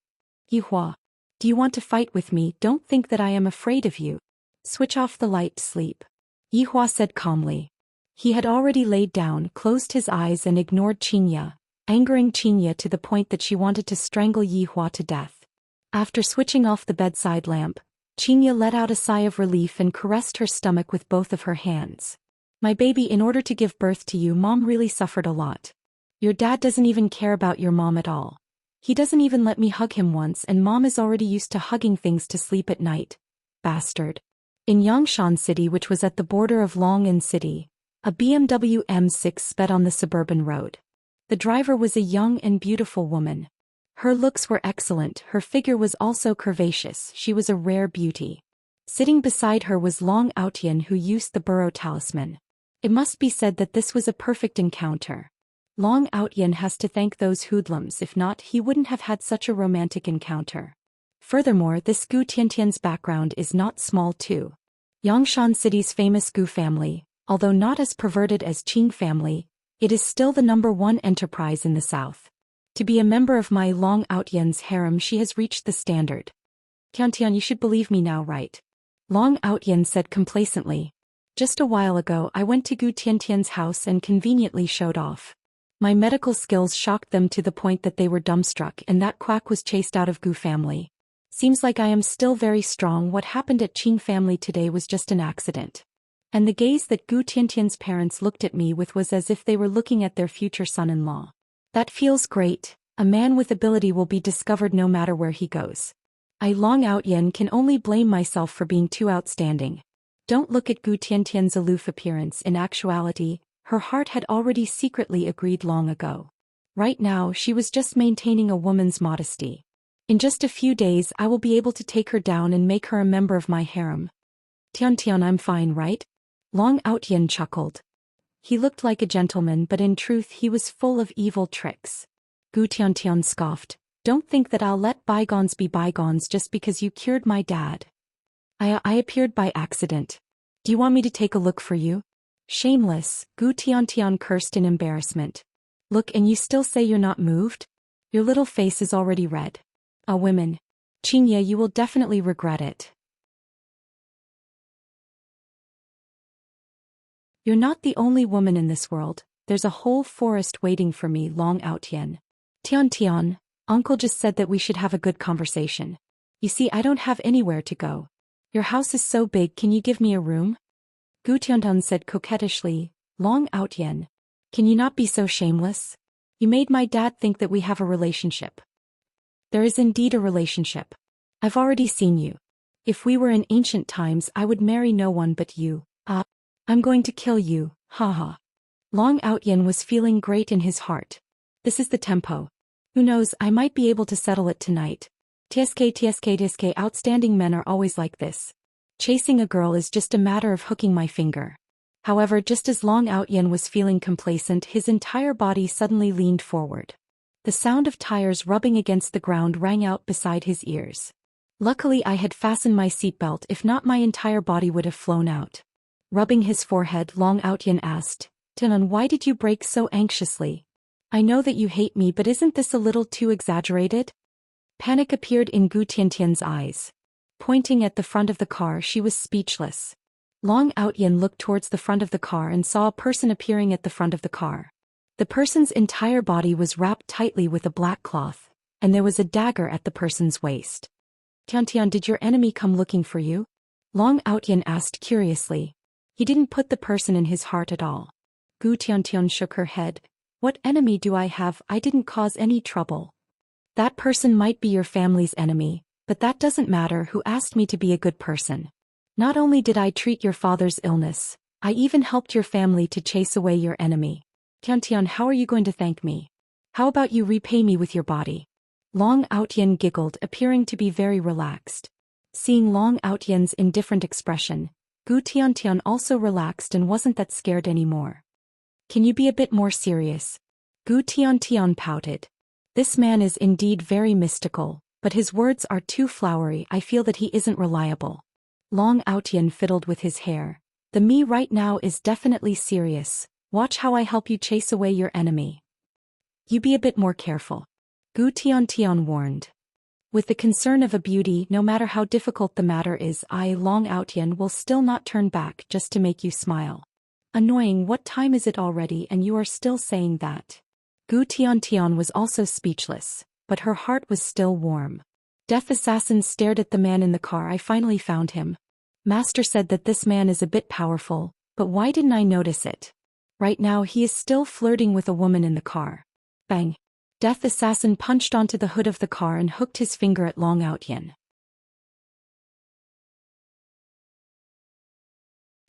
Yihua. Do you want to fight with me? Don't think that I am afraid of you. Switch off the light, sleep. Yihua said calmly. He had already laid down, closed his eyes and ignored Xianxia, angering Xianxia to the point that she wanted to strangle Yihua to death. After switching off the bedside lamp, Xianxia let out a sigh of relief and caressed her stomach with both of her hands. My baby, in order to give birth to you, mom really suffered a lot. Your dad doesn't even care about your mom at all. He doesn't even let me hug him once, and mom is already used to hugging things to sleep at night. Bastard. In Yangshan City, which was at the border of Long'an City, a BMW M6 sped on the suburban road. The driver was a young and beautiful woman. Her looks were excellent, her figure was also curvaceous, she was a rare beauty. Sitting beside her was Long Outyan, who used the burrow talisman. It must be said that this was a perfect encounter. Long Outyan has to thank those hoodlums, if not he wouldn't have had such a romantic encounter. Furthermore, this Gu Tiantian's background is not small too. Yangshan City's famous Gu family, although not as perverted as Qing family, it is still the #1 enterprise in the south. To be a member of my Long Outyan's harem, she has reached the standard. Tiantian, you should believe me now, right? Long Outyan said complacently. Just a while ago I went to Gu Tiantian's house and conveniently showed off. My medical skills shocked them to the point that they were dumbstruck, and that quack was chased out of Gu family. Seems like I am still very strong. What happened at Qing family today was just an accident. And the gaze that Gu Tiantian's parents looked at me with was as if they were looking at their future son-in-law. That feels great. A man with ability will be discovered no matter where he goes. I, Long Outyan, can only blame myself for being too outstanding. Don't look at Gu Tiantian's aloof appearance. In actuality, her heart had already secretly agreed long ago. Right now she was just maintaining a woman's modesty. In just a few days I will be able to take her down and make her a member of my harem. Tiantian, I'm fine, right? Long Outyan chuckled. He looked like a gentleman, but in truth he was full of evil tricks. Gu Tiantian scoffed. Don't think that I'll let bygones be bygones just because you cured my dad. I appeared by accident. Do you want me to take a look for you? Shameless, Gu Tiantian cursed in embarrassment. Look, and you still say you're not moved? Your little face is already red. Women. Xianxia, you will definitely regret it. You're not the only woman in this world, there's a whole forest waiting for me, Long Outyan. Tiantian, uncle just said that we should have a good conversation. You see, I don't have anywhere to go. Your house is so big, can you give me a room? Gu Tiantian said coquettishly. Long Outyan. Can you not be so shameless? You made my dad think that we have a relationship. There is indeed a relationship. I've already seen you. If we were in ancient times I would marry no one but you. I'm going to kill you, haha. Long Outyan was feeling great in his heart. This is the tempo. Who knows, I might be able to settle it tonight. TSK, outstanding men are always like this. Chasing a girl is just a matter of hooking my finger. However, just as Long Outyan was feeling complacent, his entire body suddenly leaned forward. The sound of tires rubbing against the ground rang out beside his ears. Luckily I had fastened my seatbelt, if not my entire body would have flown out. Rubbing his forehead, Long Outyan asked, Tinan, why did you brake so anxiously? I know that you hate me, but isn't this a little too exaggerated? Panic appeared in Gu Tiantian's eyes. Pointing at the front of the car, she was speechless. Long Outyan looked towards the front of the car and saw a person appearing at the front of the car. The person's entire body was wrapped tightly with a black cloth, and there was a dagger at the person's waist. Tiantian, did your enemy come looking for you? Long Outyan asked curiously. He didn't put the person in his heart at all. Gu Tiantian shook her head. What enemy do I have? I didn't cause any trouble. That person might be your family's enemy, but that doesn't matter. Who asked me to be a good person? Not only did I treat your father's illness, I even helped your family to chase away your enemy. Tiantian, how are you going to thank me? How about you repay me with your body? Long Outyan giggled, appearing to be very relaxed. Seeing Long Outyan's indifferent expression, Gu Tiantian also relaxed and wasn't that scared anymore. Can you be a bit more serious? Gu Tiantian pouted. This man is indeed very mystical, but his words are too flowery. I feel that he isn't reliable. Long Outyan fiddled with his hair. The me right now is definitely serious. Watch how I help you chase away your enemy. You be a bit more careful. Gu Tiantian warned. With the concern of a beauty, no matter how difficult the matter is, I, Long Outyan, will still not turn back just to make you smile. Annoying, what time is it already and you are still saying that? Gu Tiantian was also speechless, but her heart was still warm. Death Assassin stared at the man in the car. I finally found him. Master said that this man is a bit powerful, but why didn't I notice it? Right now he is still flirting with a woman in the car. Bang! Death Assassin punched onto the hood of the car and hooked his finger at Long Outyan.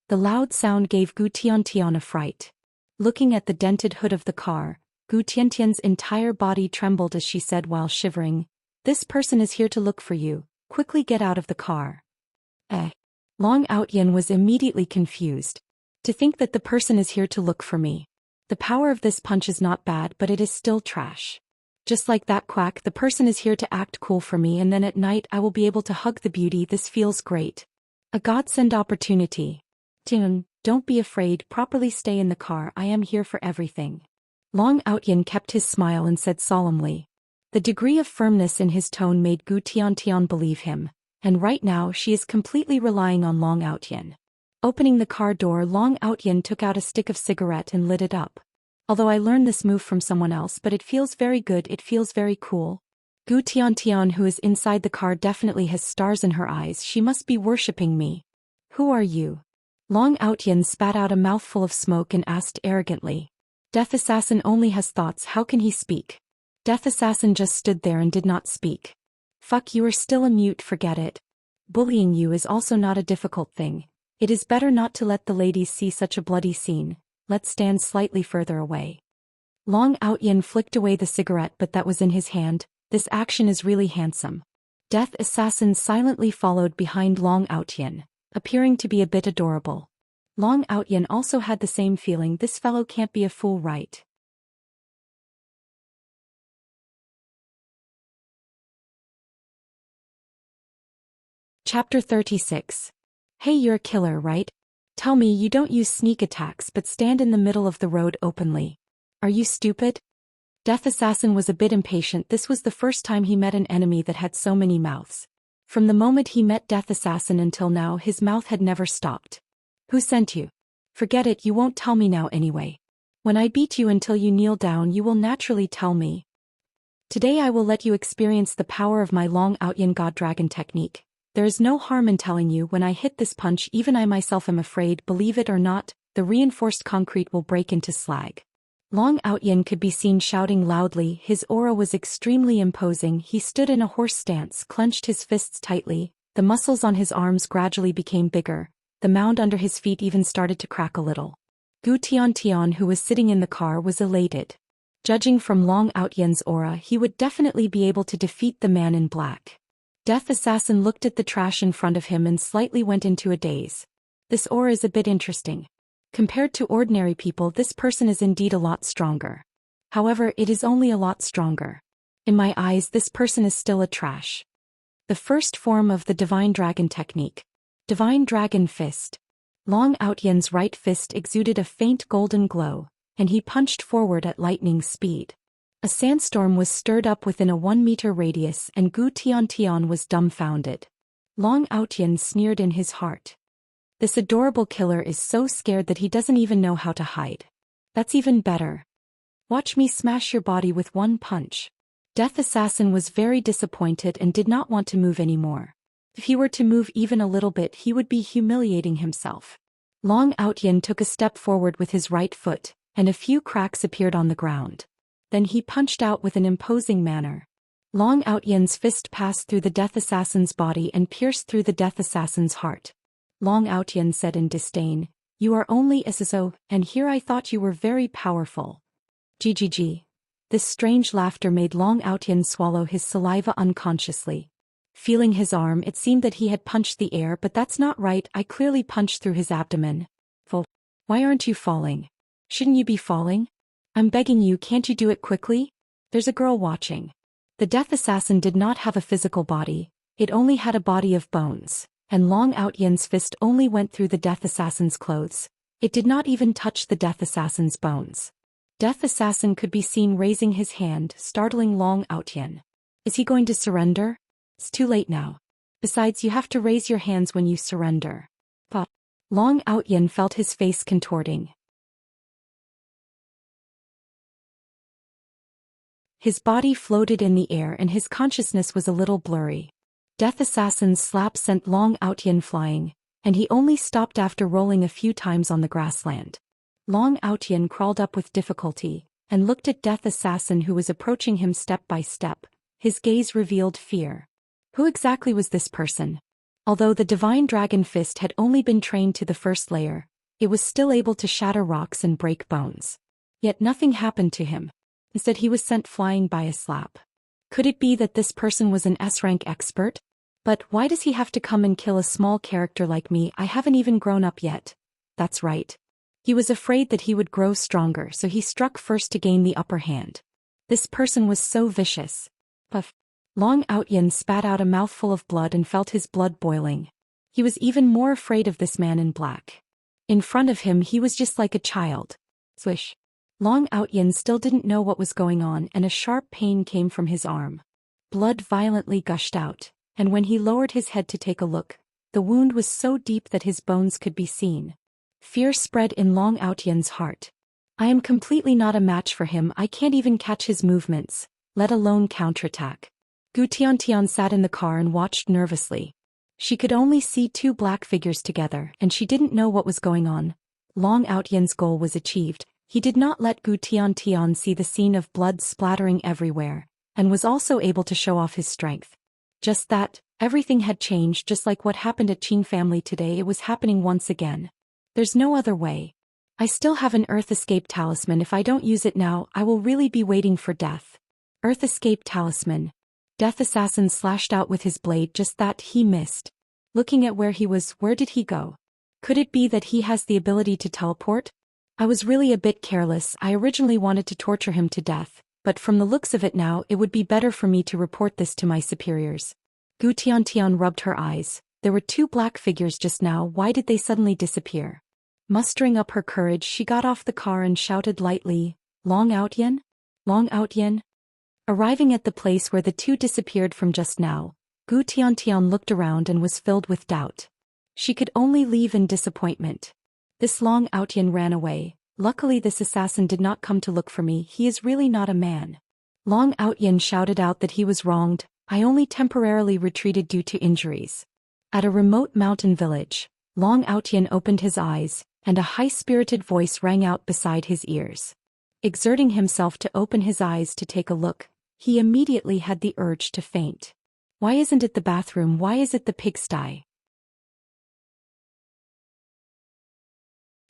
The loud sound gave Gu Tiantian a fright. Looking at the dented hood of the car, Gu Tiantian's entire body trembled as she said while shivering, "This person is here to look for you. Quickly get out of the car." Long Outyan was immediately confused. To think that the person is here to look for me. The power of this punch is not bad, but it is still trash. Just like that quack, the person is here to act cool for me, and then at night I will be able to hug the beauty. This feels great. A godsend opportunity. Tian, don't be afraid, properly stay in the car. I am here for everything. Long Outyan kept his smile and said solemnly. The degree of firmness in his tone made Gu Tiantian believe him, and right now she is completely relying on Long Outyan. Opening the car door, Long Outyan took out a stick of cigarette and lit it up. Although I learned this move from someone else, but it feels very good, it feels very cool. Gu Tiantian, who is inside the car, definitely has stars in her eyes. She must be worshipping me. Who are you? Long Outyan spat out a mouthful of smoke and asked arrogantly. Death Assassin only has thoughts, how can he speak? Death Assassin just stood there and did not speak. Fuck, you are still a mute, forget it. Bullying you is also not a difficult thing. It is better not to let the ladies see such a bloody scene. Let's stand slightly further away. Long Outyan flicked away the cigarette, but that was in his hand. This action is really handsome. Death Assassin silently followed behind Long Outyan, appearing to be a bit adorable. Long Outyan also had the same feeling. This fellow can't be a fool, right? Chapter 36. Hey, you're a killer, right? Tell me you don't use sneak attacks but stand in the middle of the road openly. Are you stupid? Death Assassin was a bit impatient. This was the first time he met an enemy that had so many mouths. From the moment he met Death Assassin until now, his mouth had never stopped. Who sent you? Forget it, you won't tell me now anyway. When I beat you until you kneel down, you will naturally tell me. Today I will let you experience the power of my Long Outyan God Dragon technique. There is no harm in telling you. When I hit this punch, even I myself am afraid. Believe it or not, the reinforced concrete will break into slag. Long Outyan could be seen shouting loudly. His aura was extremely imposing. He stood in a horse stance, clenched his fists tightly. The muscles on his arms gradually became bigger. The mound under his feet even started to crack a little. Gu Tiantian, who was sitting in the car, was elated. Judging from Long Outyan's aura, he would definitely be able to defeat the man in black. Death Assassin looked at the trash in front of him and slightly went into a daze. This aura is a bit interesting. Compared to ordinary people, this person is indeed a lot stronger. However, it is only a lot stronger. In my eyes, this person is still a trash. The first form of the Divine Dragon technique. Divine Dragon Fist. Long Outyan's right fist exuded a faint golden glow, and he punched forward at lightning speed. A sandstorm was stirred up within a 1-meter radius, and Gu Tiantian was dumbfounded. Long Outyan sneered in his heart. This adorable killer is so scared that he doesn't even know how to hide. That's even better. Watch me smash your body with one punch. Death Assassin was very disappointed and did not want to move anymore. If he were to move even a little bit, he would be humiliating himself. Long Outyan took a step forward with his right foot, and a few cracks appeared on the ground. Then he punched out with an imposing manner. Long Outyan's fist passed through the Death Assassin's body and pierced through the Death Assassin's heart. Long Outyan said in disdain, "You are only a so, and here I thought you were very powerful. GGG. This strange laughter made Long Outyan swallow his saliva unconsciously. Feeling his arm, it seemed that he had punched the air, but that's not right, I clearly punched through his abdomen. Why aren't you falling? Shouldn't you be falling? I'm begging you, can't you do it quickly? There's a girl watching. The death assassin did not have a physical body, it only had a body of bones, and Long Outyan's fist only went through the death assassin's clothes. It did not even touch the death assassin's bones. Death assassin could be seen raising his hand, startling Long Outyan. Is he going to surrender? It's too late now. Besides, you have to raise your hands when you surrender. But Long Outyan felt his face contorting. His body floated in the air and his consciousness was a little blurry. Death Assassin's slap sent Long Outyan flying, and he only stopped after rolling a few times on the grassland. Long Outyan crawled up with difficulty, and looked at Death Assassin who was approaching him step by step. His gaze revealed fear. Who exactly was this person? Although the Divine Dragon Fist had only been trained to the first layer, it was still able to shatter rocks and break bones. Yet nothing happened to him. Instead he was sent flying by a slap. Could it be that this person was an S-rank expert? But why does he have to come and kill a small character like me? I haven't even grown up yet. That's right. He was afraid that he would grow stronger, so he struck first to gain the upper hand. This person was so vicious. Puff. Long Outyan spat out a mouthful of blood and felt his blood boiling. He was even more afraid of this man in black. In front of him he was just like a child. Swish. Long Outyan still didn't know what was going on and a sharp pain came from his arm. Blood violently gushed out, and when he lowered his head to take a look, the wound was so deep that his bones could be seen. Fear spread in Long Outyan's heart. I am completely not a match for him, I can't even catch his movements, let alone counterattack. Gu Tiantian sat in the car and watched nervously. She could only see two black figures together and she didn't know what was going on. Long Outyan's goal was achieved. He did not let Gu Tiantian see the scene of blood splattering everywhere, and was also able to show off his strength. Just that, everything had changed just like what happened at Qin family today, it was happening once again. There's no other way. I still have an Earth Escape Talisman, if I don't use it now, I will really be waiting for death. Earth Escape Talisman. Death Assassin slashed out with his blade, just that, he missed. Looking at where he was, where did he go? Could it be that he has the ability to teleport? I was really a bit careless, I originally wanted to torture him to death, but from the looks of it now it would be better for me to report this to my superiors. Gu Tiantian rubbed her eyes. There were two black figures just now, why did they suddenly disappear? Mustering up her courage she got off the car and shouted lightly, Long Outyan? Long Outyan? Arriving at the place where the two disappeared from just now, Gu Tiantian looked around and was filled with doubt. She could only leave in disappointment. This Long Outyan ran away. Luckily this assassin did not come to look for me, he is really not a man. Long Outyan shouted out that he was wronged, I only temporarily retreated due to injuries. At a remote mountain village, Long Outyan opened his eyes, and a high-spirited voice rang out beside his ears. Exerting himself to open his eyes to take a look, he immediately had the urge to faint. Why isn't it the bathroom, why is it the pigsty?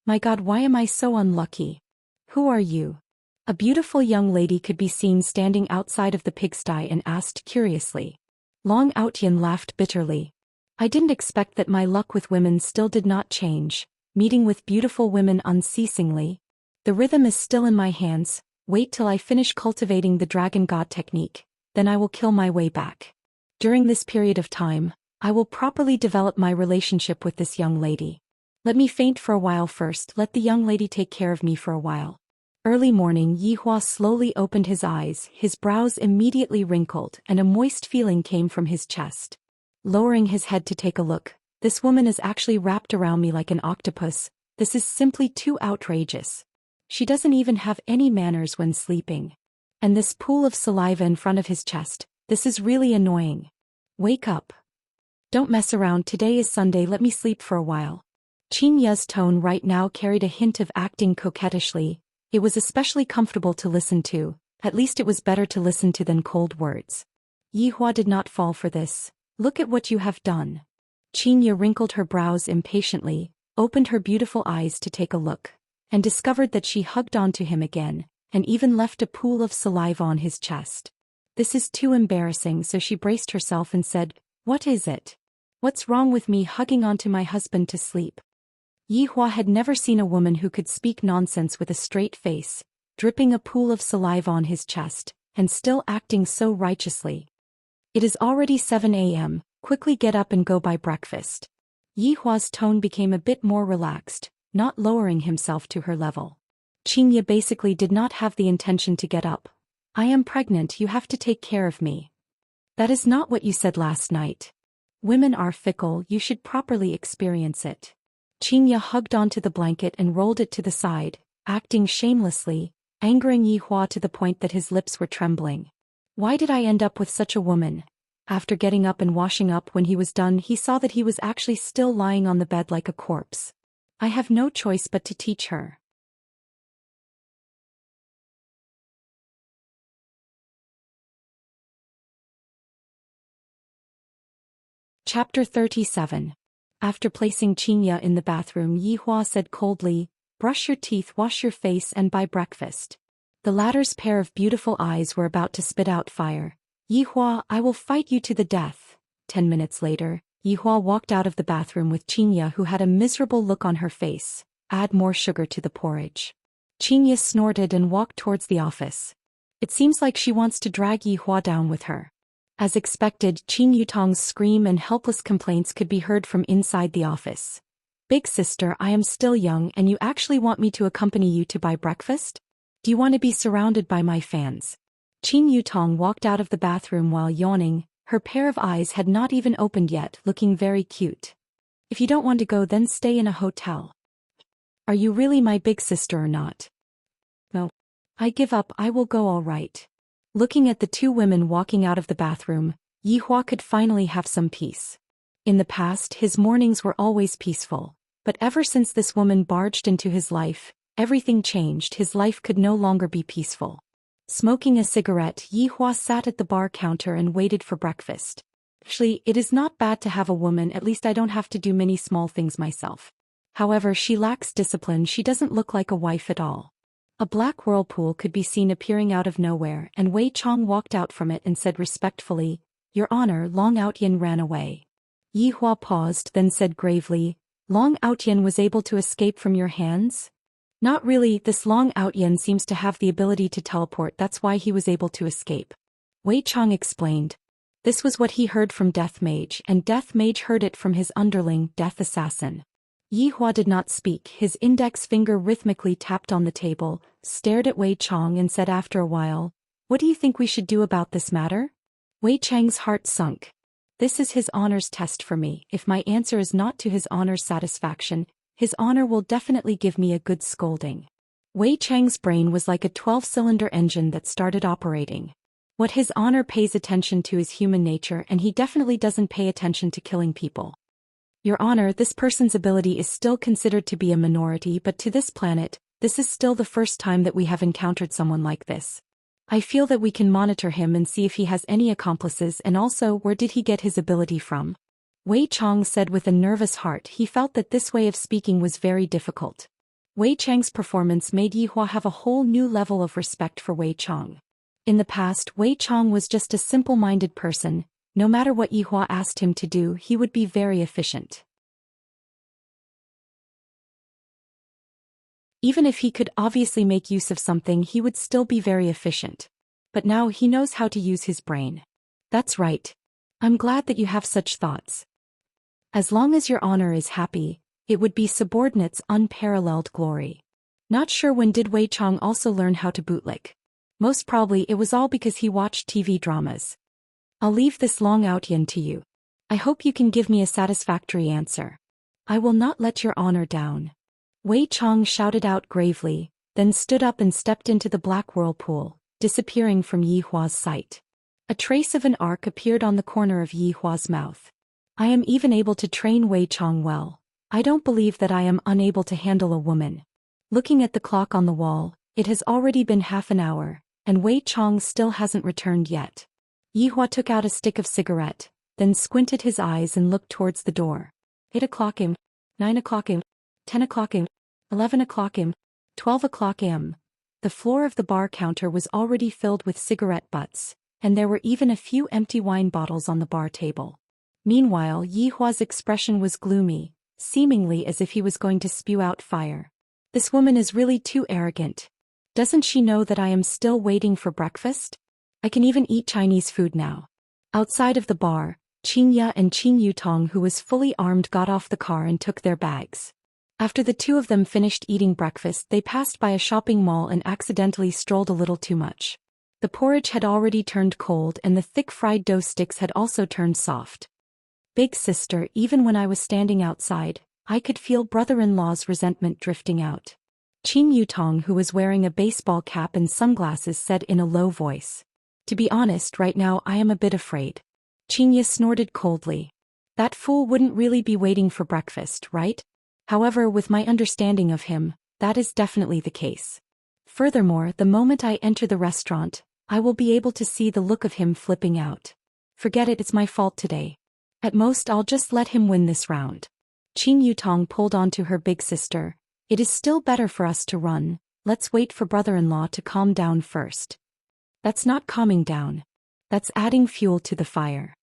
My God, why am I so unlucky? Who are you? A beautiful young lady could be seen standing outside of the pigsty and asked curiously. Long Outyan laughed bitterly. I didn't expect that my luck with women still did not change, meeting with beautiful women unceasingly. The rhythm is still in my hands, wait till I finish cultivating the dragon god technique, then I will kill my way back. During this period of time, I will properly develop my relationship with this young lady. Let me faint for a while first, let the young lady take care of me for a while. Early morning, Yihua slowly opened his eyes, his brows immediately wrinkled and a moist feeling came from his chest. Lowering his head to take a look, this woman is actually wrapped around me like an octopus, this is simply too outrageous. She doesn't even have any manners when sleeping. And this pool of saliva in front of his chest, this is really annoying. Wake up. Don't mess around, today is Sunday, let me sleep for a while. Qin Ya's tone right now carried a hint of acting coquettishly. It was especially comfortable to listen to, at least it was better to listen to than cold words. Yihua did not fall for this. Look at what you have done. Qin Ya wrinkled her brows impatiently, opened her beautiful eyes to take a look, and discovered that she hugged onto him again, and even left a pool of saliva on his chest. This is too embarrassing, so she braced herself and said, "What is it? What's wrong with me hugging onto my husband to sleep?" Yihua had never seen a woman who could speak nonsense with a straight face, dripping a pool of saliva on his chest, and still acting so righteously. "It is already 7 a.m., quickly get up and go buy breakfast." Yihua's tone became a bit more relaxed, not lowering himself to her level. Xianxia basically did not have the intention to get up. "I am pregnant, you have to take care of me." "That is not what you said last night. Women are fickle, you should properly experience it." Xianxia hugged onto the blanket and rolled it to the side, acting shamelessly, angering Yihua to the point that his lips were trembling. "Why did I end up with such a woman?" After getting up and washing up, when he was done, he saw that he was actually still lying on the bed like a corpse. "I have no choice but to teach her." Chapter 37. After placing Xianxia in the bathroom, Yihua said coldly, "Brush your teeth, wash your face, and buy breakfast." The latter's pair of beautiful eyes were about to spit out fire. "Yihua, I will fight you to the death." 10 minutes later, Yihua walked out of the bathroom with Xianxia, who had a miserable look on her face. "Add more sugar to the porridge." Xianxia snorted and walked towards the office. It seems like she wants to drag Yihua down with her. As expected, Qin Yutong's scream and helpless complaints could be heard from inside the office. "Big sister, I am still young and you actually want me to accompany you to buy breakfast? Do you want to be surrounded by my fans?" Qin Yutong walked out of the bathroom while yawning. Her pair of eyes had not even opened yet, looking very cute. "If you don't want to go, then stay in a hotel." "Are you really my big sister or not?" "No. I give up, I will go, all right." Looking at the two women walking out of the bathroom, Yihua could finally have some peace. In the past, his mornings were always peaceful, but ever since this woman barged into his life, everything changed. His life could no longer be peaceful. Smoking a cigarette, Yihua sat at the bar counter and waited for breakfast. "Actually, it is not bad to have a woman, at least I don't have to do many small things myself. However, she lacks discipline, she doesn't look like a wife at all." A black whirlpool could be seen appearing out of nowhere, and Wei Chong walked out from it and said respectfully, "Your Honor, Long Outyan ran away." Yihua paused, then said gravely, "Long Outyan was able to escape from your hands?" "Not really, this Long Outyan seems to have the ability to teleport, that's why he was able to escape." Wei Chong explained. This was what he heard from Death Mage, and Death Mage heard it from his underling, Death Assassin. Yihua did not speak, his index finger rhythmically tapped on the table, stared at Wei Chong and said after a while, "What do you think we should do about this matter?" Wei Chang's heart sunk. "This is his honor's test for me. If my answer is not to his honor's satisfaction, his honor will definitely give me a good scolding." Wei Chang's brain was like a 12-cylinder engine that started operating. What his honor pays attention to is human nature, and he definitely doesn't pay attention to killing people. "Your Honor, this person's ability is still considered to be a minority, but to this planet, this is still the first time that we have encountered someone like this. I feel that we can monitor him and see if he has any accomplices, and also where did he get his ability from?" Wei Chong said with a nervous heart. He felt that this way of speaking was very difficult. Wei Chang's performance made Yihua have a whole new level of respect for Wei Chong. In the past, Wei Chong was just a simple-minded person. No matter what Yihua asked him to do, he would be very efficient. Even if he could obviously make use of something, he would still be very efficient. But now he knows how to use his brain. "That's right. I'm glad that you have such thoughts. As long as your honor is happy, it would be subordinate's unparalleled glory." Not sure when did Wei Chong also learn how to bootlick. Most probably it was all because he watched TV dramas. "I'll leave this Long Outyan to you. I hope you can give me a satisfactory answer. I will not let your honor down." Wei Chong shouted out gravely, then stood up and stepped into the black whirlpool, disappearing from Yihua's sight. A trace of an arc appeared on the corner of Yihua's mouth. "I am even able to train Wei Chong well. I don't believe that I am unable to handle a woman." Looking at the clock on the wall, it has already been half an hour, and Wei Chong still hasn't returned yet. Yihua took out a stick of cigarette, then squinted his eyes and looked towards the door. 8 o'clock am. 9 o'clock am. 10 o'clock am. 11 o'clock am. 12 o'clock am. The floor of the bar counter was already filled with cigarette butts, and there were even a few empty wine bottles on the bar table. Meanwhile, Yihua's expression was gloomy, seemingly as if he was going to spew out fire. This woman is really too arrogant. Doesn't she know that I am still waiting for breakfast? I can even eat Chinese food now. Outside of the bar, Xianxia and Qin Yutong, who was fully armed, got off the car and took their bags. After the two of them finished eating breakfast, they passed by a shopping mall and accidentally strolled a little too much. The porridge had already turned cold and the thick fried dough sticks had also turned soft. Big sister, even when I was standing outside, I could feel brother-in-law's resentment drifting out. Qin Yutong, who was wearing a baseball cap and sunglasses, said in a low voice. To be honest, right now I am a bit afraid. Xianxia snorted coldly. That fool wouldn't really be waiting for breakfast, right? However, with my understanding of him, that is definitely the case. Furthermore, the moment I enter the restaurant, I will be able to see the look of him flipping out. Forget it, it's my fault today. At most I'll just let him win this round. Qin Yutong pulled onto her big sister. It is still better for us to run, let's wait for brother-in-law to calm down first. That's not calming down. That's adding fuel to the fire.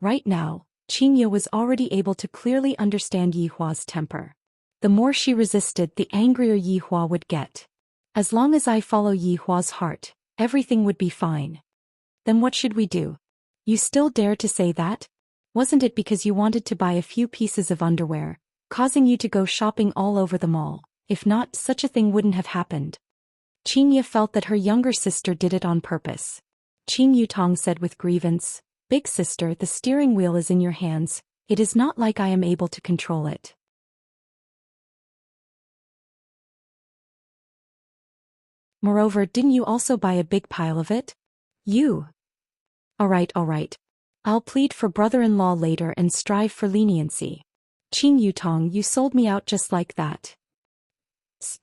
Right now, Xianxia was already able to clearly understand Yihua's temper. The more she resisted, the angrier Yihua would get. As long as I follow Yihua's heart, everything would be fine. Then what should we do? You still dare to say that? Wasn't it because you wanted to buy a few pieces of underwear, causing you to go shopping all over the mall? If not, such a thing wouldn't have happened. Xianxia felt that her younger sister did it on purpose. Qin Yutong said with grievance, Big sister, the steering wheel is in your hands, it is not like I am able to control it. Moreover, didn't you also buy a big pile of it? You. Alright. I'll plead for brother-in-law later and strive for leniency. Qin Yutong, you sold me out just like that.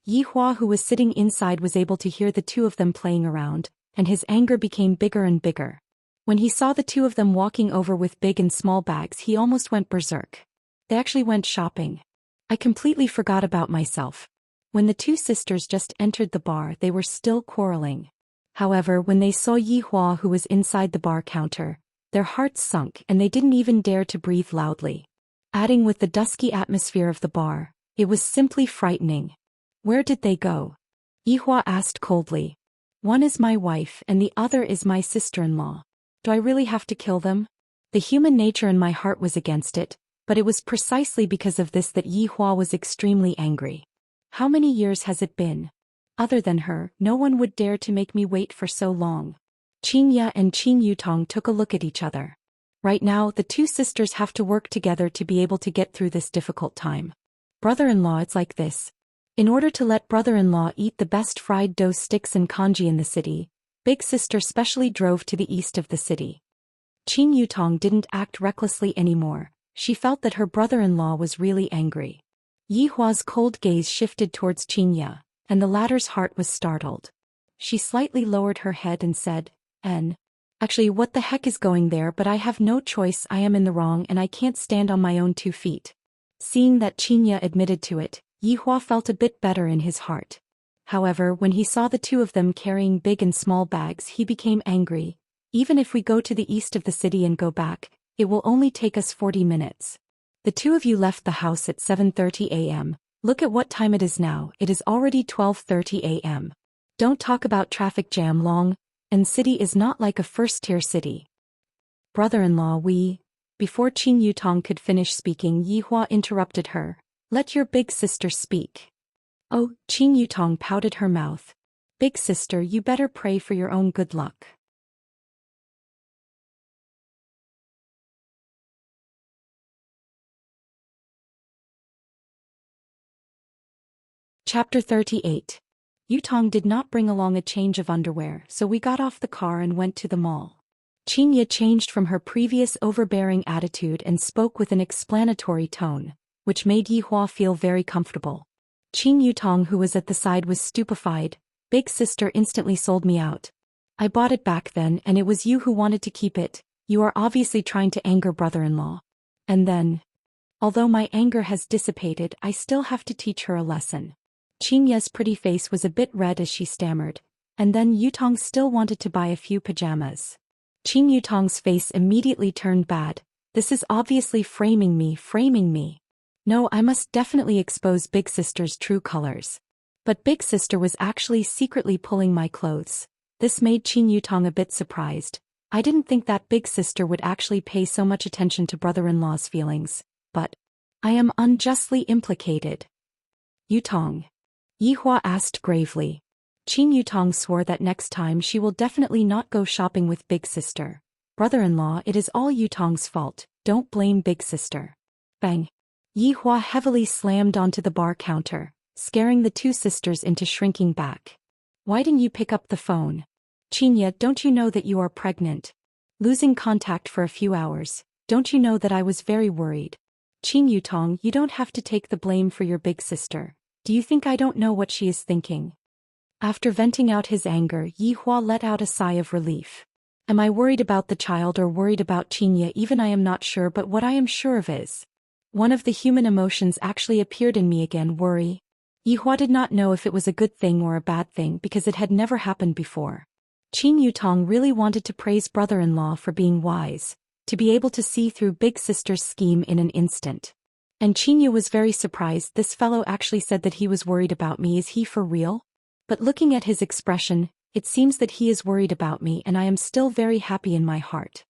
Yihua, who was sitting inside, was able to hear the two of them playing around, and his anger became bigger and bigger. When he saw the two of them walking over with big and small bags, he almost went berserk. They actually went shopping. I completely forgot about myself. When the two sisters just entered the bar, they were still quarreling. However, when they saw Yihua, who was inside the bar counter, their hearts sunk and they didn't even dare to breathe loudly. Adding with the dusky atmosphere of the bar, it was simply frightening. Where did they go? Yihua asked coldly. One is my wife and the other is my sister-in-law. Do I really have to kill them? The human nature in my heart was against it, but it was precisely because of this that Yihua was extremely angry. How many years has it been? Other than her, no one would dare to make me wait for so long. Xianxia and Qin Yutong took a look at each other. Right now, the two sisters have to work together to be able to get through this difficult time. Brother-in-law, it's like this. In order to let brother-in-law eat the best fried dough sticks and congee in the city, big sister specially drove to the east of the city. Qin Yutong didn't act recklessly anymore. She felt that her brother-in-law was really angry. Yihua's cold gaze shifted towards Xianxia, and the latter's heart was startled. She slightly lowered her head and said, Actually, what the heck is going there, but I have no choice, I am in the wrong and I can't stand on my own 2 feet. Seeing that Xianxia admitted to it, Yihua felt a bit better in his heart. However, when he saw the two of them carrying big and small bags, he became angry. Even if we go to the east of the city and go back, it will only take us 40 minutes. The two of you left the house at 7:30 a.m. Look at what time it is now, it is already 12:30 a.m. Don't talk about traffic jam long, and city is not like a first-tier city. Brother-in-law, Before Qin Yutong could finish speaking, Yihua interrupted her. Let your big sister speak. Oh, Qin Yutong pouted her mouth. Big sister, you better pray for your own good luck. Chapter 38. Yutong did not bring along a change of underwear, so we got off the car and went to the mall. Xianxia changed from her previous overbearing attitude and spoke with an explanatory tone, which made Yihua feel very comfortable. Qin Yutong, who was at the side, was stupefied. Big sister instantly sold me out. I bought it back then and it was you who wanted to keep it. You are obviously trying to anger brother-in-law. And then, although my anger has dissipated, I still have to teach her a lesson. Xianxia's pretty face was a bit red as she stammered, and then Yutong still wanted to buy a few pajamas. Qin Yutong's face immediately turned bad. This is obviously framing me. No, I must definitely expose Big Sister's true colors. But Big Sister was actually secretly pulling my clothes. This made Qin Yutong a bit surprised. I didn't think that Big Sister would actually pay so much attention to brother-in-law's feelings, but I am unjustly implicated. Yutong. Yihua asked gravely. Qin Yutong swore that next time she will definitely not go shopping with Big Sister. Brother-in-law, it is all Yutong's fault, don't blame Big Sister. Bang. Yihua heavily slammed onto the bar counter, scaring the two sisters into shrinking back. Why didn't you pick up the phone? Xianxia, don't you know that you are pregnant? Losing contact for a few hours, don't you know that I was very worried? Qin Yutong, you don't have to take the blame for your big sister. Do you think I don't know what she is thinking? After venting out his anger, Yihua let out a sigh of relief. Am I worried about the child or worried about Xianxia? Even I am not sure, but what I am sure of is one of the human emotions actually appeared in me again, worry. Yihua did not know if it was a good thing or a bad thing because it had never happened before. Qin Yutong really wanted to praise brother-in-law for being wise, to be able to see through Big Sister's scheme in an instant. And Xianxia was very surprised. This fellow actually said that he was worried about me. Is he for real? But looking at his expression, it seems that he is worried about me, and I am still very happy in my heart.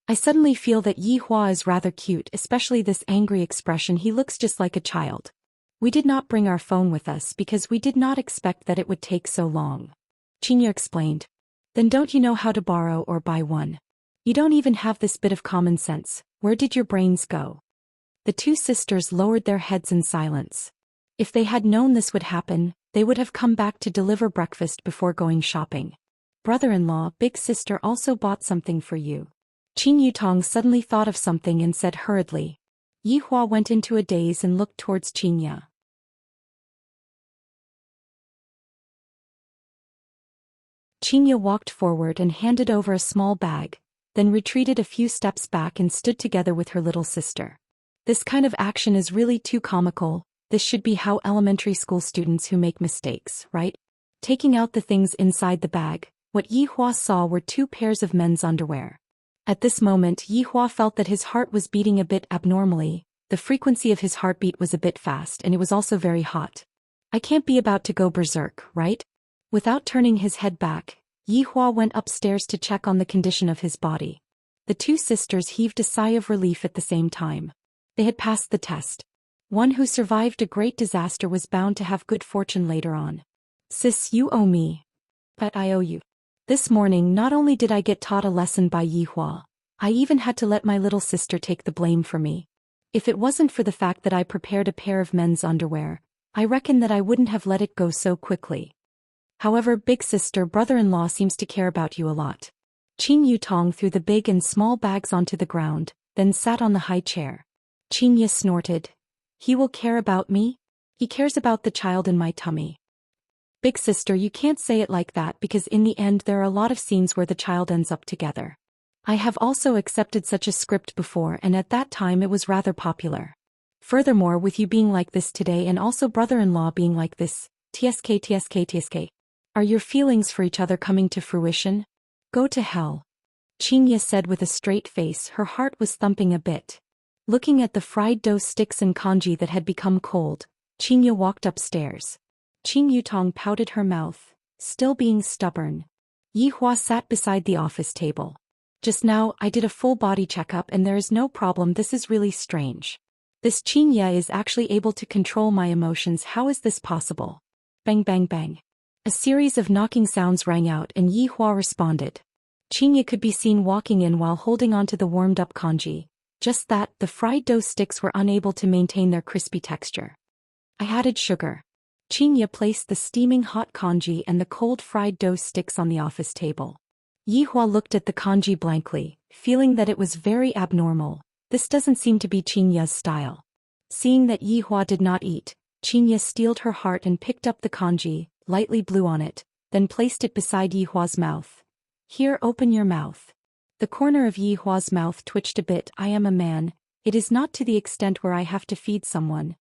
I suddenly feel that Yihua is rather cute, especially this angry expression. He looks just like a child. We did not bring our phone with us because we did not expect that it would take so long. Xianxia explained. Then don't you know how to borrow or buy one? You don't even have this bit of common sense. Where did your brains go? The two sisters lowered their heads in silence. If they had known this would happen, they would have come back to deliver breakfast before going shopping. Brother-in-law, Big Sister also bought something for you. Qin Yutong suddenly thought of something and said hurriedly. Yihua went into a daze and looked towards Xianxia. Xianxia walked forward and handed over a small bag, then retreated a few steps back and stood together with her little sister. This kind of action is really too comical. This should be how elementary school students who make mistakes, right? Taking out the things inside the bag, what Yihua saw were 2 pairs of men's underwear. At this moment, Yihua felt that his heart was beating a bit abnormally. The frequency of his heartbeat was a bit fast and it was also very hot. I can't be about to go berserk, right? Without turning his head back, Yihua went upstairs to check on the condition of his body. The two sisters heaved a sigh of relief at the same time. They had passed the test. One who survived a great disaster was bound to have good fortune later on. Sis, you owe me. But I owe you. This morning not only did I get taught a lesson by Yihua, I even had to let my little sister take the blame for me. If it wasn't for the fact that I prepared a pair of men's underwear, I reckon that I wouldn't have let it go so quickly. However, Big Sister, brother-in-law seems to care about you a lot. Qin Yutong threw the big and small bags onto the ground, then sat on the high chair. Xianxia snorted. He will care about me? He cares about the child in my tummy. Big Sister, you can't say it like that because in the end there are a lot of scenes where the child ends up together. I have also accepted such a script before and at that time it was rather popular. Furthermore, with you being like this today and also brother-in-law being like this, TSK. Are your feelings for each other coming to fruition? Go to hell. Xianxia said with a straight face. Her heart was thumping a bit. Looking at the fried dough sticks and congee that had become cold, Xianxia walked upstairs. Qin Yutong pouted her mouth, still being stubborn. Yihua sat beside the office table. Just now, I did a full body checkup and there is no problem. This is really strange. This Xianxia is actually able to control my emotions. How is this possible? Bang bang bang. A series of knocking sounds rang out and Yihua responded. Xianxia could be seen walking in while holding onto the warmed-up congee. Just that, the fried dough sticks were unable to maintain their crispy texture. I added sugar. Xianxia placed the steaming hot congee and the cold fried dough sticks on the office table. Yihua looked at the congee blankly, feeling that it was very abnormal. This doesn't seem to be Xianxia's style. Seeing that Yihua did not eat, Xianxia steeled her heart and picked up the congee, lightly blew on it, then placed it beside Yihua's mouth. Here, open your mouth. The corner of Yihua's mouth twitched a bit. I am a man. It is not to the extent where I have to feed someone.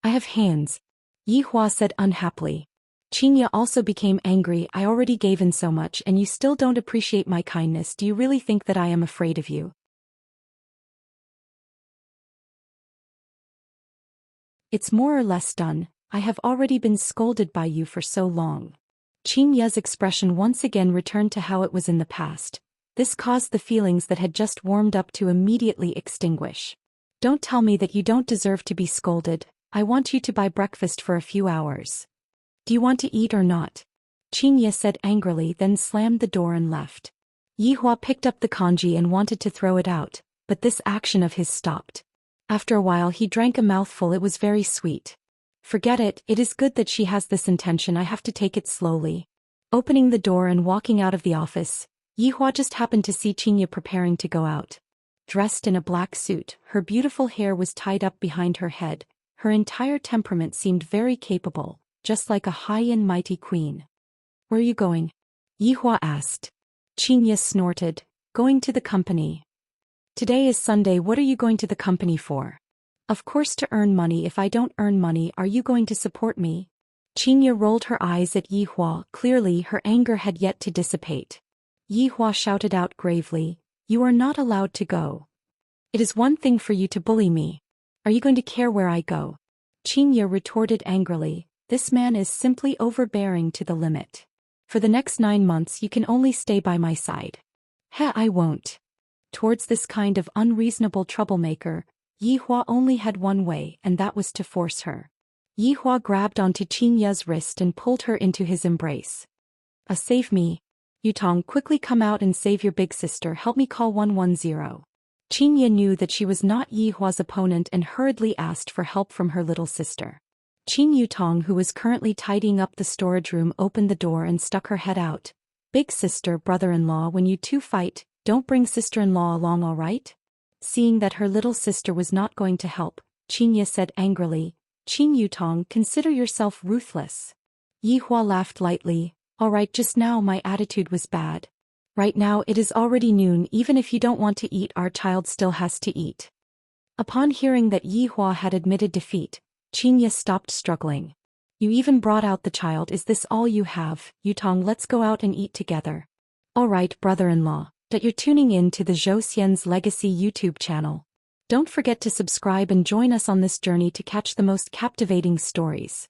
I have hands. Yi Hua said unhappily. Xianxia also became angry. I already gave in so much and you still don't appreciate my kindness. Do you really think that I am afraid of you? It's more or less done. I have already been scolded by you for so long. Xianxia's expression once again returned to how it was in the past. This caused the feelings that had just warmed up to immediately extinguish. Don't tell me that you don't deserve to be scolded. I want you to buy breakfast for a few hours. Do you want to eat or not? Xianxia said angrily, then slammed the door and left. Yi Hua picked up the congee and wanted to throw it out, but this action of his stopped. After a while he drank a mouthful. It was very sweet. Forget it, it is good that she has this intention. I have to take it slowly. Opening the door and walking out of the office, Yi Hua just happened to see Xianxia preparing to go out. Dressed in a black suit, her beautiful hair was tied up behind her head, her entire temperament seemed very capable, just like a high and mighty queen. Where are you going? Yi Hua asked. Xianxia snorted, going to the company. Today is Sunday. What are you going to the company for? Of course to earn money. If I don't earn money, are you going to support me? Xianxia rolled her eyes at Yi Hua. Clearly her anger had yet to dissipate. Yi Hua shouted out gravely, you are not allowed to go. It is one thing for you to bully me. Are you going to care where I go? Xianxia retorted angrily, this man is simply overbearing to the limit. For the next 9 months you can only stay by my side. Heh, I won't. Towards this kind of unreasonable troublemaker, Yi Hua only had one way, and that was to force her. Yi Hua grabbed onto Xianxia's wrist and pulled her into his embrace. Save me. Yutong, quickly come out and save your big sister. Help me, call 110. Xianxia knew that she was not Yi Hua's opponent and hurriedly asked for help from her little sister. Qin Yutong, who was currently tidying up the storage room, opened the door and stuck her head out. Big sister, brother-in-law, when you two fight, don't bring sister-in-law along, all right? Seeing that her little sister was not going to help, Xianxia said angrily, Qin Yutong, consider yourself ruthless. Yi Hua laughed lightly, all right, just now my attitude was bad. Right now it is already noon. Even if you don't want to eat, our child still has to eat. Upon hearing that Yi Hua had admitted defeat, Xianxia stopped struggling. You even brought out the child. Is this all you have? Yutong, let's go out and eat together. All right, brother-in-law, that you're tuning in to the Zhou Xian's Legacy YouTube channel. Don't forget to subscribe and join us on this journey to catch the most captivating stories.